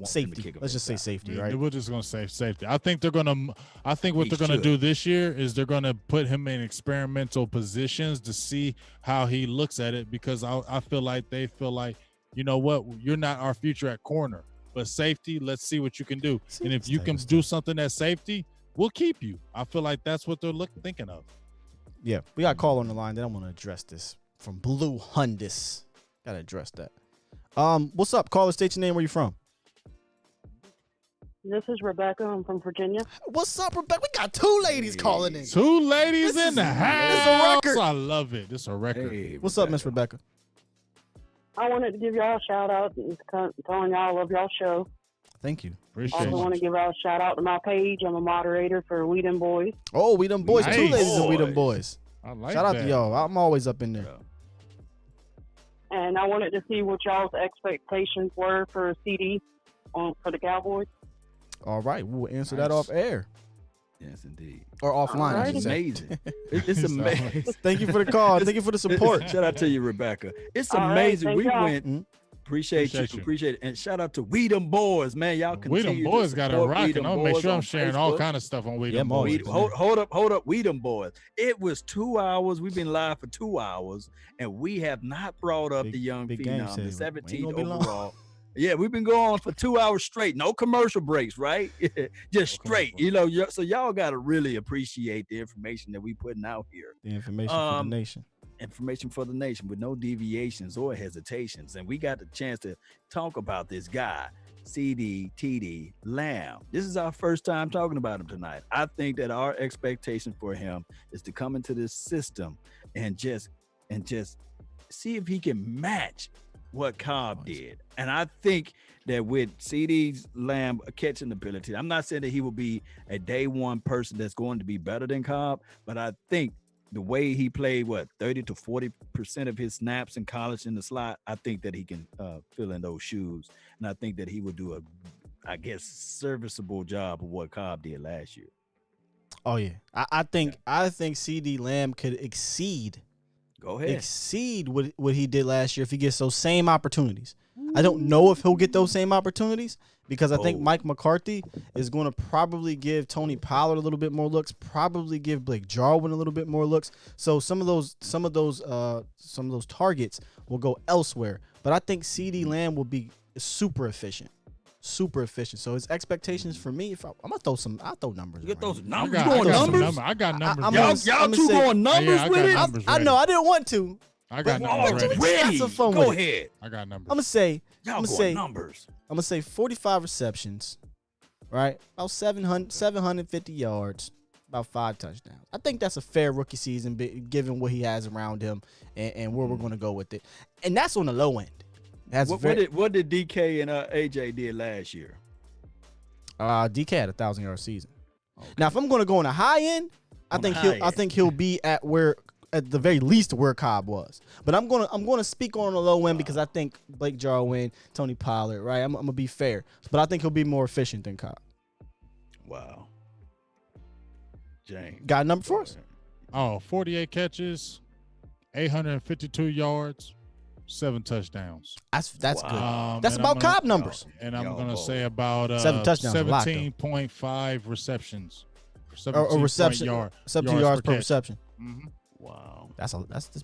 safety. Let's just say safety, right? We're just gonna say safety. I think what they're gonna do this year is they're gonna put him in experimental positions to see how he looks at it, because I feel like they feel like, you know what, you're not our future at corner, but safety, let's see what you can do. And if you can do something at safety, we'll keep you. I feel like that's what they're thinking of. Yeah, we got a call on the line. Then I'm gonna address this from Blue Hundis. Gotta address that. What's up? Caller, state your name. Where you from? This is Rebecca. I'm from Virginia. What's up, Rebecca? We got two ladies calling in. Two ladies in the house. It's a record. I love it. This is a record. Hey, what's up, Miss Rebecca? I wanted to give y'all a shout out and telling y'all I love y'all show. Thank you. Appreciate Also want to give out a shout out to my page. I'm a moderator for We Them Boys. Oh, We Them Boys. Nice. Two ladies in We Them Boys. I like Shout out that. to y'all. I'm always up in there. And I wanted to see what y'all's expectations were for a CD for the Cowboys. All right, we'll answer that off air. Yes, indeed. Or offline. I should It's say. amazing. It's amazing. Thank you for the call. Thank you for the support. Shout out to you, Rebecca. It's All right, amazing. thank We y'all. went. Appreciate you. Appreciate it. And shout out to We Them Boys, man. Y'all We continue Them Boys to got it support We rocking. Them I'll make Boys sure I'm on sharing all Facebook. kind of stuff on We Yeah, Them I'm always Boys. Hold up. We Them Boys. It was 2 hours. We've been live for 2 hours, and we have not brought up the young big game phenom, the saver. Ain't 17th gonna be long. overall. Yeah, we've been going for 2 hours straight. No commercial breaks, right? Just straight. So y'all got to really appreciate the information that we putting out here. The information for the nation. Information for the nation with no deviations or hesitations. And we got the chance to talk about this guy, CeeDee Lamb. This is our first time talking about him tonight. I think that our expectation for him is to come into this system and just see if he can match what Cobb did. And I think that with CeeDee Lamb catching ability, I'm not saying that he will be a day one person that's going to be better than Cobb, but I think the way he played, 30 to 40% of his snaps in college in the slot, I think that he can fill in those shoes. And I think that he would do serviceable job of what Cobb did last year. Oh yeah. I think CeeDee Lamb could exceed what he did last year if he gets those same opportunities. I don't know if he'll get those same opportunities because I think Mike McCarthy is going to probably give Tony Pollard a little bit more looks, probably give Blake Jarwin a little bit more looks. So some of those targets will go elsewhere. But I think CeeDee Lamb will be super efficient. So his expectations for me, I'll throw numbers. You get those I numbers. got numbers. Y'all two going numbers with it? I know. I didn't want to. I got numbers ready. Got some fun Go with it. ahead. I got numbers. I'm gonna say numbers. I'm gonna say 45 receptions, right? About 750 yards, about 5 touchdowns. I think that's a fair rookie season, given what he has around him and where we're gonna go with it. And that's on the low end. What did DK and AJ did last year? DK had a 1,000-yard season. Okay. Now, if I'm gonna go on the high end, I think he'll be at the very least where Cobb was. But I'm gonna speak on the low end because I think Blake Jarwin, Tony Pollard, right? I'm gonna be fair, but I think he'll be more efficient than Cobb. Wow. James. Got a number for us? Oh, 48 catches, 852 yards, 7 touchdowns. That's good. And That's about Cobb numbers. And I'm going to say about 7 touchdowns. 17.5 receptions. Or reception. 17 yards per reception. Mm-hmm. Wow. That's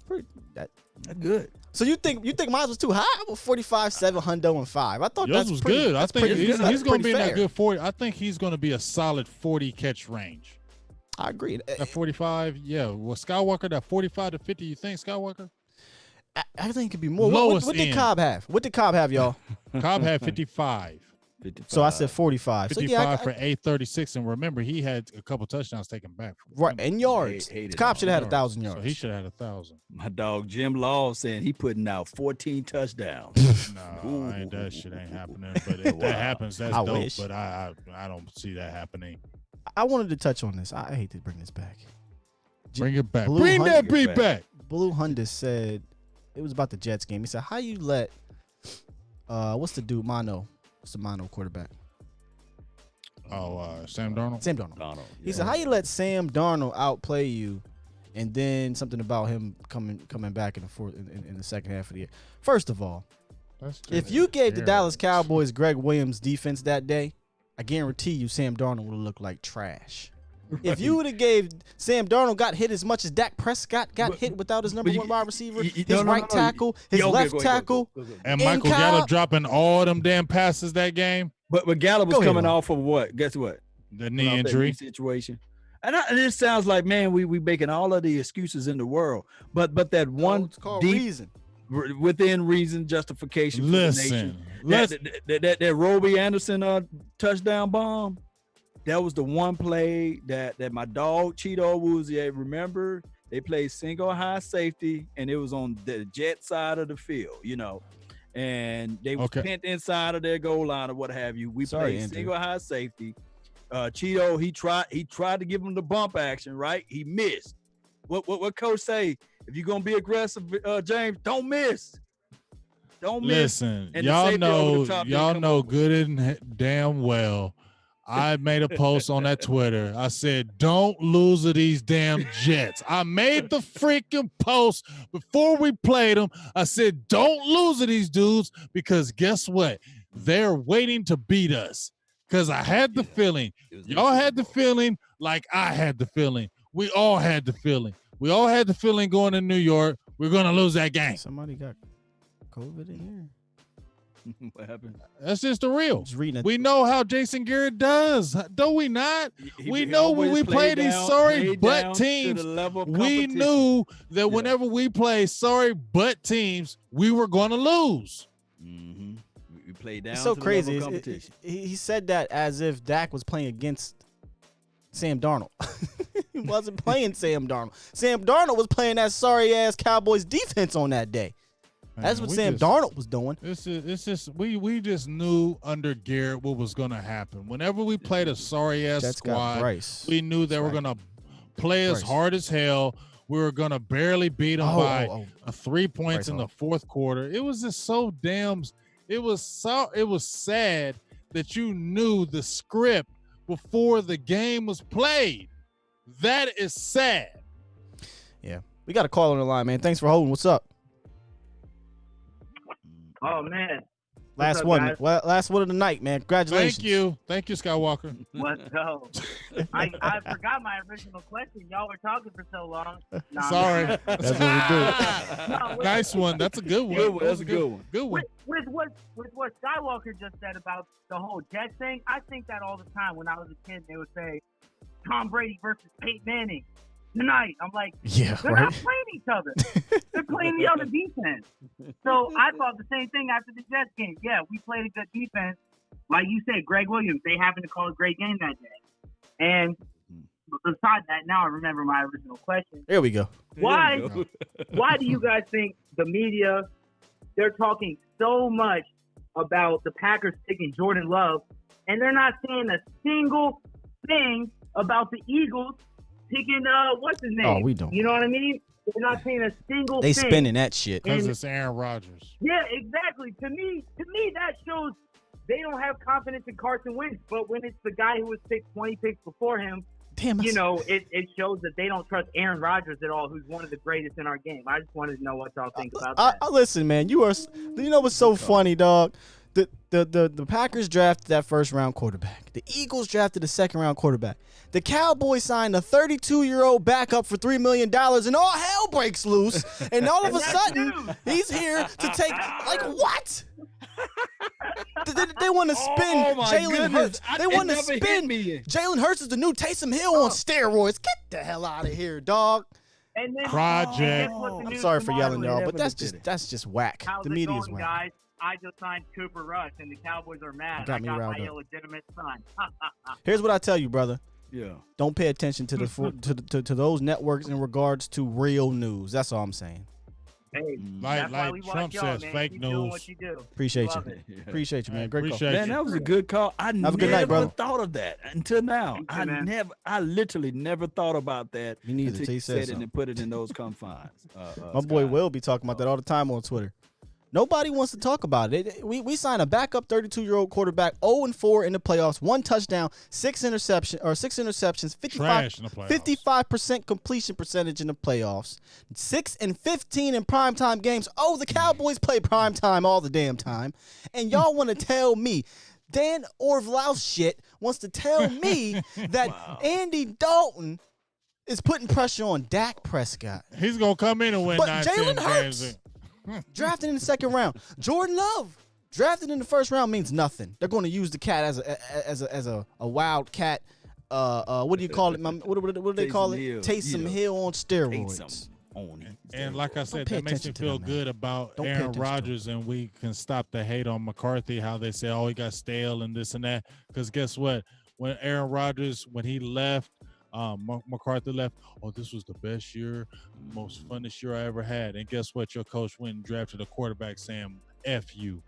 pretty. That's good. So you think mine was too high? I was 45, 7, hundo, and 5. I thought Yours that was good. I think he's going to be in fair. that good 40. I think he's going to be a solid 40 catch range. I agree. At 45, yeah. Well, Skywalker, that 45 to 50, you think, Skywalker? I think it could be more. Lowest What did end. Cobb have? What did Cobb have, y'all? Cobb had 55. So I said 45. 55 so yeah, for 836. And remember, he had a couple touchdowns taken back. Right, and yards. Cobb should have had 1,000 yards. So he should have had 1,000. My dog Jim Law saying he putting out 14 touchdowns. No, that shit ain't happening. But if that happens, that's dope. wish. But I don't see that happening. I wanted to touch on this. I hate to bring this back. Bring it back. Blue Bring that Hunt- beat back. Blue Hundis said it was about the Jets game. He said, "How you let what's the dude Mono? What's the Mono quarterback? Sam Darnold. Sam Darnold. He said, "How you let Sam Darnold outplay you?" And then something about him coming back in the fourth in the second half of the year. First of all, if you gave the Dallas Cowboys Greg Williams defense that day, I guarantee you Sam Darnold would have looked like trash. If you would have gave Sam Darnold got hit as much as Dak Prescott got hit without his number one wide receiver, his right tackle, his left tackle, And Michael Gallup dropping all them damn passes that game. But Gallup was coming off of what? Guess what? The knee injury situation. And it sounds like, man, we making all of the excuses in the world. But that one it's called deep reason. Within reason justification for Listen, the nation. That Roby Anderson touchdown bomb. That was the one play that my dog Cheeto Woozy, remember, they played single high safety and it was on the Jet side of the field, and they was pinned inside of their goal line or what have you. We played Andrew. single high safety. Cheeto, he tried to give him the bump action, right? He missed. What coach say? If you're gonna be aggressive, James, don't miss. Don't miss. Listen, And the y'all safety over the top didn't come know over. good and damn well. I made a post on that Twitter. I said, don't lose to these damn Jets. I made the freaking post before we played them. I said, don't lose to these dudes because guess what? They're waiting to beat us. Because I had the feeling. Y'all had the feeling like I had the feeling. We all had the feeling. We all had the feeling going to New York. We're going to lose that game. Somebody got COVID in here. What happened? That's just the real. Just reading it. We know how Jason Garrett does, don't we not? We he know when always we play played these down- sorry played butt down to teams, the level of we competition. knew that whenever we play sorry butt teams, we were going to lose. Mm-hmm. We played down. It's so to the crazy. level of competition. He said that as if Dak was playing against Sam Darnold. He wasn't playing Sam Darnold. Sam Darnold was playing that sorry ass Cowboys defense on that day. That's what Sam Darnold was doing. It's just we just knew under Garrett what was going to happen. Whenever we played a sorry ass Jets got squad, Bryce. we knew they were going to play us Bryce. hard as hell. We were going to barely beat them by 3 points Bryce in the Hall. fourth quarter. It was just so damn. It was sad that you knew the script before the game was played. That is sad. Yeah. We got a call on the line, man. Thanks for holding. What's up? Oh man. Last up, one. guys? Well, last one of the night, man. Congratulations. Thank you, Skywalker. Let's go. I forgot my original question. Y'all were talking for so long. Nah, Sorry. man. That's what we do. No, Nice one. That's a good one. Good one. That's a good one. Good one. With what Skywalker just said about the whole Jets thing, I think that all the time. When I was a kid, they would say Tom Brady versus Peyton Manning tonight. I'm like, Yeah, they're right. not playing each other. They're playing the other defense. So I thought the same thing after the Jets game. Yeah, we played a good defense. Like you said, Greg Williams, they happened to call a great game that day. And besides that, now I remember my original question. There we go. Why do you guys think the media, they're talking so much about the Packers picking Jordan Love, and they're not saying a single thing about the Eagles picking, what's his name? Oh, we don't. You know what I mean? They're not saying a single They thing. spinning that shit. Because And- it's Aaron Rodgers. Yeah, exactly. To me, that shows they don't have confidence in Carson Wentz. But when it's the guy who was picked 20 picks before him, Damn, you know, it shows that they don't trust Aaron Rodgers at all, who's one of the greatest in our game. I just wanted to know what y'all think about that. Listen, man, you know what's so funny, dog? The Packers drafted that first round quarterback. The Eagles drafted the second round quarterback. The Cowboys signed a 32-year-old backup for $3 million, and all hell breaks loose. And all of a sudden, he's here to take what? They want to spin Jalen Hurts. They want to spin Jalen Hurts is the new Taysom Hill on steroids. Get the hell out of here, dog. And then, Project. I'm sorry for yelling, y'all, but that's just whack. How's The it media is going, whack. guys? I just signed Cooper Rush, and the Cowboys are mad. Got I me got riled my up. illegitimate son. Here's what I tell you, brother. Yeah. Don't pay attention to to those networks in regards to real news. That's all I'm saying. Hey, Like that's why we Trump watch y'all, says, man. fake Keep doing news. what you do. Appreciate Love you. it. Appreciate you, man. Great call. Appreciate Man, you. that was a good call. I Have a never good night, brother. thought of that until now. Thank you, man. I literally never thought about that. Me neither, until till you you said said it something. and put it in those confines. My boy Scott. Will be talking about that all the time on Twitter. Nobody wants to talk about it. We signed a backup 32-year-old quarterback, 0-4 in the playoffs, 1 touchdown, 6 interceptions, Trash in the playoffs. 55% completion percentage in the playoffs, 6-15 in primetime games. Oh, the Cowboys play primetime all the damn time. And y'all want to tell me, Dan Orvlouse shit wants to tell me that Andy Dalton is putting pressure on Dak Prescott. He's gonna come in and win But 9, Jalen 10 Hurts, games. drafted in the second round. Jordan Love, drafted in the first round means nothing. They're going to use the cat as a wild cat. What do you call it? What do they call it? Taysom Hill on steroids. And like I said, pay that makes me attention to feel them, man. good about Don't pay Aaron attention to Rodgers, and we can stop the hate on McCarthy, how they say, oh, he got stale and this and that. Because guess what? When Aaron Rodgers, when he left, McCarthy left, oh, this was the best year, most funnest year I ever had. And guess what? Your coach went and drafted a quarterback saying, F you.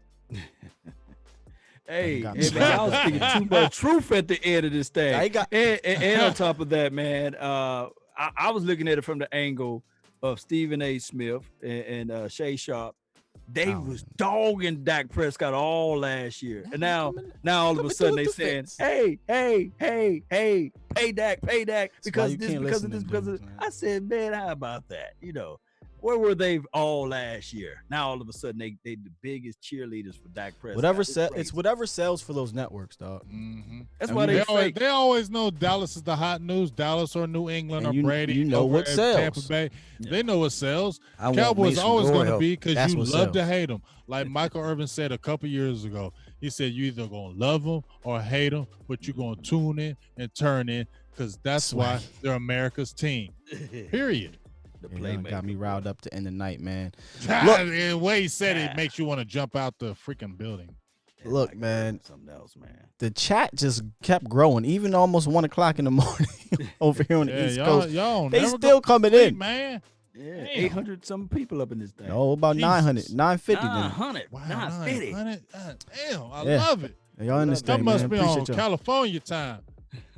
Hey, man, I was speaking too much truth at the end of this thing. And on top of that, man, I was looking at it from the angle of Stephen A. Smith and Shay Sharp. They was dogging Dak Prescott all last year. And now all of a sudden they saying, hey, pay Dak, because of this. I said, man, how about that? You know, where were they all last year? Now all of a sudden they the biggest cheerleaders for Dak Prescott. It's whatever sells for those networks, dog. Mm-hmm. That's why they always know Dallas is the hot news. Dallas or New England And or Brady. you know over what at sells. Tampa Bay. Yeah. They know what sells. I want Cowboys Mason always going to Royal. be because That's you what love to sells. hate them. Like Michael Irvin said a couple years ago. He said you either going to love them or hate them, but you're going to tune in and turn in because that's why they're America's team. Period. The playmaker got me riled up to end the night, man. The way he said it makes you want to jump out the freaking building. Look, man, something else, man. The chat just kept growing, even almost 1 o'clock in the morning over here on the East Coast. Y'all they never still go coming sleep, in, man. Yeah, 800 some people up in this thing. Oh, about 900, 950. 900. Wow, 950. 900. Damn, I Yeah. love it. Y'all in this That thing, must man. be Appreciate on y'all. California time.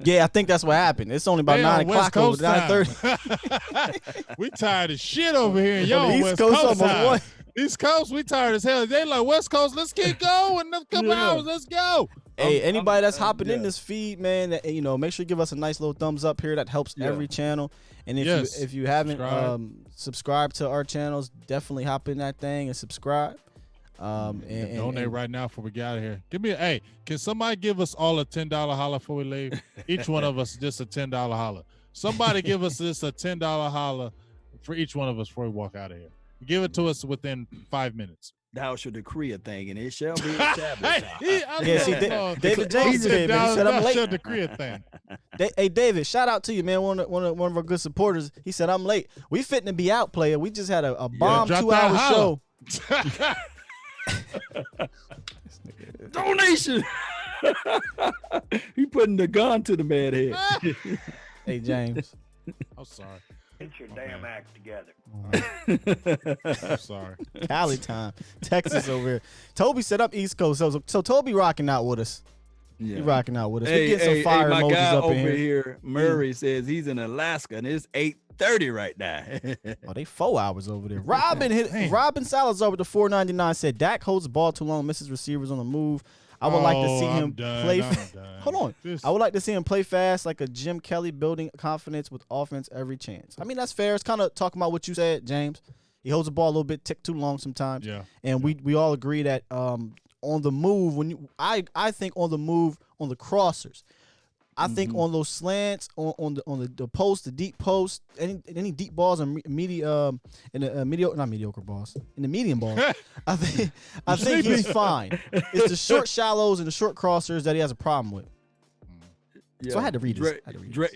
Yeah, I think that's what happened. It's only about They 9 on West o'clock over Coast 9:30. We tired as shit over here. Y'all On the on East West Coast, Coast almost time. what? East Coast, we tired as hell. They like West Coast. Let's get going. Another couple hours. Let's go. Hey, anybody that's hopping in this feed, man, that, you know, make sure you give us a nice little thumbs up here. That helps every channel. And if you haven't subscribed to our channels, definitely hop in that thing and subscribe. And donate right now before we get out of here. Give me can somebody give us all a $10 holler before we leave? Each one of us just a $10 holler. Somebody give us this a $10 holler for each one of us before we walk out of here. Give it to us within 5 minutes. Thou shall decree a thing, and it shall be established. David James said, man, he said I'm late. Shall decree a thing. Hey, David, shout out to you, man. One of our good supporters. He said, I'm late. We fitting to be out, player. We just had a bomb 2-hour show. Donation. He putting the gun to the man head. Hey, James. I'm sorry. Get your damn act together. I'm sorry. Cali time. Texas over here. Toby set up East Coast. So Toby rocking out with us. Yeah. He rocking out with us. Hey, we get some fire my emojis guy up over in here. here, Murray, says he's in Alaska, and it's 8:30 right now. Oh, they 4 hours over there. Robin Salazar with the $4.99 said Dak holds the ball too long, misses receivers on the move. I would like to see him play. I'm done. Hold on. I would like to see him play fast, like a Jim Kelly, building confidence with offense every chance. I mean, that's fair. It's kind of talking about what you said, James. He holds the ball a little bit tick too long sometimes. Yeah. And we all agree that on the move, I think on the move on the crossers, I think on those slants, on the post, the deep post, any deep balls and mediocre balls, in the medium balls, I think he's fine. It's the short shallows and the short crossers that he has a problem with. Yeah. So I had to read this.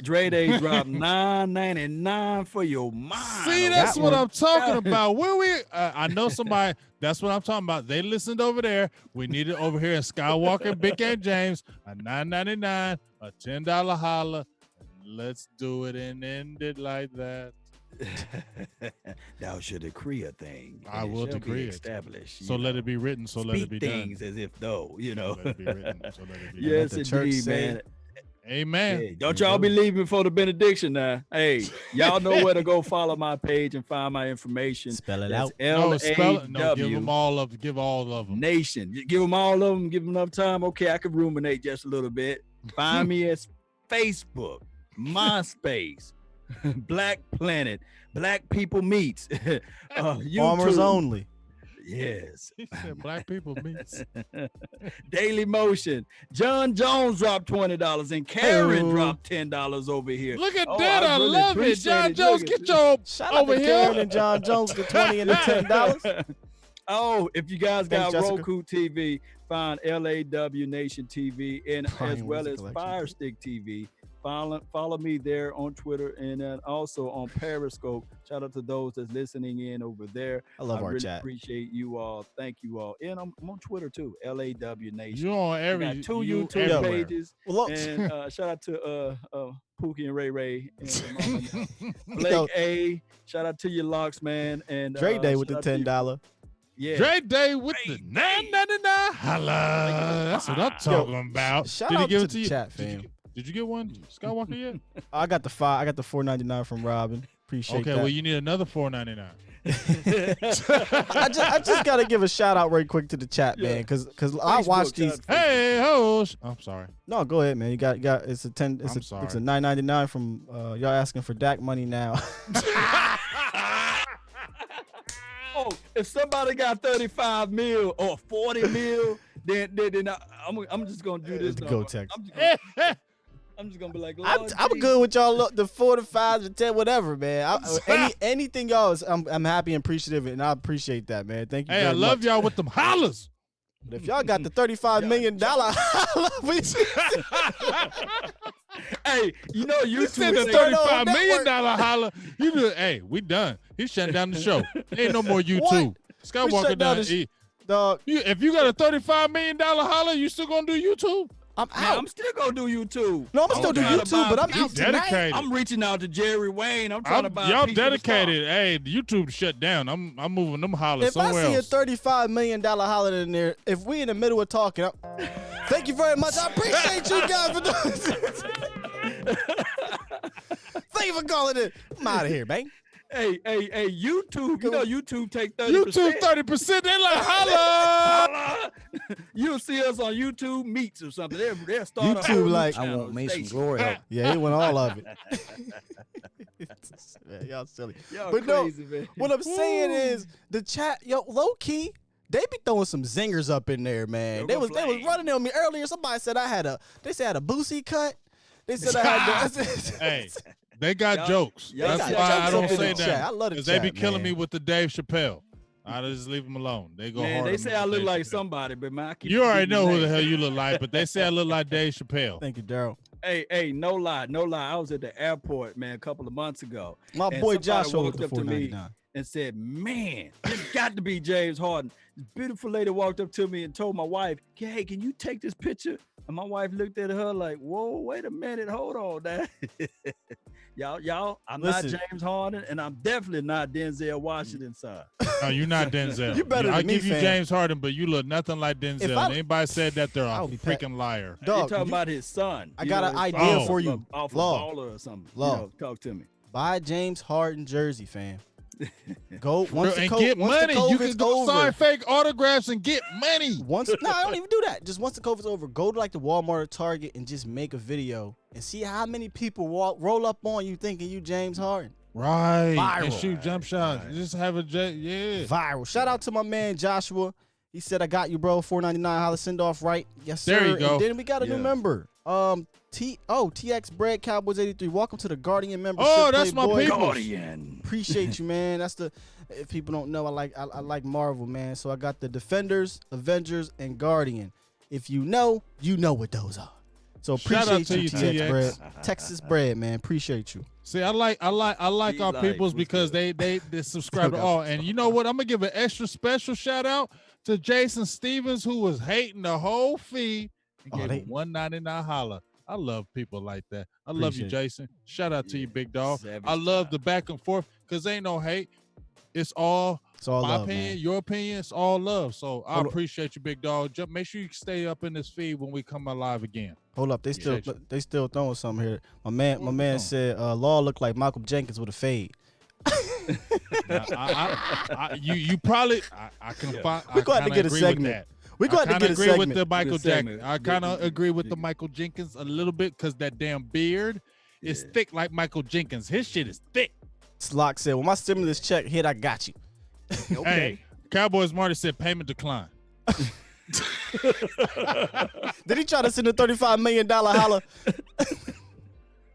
Dre Day dropped $9.99 for your mind. See, that's what I'm talking about. Where we? I know somebody. That's what I'm talking about. They listened over there. We need it over here in Skywalker, Big Game James. A $9.99, a $10 holla. Let's do it and end it like that. Thou should decree a thing. I will decree it. Established. So let it be written. So let it be done. Things as if though, you know. So let it be written. So let it be Yes, done. indeed, man. Amen. Hey, don't y'all be leaving for the benediction now. Hey, y'all know where to go follow my page and find my information. Spell it That's out. No, spell it. No, give LAW them all of. Give all of them. Nation. Give them all of them. Give them enough time. Okay, I can ruminate just a little bit. Find me at Facebook, MySpace, Black Planet, Black People Meets, Farmers Only. Yes. He said black people meets. Daily Motion. John Jones dropped $20 and Karen dropped $10 over here. Look at that. I really love it. appreciate John Jones, get your Shout over out to here. Karen and John Jones, the $20 and the $10. Oh, if you guys got Thanks, Jessica. Roku TV, find LAW Nation TV and Prime as well Music as Collection. Fire Stick TV. Follow me there on Twitter and then also on Periscope. Shout out to those that's listening in over there. I love our really chat. Appreciate you all. Thank you all. And I'm on Twitter too, LAW Nation. You're on every. I got 2 you YouTube everywhere. pages. Well, look. And shout out to Pookie and Ray Ray and Blake Yo. A. Shout out to your locks, man. And Dre Day with the shout out to you. $10. Yeah. Dre Day with the $9.99 holla. That's what I'm talking about. Shout Did he out give to it to the you? chat, fam. Did you get one, Skywalker, yet? I got the $4.99 from Robin. Appreciate Okay, that. well, you need another $4.99. I just gotta give a shout out right quick to the chat, man, because I watch these. Hey, hoes. I'm sorry. No, go ahead, man. You got it's a 10. It's I'm a sorry. it's a $9.99 from y'all asking for Dak money now. Oh, if somebody got 35 mil or 40 mil, then I'm just gonna do this. The though. Go Tech. I'm just gonna be like, I'm Lord good with y'all. Look, the 4 to 5 to 10, whatever, man. Anything y'all, I'm happy and appreciative, and I appreciate that, man. Thank you. Hey, I very love much. y'all with them hollers. But if y'all got the $35 million, hey, you know You YouTube said the say- $35 million holla. You do, hey, we done. He's shutting down the show. Ain't no more YouTube. Skywalker shut down done. the dog. If you got a $35 million holla, you still gonna do YouTube? I'm Man, out. I'm still gonna do YouTube. No, I'm still do trying to YouTube, buy but I'm people. out tonight. Dedicated. I'm reaching out to Jerry Wayne. I'm trying to buy. Y'all people to dedicated. Hey, YouTube shut down. I'm moving them hollers If I somewhere see else. a $35 million holiday in there, if we in the middle of talking, thank you very much. I appreciate you guys for doing this. Thank you for calling in. I'm out of here, man. Hey, YouTube. You know YouTube take 30%. YouTube 30%. They like holla. You'll see us on YouTube Meets or something. They'll start a YouTube whole new like, channel I want me some station. glory. Yeah, he want all of it. Man, y'all silly. Y'all But crazy, no, man. what I'm saying is the chat, low key, they be throwing some zingers up in there, man. They was running on me earlier. Somebody said I had a Boosie cut. They said I had the Hey, they got Y'all- jokes. y'all That's got why I jokes don't up in say the chat. I that. love the Because they be chat, killing man. me with the Dave Chappelle. I just leave them alone. They go Man, hard. they on say me I with look Dave like Chappelle. somebody, but man, I keep You already forgetting know who the names. hell you look like, but they say I look like Dave Chappelle. Thank you, Daryl. Hey, no lie. I was at the airport, man, a couple of months ago. My and boy somebody Joshua with walked the up to me $4.99. and said, "Man, this got to be James Harden." This beautiful lady walked up to me and told my wife, "Hey, can you take this picture?" And my wife looked at her like, "Whoa, wait a minute, hold on, now." y'all, I'm Listen. not James Harden, and I'm definitely not Denzel Washington, son. No, you're not Denzel. You better I than me, give you fam. James Harden, but you look nothing like Denzel. I- And anybody said that, they're a I'll be freaking liar. You Dog, talking you- about his son? I you got know, an his idea son for off you. of- Off a Law. baller or something. Law. You know, talk to me. Buy James Harden jersey, fam. Go once and the get money. You can COVID's go over. sign fake autographs and get money. No, I don't even do that. Just once the COVID's over, go to like the Walmart or Target and just make a video and see how many people roll up on you thinking you James Harden. Right. Viral. And shoot jump shots. Just have a yeah. Viral. Shout out to my man Joshua. He said, "I got you, bro. $4.99. Holla, send off right." Yes, sir. There you go. And then we got a new member. TX Bread Cowboys 83. Welcome to the Guardian membership. Oh, that's my Playboy. people. Guardian. Appreciate you, man. That's the. If people don't know, I like Marvel, man. So I got the Defenders, Avengers, and Guardian. If you know what those are. So Shout out appreciate to you, you, TX TX. Bread, Texas Bread, man. Appreciate you. See, I like our peoples because they subscribe to all. And you know what? I'm gonna give an extra special shout out to Jason Stevens, who was hating the whole feed and gave him $1.99 holla. I love people like that. I love you, Appreciate it. Jason. Shout out to you, big dog. Savage I love the back and forth because ain't no hate. It's all my love, opinion, man. your opinion. It's all love. So I Hold on. appreciate you, big dog. Make sure you stay up in this feed when we come alive again. Hold up, they still throwing something here. My man said Law looked like Michael Jenkins with a fade. You probably I can find. We're going to get a segment. We're going to get a agree segment. with the Michael segment. Jackson. I kind of agree with the Michael Jenkins a little bit because that damn beard is thick like Michael Jenkins. His shit is thick. Slock said, "Well, my stimulus check hit. I got you." Hey, Cowboys Marty said payment decline. Did he try to send a $35 million holla?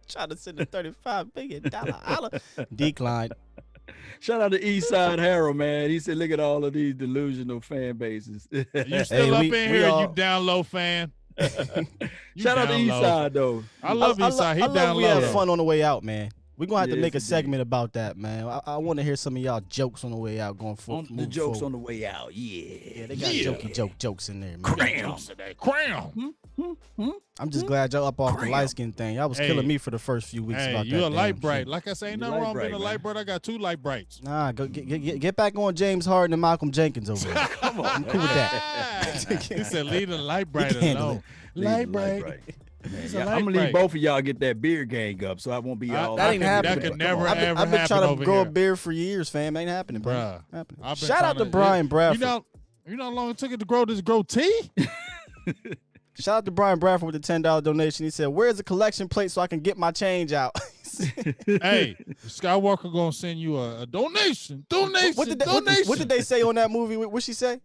Try to send a $35 million holla. Declined. Shout out to Eastside Harold, man. He said, look at all of these delusional fan bases. You still up in here, you down low fan? Shout out to Eastside, though. I love Eastside. He down we low. have fun on the way out, man. We're going to have to make a indeed. segment about that, man. I want to hear some of y'all jokes on the way out going forward. The jokes on the way out, yeah. They got jokes in there, man. Crown. I'm just glad y'all up off the light skin thing. Y'all was killing me for the first few weeks Hey, about you that. a light damn bright. shit. Like I say, ain't nothing wrong being a light bright. I got 2 light brights. Nah, go get back on James Harden and Malcolm Jenkins over there. Come on, I'm cool with that. He said, leave the light bright He handle alone. it. Light bright. I'm gonna leave both of y'all get that beard gang up, so I won't be all. That ain't happening. That could never I've ever been happen trying to over grow here. a beard for years, fam. Ain't happening, bro. Bruh. Happening. I've been Shout out to trying Brian Bradford. You know how long it took it to grow this tea? Shout out to Brian Bradford with the $10 donation. He said, "Where's the collection plate so I can get my change out?" Hey, Skywalker gonna send you a donation. What did they say on that movie? What she say?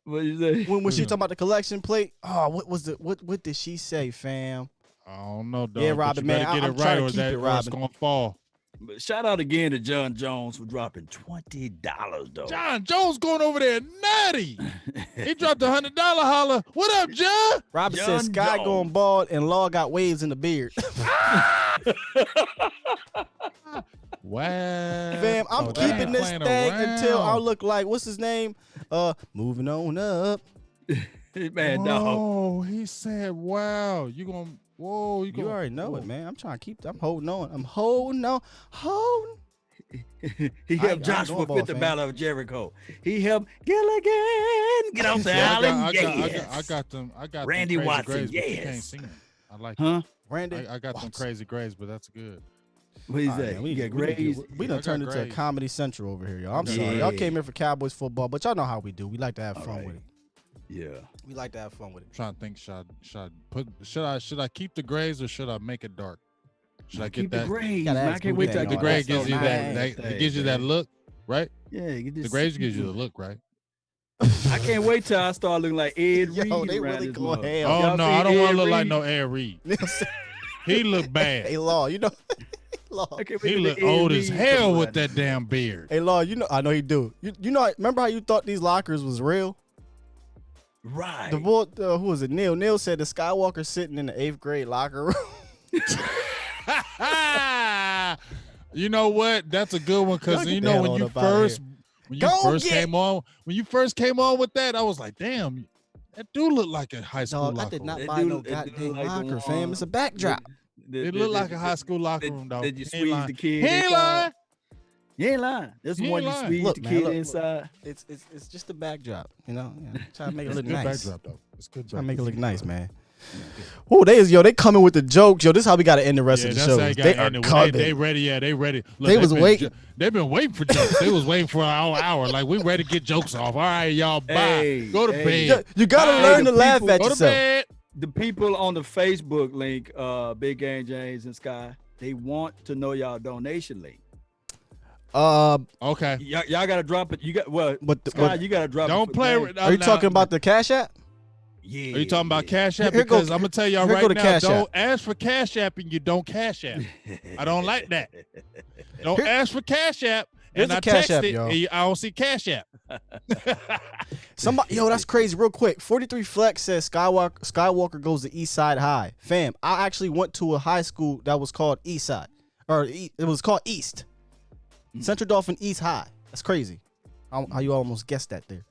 What you say? When she talking about the collection plate? Oh, what did she say, fam? I don't know, dog. Yeah, but Robin, you better man, get I'm it trying right to or keep that it, or it's Robin. gonna fall. But shout out again to John Jones for dropping $20, though. John Jones going over there nutty. He dropped a $100 holler. What up, John? Robin John said Sky Jones. going bald and Law got waves in the beard. Wow. Fam, I'm Oh, they keeping ain't this playing thing until I around. look like, what's his name? Moving on up. Man, no. Oh, he said, wow. You gonna You already know it, man. I'm holding on. I'm holding on. He helped Joshua fit the Battle of Jericho. He helped Gilligan get off the island. I got them. Randy them crazy Watson, graves, but you yes. can't sing them. I like Huh? it. Randy I got them crazy graves, but that's good. What is All right, that? man, You got we grades? done I got turned into a grades. Comedy Central over here, y'all. I'm Yeah. sorry. Y'all came here for Cowboys football, but y'all know how we do. We like to have fun right. with it. Yeah. We like to have fun with it. I'm trying to think. Should I keep the grays or should I make it dark? Should I get Keep that? the grades. Gotta Man. I ask can't who wait that till I is. The get gray that gives you stuff that. nice. It gives you that look, right? Yeah, get this The grays gives you the look, right? I can't wait till I start looking like Ed Reed. Yo, they around really this go mug. ham. Oh Y'all no, see I don't want Ed to look like Reed? no Ed Reed. He look bad. Hey, Law, you know. Law. I can't wait He till look the Ed old as Reed hell come with around. that damn beard. Hey, Law, you know, I know he do. You know, remember how you thought these lockers was real? Right. The boy, who was it? Neil. Neil said the Skywalker sitting in the 8th grade locker room. You know what? That's a good one because Y'all you get know the when hell you on up outta first here. when you Go first get- came on with that, I was like, damn, that do look like a high school Dog, I locker did not room. buy no goddamn locker, fam. It's a backdrop. It looked like a high school locker room, though. Did you He ain't squeeze lying. the kid He ain't inside? lying. You ain't lying. That's the You one ain't you lying. squeeze Look, the man, kid look. inside. It's just a backdrop, you know. Try to make it It's a look good nice. backdrop, though. It's good. Try to make it look nice, man. Oh, they coming with the jokes. Yo, this is how we got to end the rest of the show. They are coming. They ready. Yeah, they ready. Look, They was waiting. They've been waiting for jokes. They was waiting for an hour. Like, we ready to get jokes off. All right, y'all, bye. Hey, go to bed. You got to learn to laugh at go yourself. To bed. The people on the Facebook link, Big Game James and Sky, they want to know y'all donation link. Okay. Y'all got to drop it. You got Sky, you got to drop it. Don't play with. Are you talking about the Cash App? Yeah. Are you talking about Cash App? Here Because go- I'm gonna tell y'all here go right the now, Cash don't App. ask for Cash App and you don't Cash App. I don't like that. Don't Here- ask for Cash App Here's and the I Cash text App, it y'all. and I don't see Cash App. Somebody, yo, that's crazy. Real quick, 43 Flex says Skywalker goes to East Side High. Fam, I actually went to a high school that was called East Side, it was called East. Central Dauphin East High. That's crazy. How you almost guessed that there?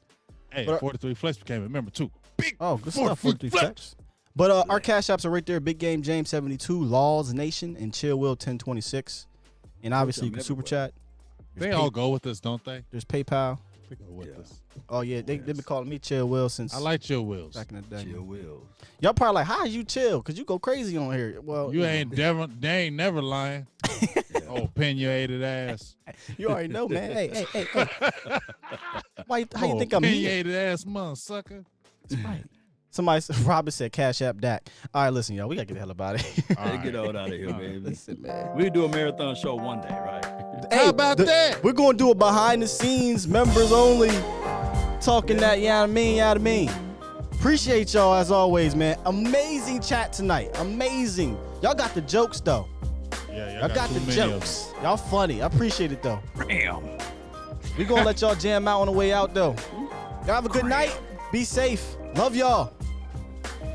Hey, But, 43 Flex became a member too. Big good stuff, 43 Flex. But our Cash Apps are right there. Big Game James 72, Laws Nation, and Chill Will 1026. And obviously you can super chat. They all go with us, don't they? There's PayPal. They go with us. Oh yeah, they've been calling me Chill Will since I like Chill Wills. back in the day. Chill Will. Y'all probably like, how you chill? Cause you go crazy on here. Well, You ain't never, they ain't never lying. Oh, opinionated ass. You already know, man. Hey. How you think I'm here? Opinionated ass mother sucker. That's right. Robert said Cash App Dak. All right, listen, y'all, we gotta get the hell up out of here. Get out of here, baby. Listen, man. We do a marathon show one day, right? Hey, How about that? We're gonna do a behind the scenes, members only, talking that, you know what I mean? Appreciate y'all as always, man. Amazing chat tonight. Amazing. Y'all got the jokes though. Yeah, Y'all got the jokes. Y'all funny. I appreciate it though. Damn. We gonna let y'all jam out on the way out though. Y'all have a good night. Be safe. Love y'all.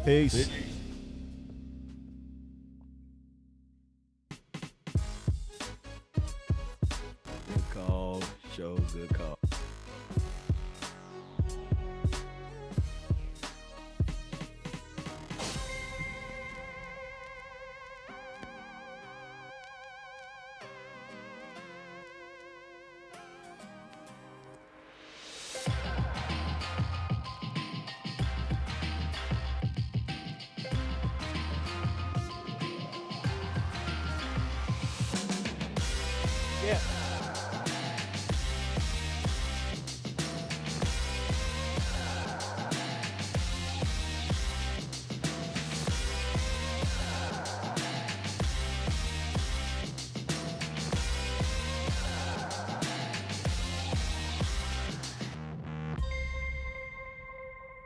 Peace. Good call. Show. Good call. Yeah.